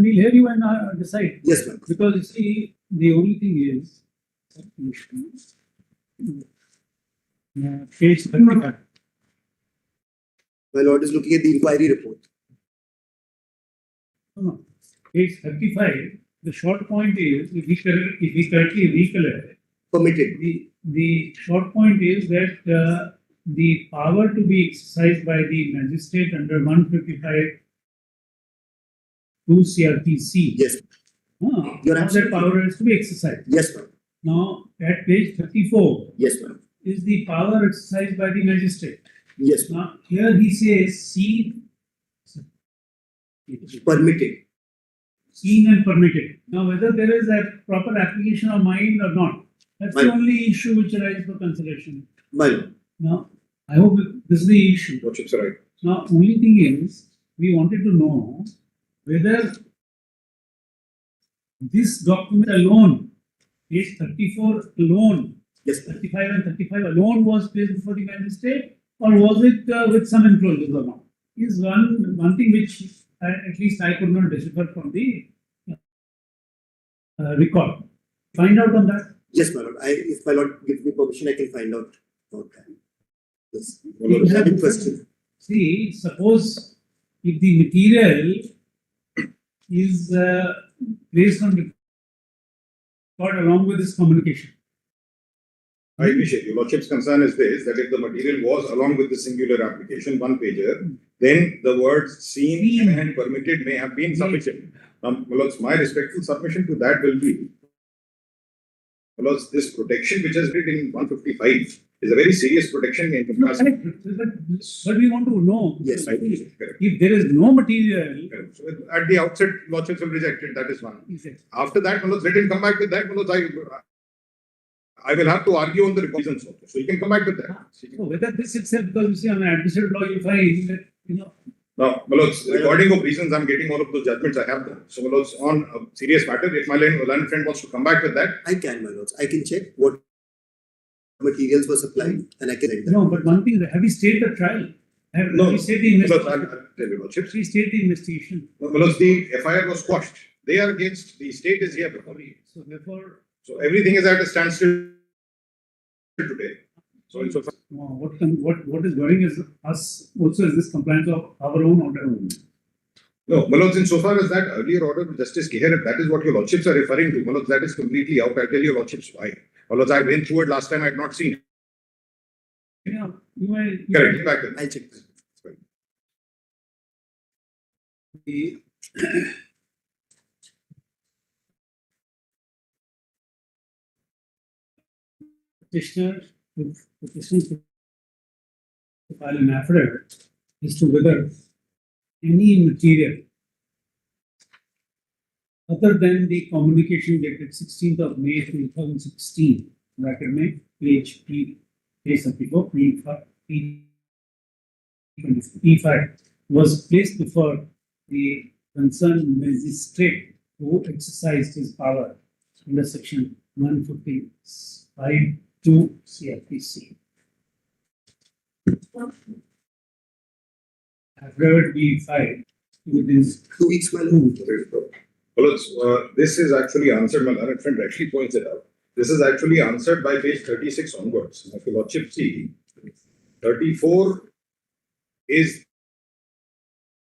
we'll hear you and decide. Yes, ma'am. Because you see, the only thing is page 35. My lord is looking at the inquiry report. No. Page 35, the short point is, if we correctly recollect, Permitted. the short point is that the power to be exercised by the magistrate under 155 2 CRPC. Yes. You're That absolutely power is to be exercised. Yes, ma'am. Now, at page 34 Yes, ma'am. is the power exercised by the magistrate. Yes, Now, here he says permitted. seen and permitted. Now, whether there is a proper application of mind or not, that's the only issue which arises for consideration. My lord. Now, I hope this is the issue. Lordship's right. Now, only thing is, we wanted to know whether this document alone, page 34 alone, Yes, 35 and 35 alone was placed before the magistrate, or was it with some enclosures or not? Is one thing which at least I could not decipher from the record. Find out on that. Yes, my lord. If my lord gives me permission, I can find out about that. Yes. Good question. See, suppose if the material is placed on record along with this communication. I appreciate your lordship's concern is this, that if the material was along with the singular application, one pager, then the words seen and permitted may have been sufficient. Now, my lords, my respectful submission to that will be, my lords, this protection which is written in 155 is a very serious protection in comparison. But we want to know, Yes, if there is no material. So at the outset, lordships will reject it, that is one. After that, my lords, let him come back with that, my lords, I will have to argue on the reasons also. So you can come back with that. So whether this itself, because you see on administrative law, you find that, Now, my lords, recording of reasons, I'm getting all of those judgments, I have them. So, my lords, on a serious matter, if my learned friend wants to come back with that. I can, my lords. I can check what materials were supplied and I can send that. No, but one thing, have you stayed the trial? Have you stayed the investigation? Lordships. We stayed the investigation. No, my lords, the FIR was quashed. They are against, the state is here before me. So therefore. So everything is at a standstill today. So, What is worrying is us also is this compliance of our own order. No, my lords, insofar as that earlier order of Justice Keher, if that is what your lordships are referring to, my lords, that is completely out. I'll tell your lordships why. My lords, I went through it last time, I had not seen it. Yeah, you may. Correct, back then. I'll check that. The petitioner to file an affidavit is to whether any material other than the communication dated 16th of May 2016, bracket May, page 34, P5 was placed before the concerned magistrate who exercised his power under section 155 to CRPC. Affidavit be filed within 2 weeks. Well, this is actually answered, my learned friend actually points it out. This is actually answered by page 36 onwards. If your lordship see, 34 is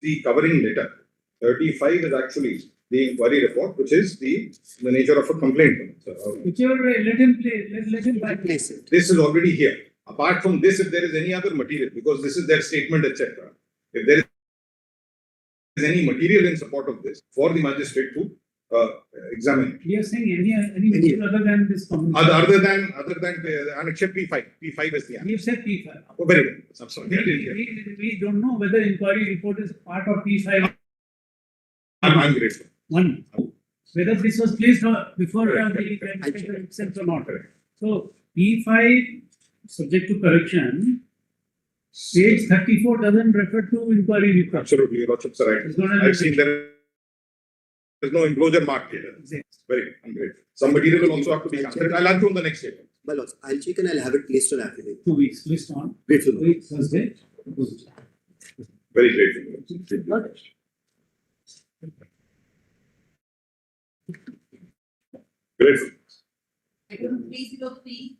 the covering letter. 35 is actually the inquiry report, which is the nature of a complaint. Whichever way, let him place it. This is already here. Apart from this, if there is any other material, because this is their statement, etc. If there is any material in support of this for the magistrate to examine. We are saying any material other than this communication. Other than except P5. P5 is the answer. We have said P5. Oh, very good. I'm sorry. We don't know whether inquiry report is part of P5. I'm grateful. One. Whether this was placed before the itself or not. So P5 subject to correction. Page 34 doesn't refer to inquiry report. Absolutely, your lordships are right. I've seen there is no enclosure marked here. Very good. I'm grateful. Some material will also have to be answered. I'll answer on the next statement. My lords, I'll check and I'll have it placed on affidavit. 2 weeks, list on. Grateful. Thursday. Very grateful. Grateful. Item 303.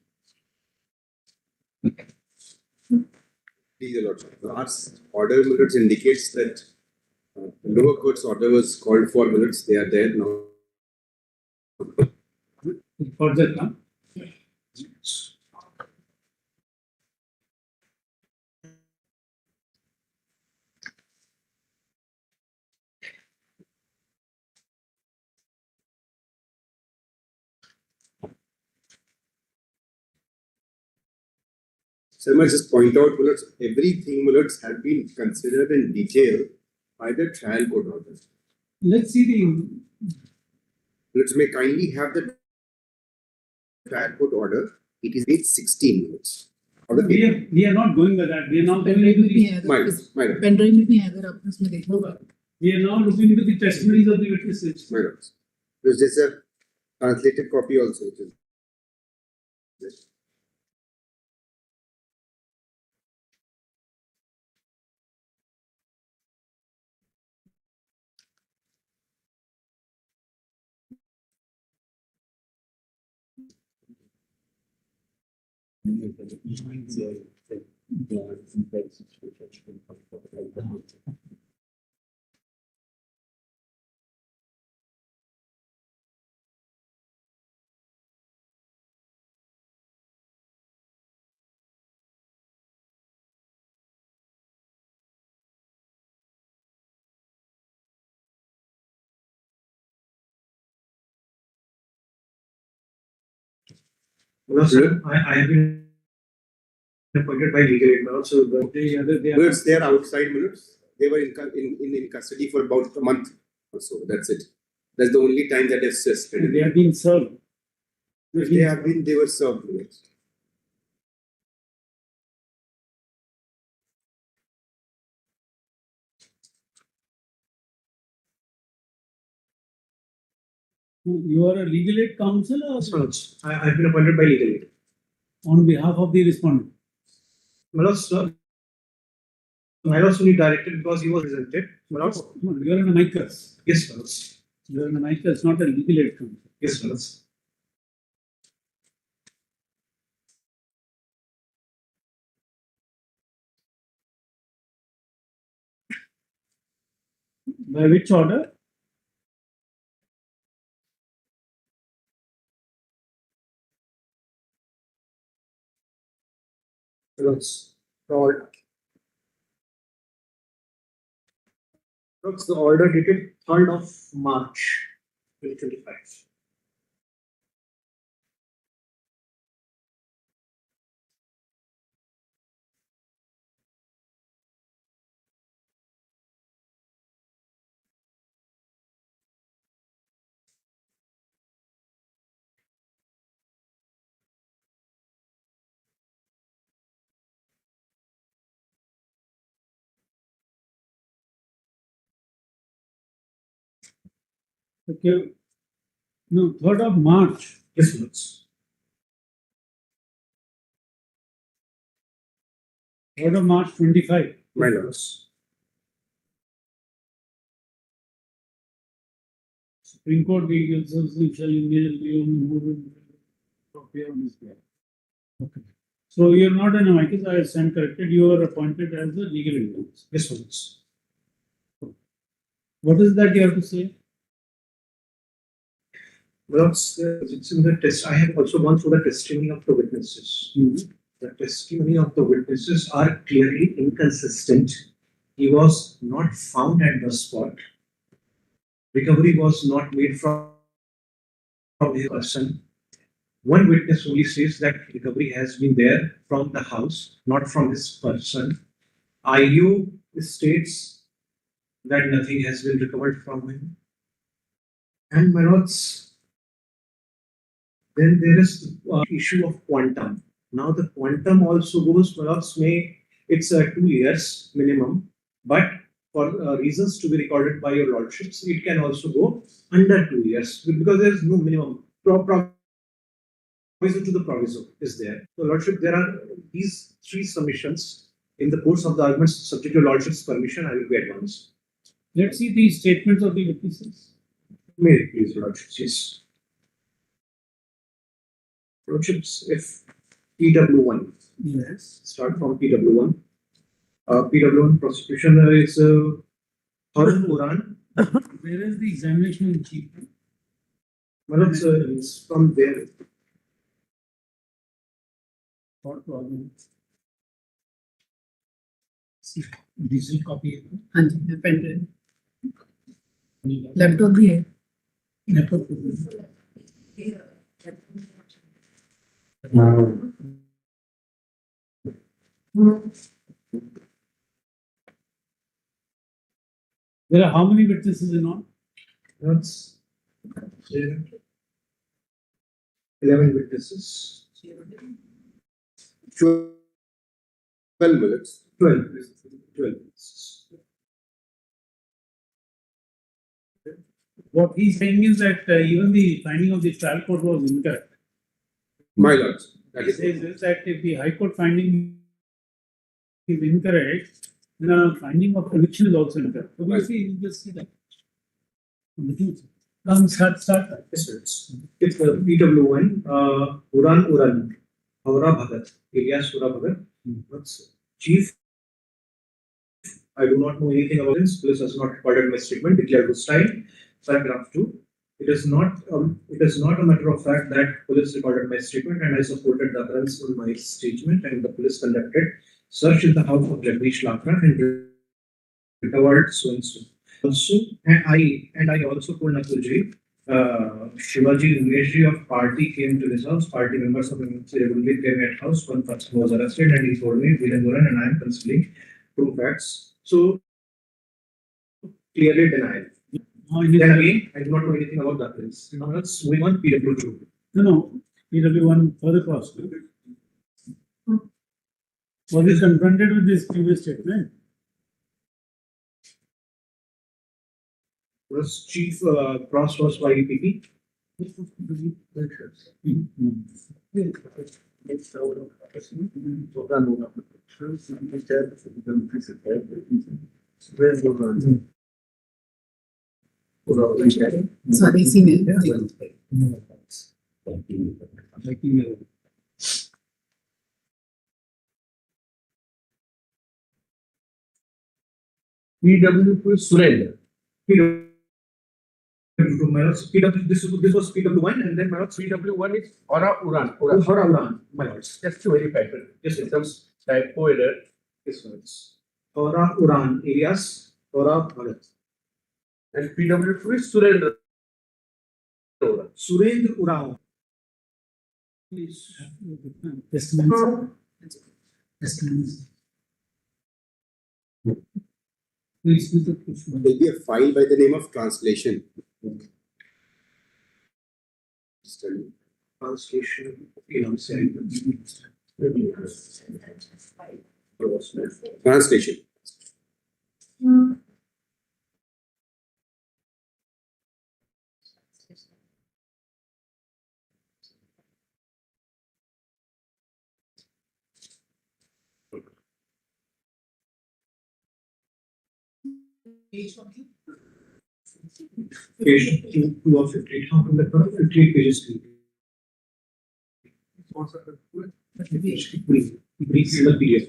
Please, Your Lordship. Last order minutes indicates that lower court's order was called for minutes. They are there now. For that, huh? So I must just point out, Mullets, everything, Mullets, had been considered in detail by the trial court order. Let's see the. Mullets, may kindly have the trial court order. It is page 16 minutes. We are not going by that. We are now going into the. Pendrive में भी है अगर आप उसमें देखो. We are now looking into the testimonies of the witnesses. My lords. There's a translated copy also. Which is this. No, sir, I have been appointed by legal aid now, so They are outside minutes. They were in custody for about a month or so. That's it. That's the only time that is suspended. They have been served. They were served. Minutes. You are a legal aid counsel or I've been appointed by legal aid. On behalf of the respondent? My lord, sir, my lord only directed because he was presented. My lord, No, you are an amicus. yes, my lord. You are an amicus, not a legal aid counsel. Yes, my lord. By which order? Lords, the order dated 3rd of March 2025. Okay. No, 3rd of March. Yes, my lords. 3rd of March 25. My lords. Supreme Court vehicles shall immediately move appear on this day. Okay. So you are not an amicus, I stand corrected. You are appointed as a legal aid counsel. Yes, my lords. What is that you have to say? Well, it's in the test. I have also gone through the testimony of the witnesses. The testimony of the witnesses are clearly inconsistent. He was not found at the spot. Recovery was not made from his person. One witness only says that recovery has been there from the house, not from his person. IU states that nothing has been recovered from him. And my lords, then there is the issue of quantum. Now the quantum also goes, perhaps it's 2 years minimum, but for reasons to be recorded by your lordships, it can also go under 2 years because there is no minimum. Proviso to the proviso is there. So lordship, there are these 3 submissions in the course of the arguments. Subject to your lordship's permission, I will be advanced. Let's see the statements of the witnesses. May it please, lordships, yes. Lordships, if PW1. Yes. Start from PW1. PW1 prosecution is Harun Uran. Where is the examination in chief? Well, it's from there. What problem? Digital copy है। हाँ जी, pen drive laptop भी है। Laptop There are how many witnesses in all? That's 11 witnesses. 12 minutes. 12 witnesses. What he's saying is that even the finding of the trial court was incorrect. My lords. That He is says that if the High Court finding is incorrect, then the finding of conviction is also incorrect. So we see, you just see that. Come, start. Yes, sir. It's PW1, Uran, Aura Bhagat, Elias Ura Bhagat. That's chief. I do not know anything about this. Police has not recorded my statement. Declared good style. Paragraph 2. It is not a matter of fact that police recorded my statement and I supported the occurrence on my statement, and the police conducted search in the house of Jagdish Lakra and recovered so and so. Also, and I also told Nakulji, Shivaji Nilesh of party came to his house. Party members of MNC regularly came at house. One person was arrested and he told me, Virenduran, and I am considering true facts. So clearly denied. Then again, I do not know anything about that case. Now let's move on PW2. No, PW1 further cross. Was he confronted with this previous statement? Was chief cross was by EPP? Sorry, senior. PW2 Surendra. This was PW1 and then my lords. PW1 is Aura Uran. Aura Uran, my lords. Just to verify. Yes, sir. Some typo error. Yes, lords. Aura Uran, alias Aura Bhagat. And PW2 is Surendra. Surendra Uran. There will be a file by the name of translation. Translation. Translation. Page 2 of 58. How come that 58 pages? Brief the PDF.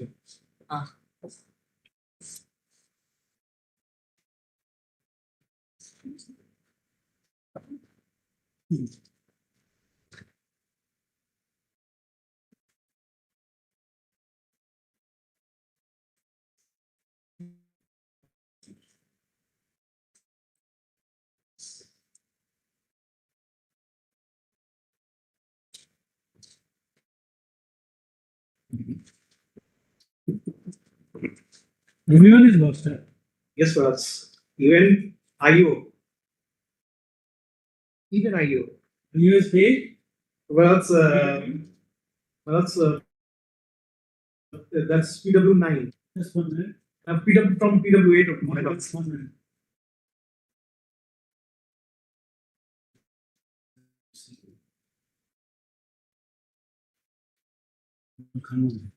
Everyone is lost. Yes, lords. Even IO. Even IO. You is paid? That's PW9. Just 1 minute. PW from PW8 my lords. 1 minute. Come on.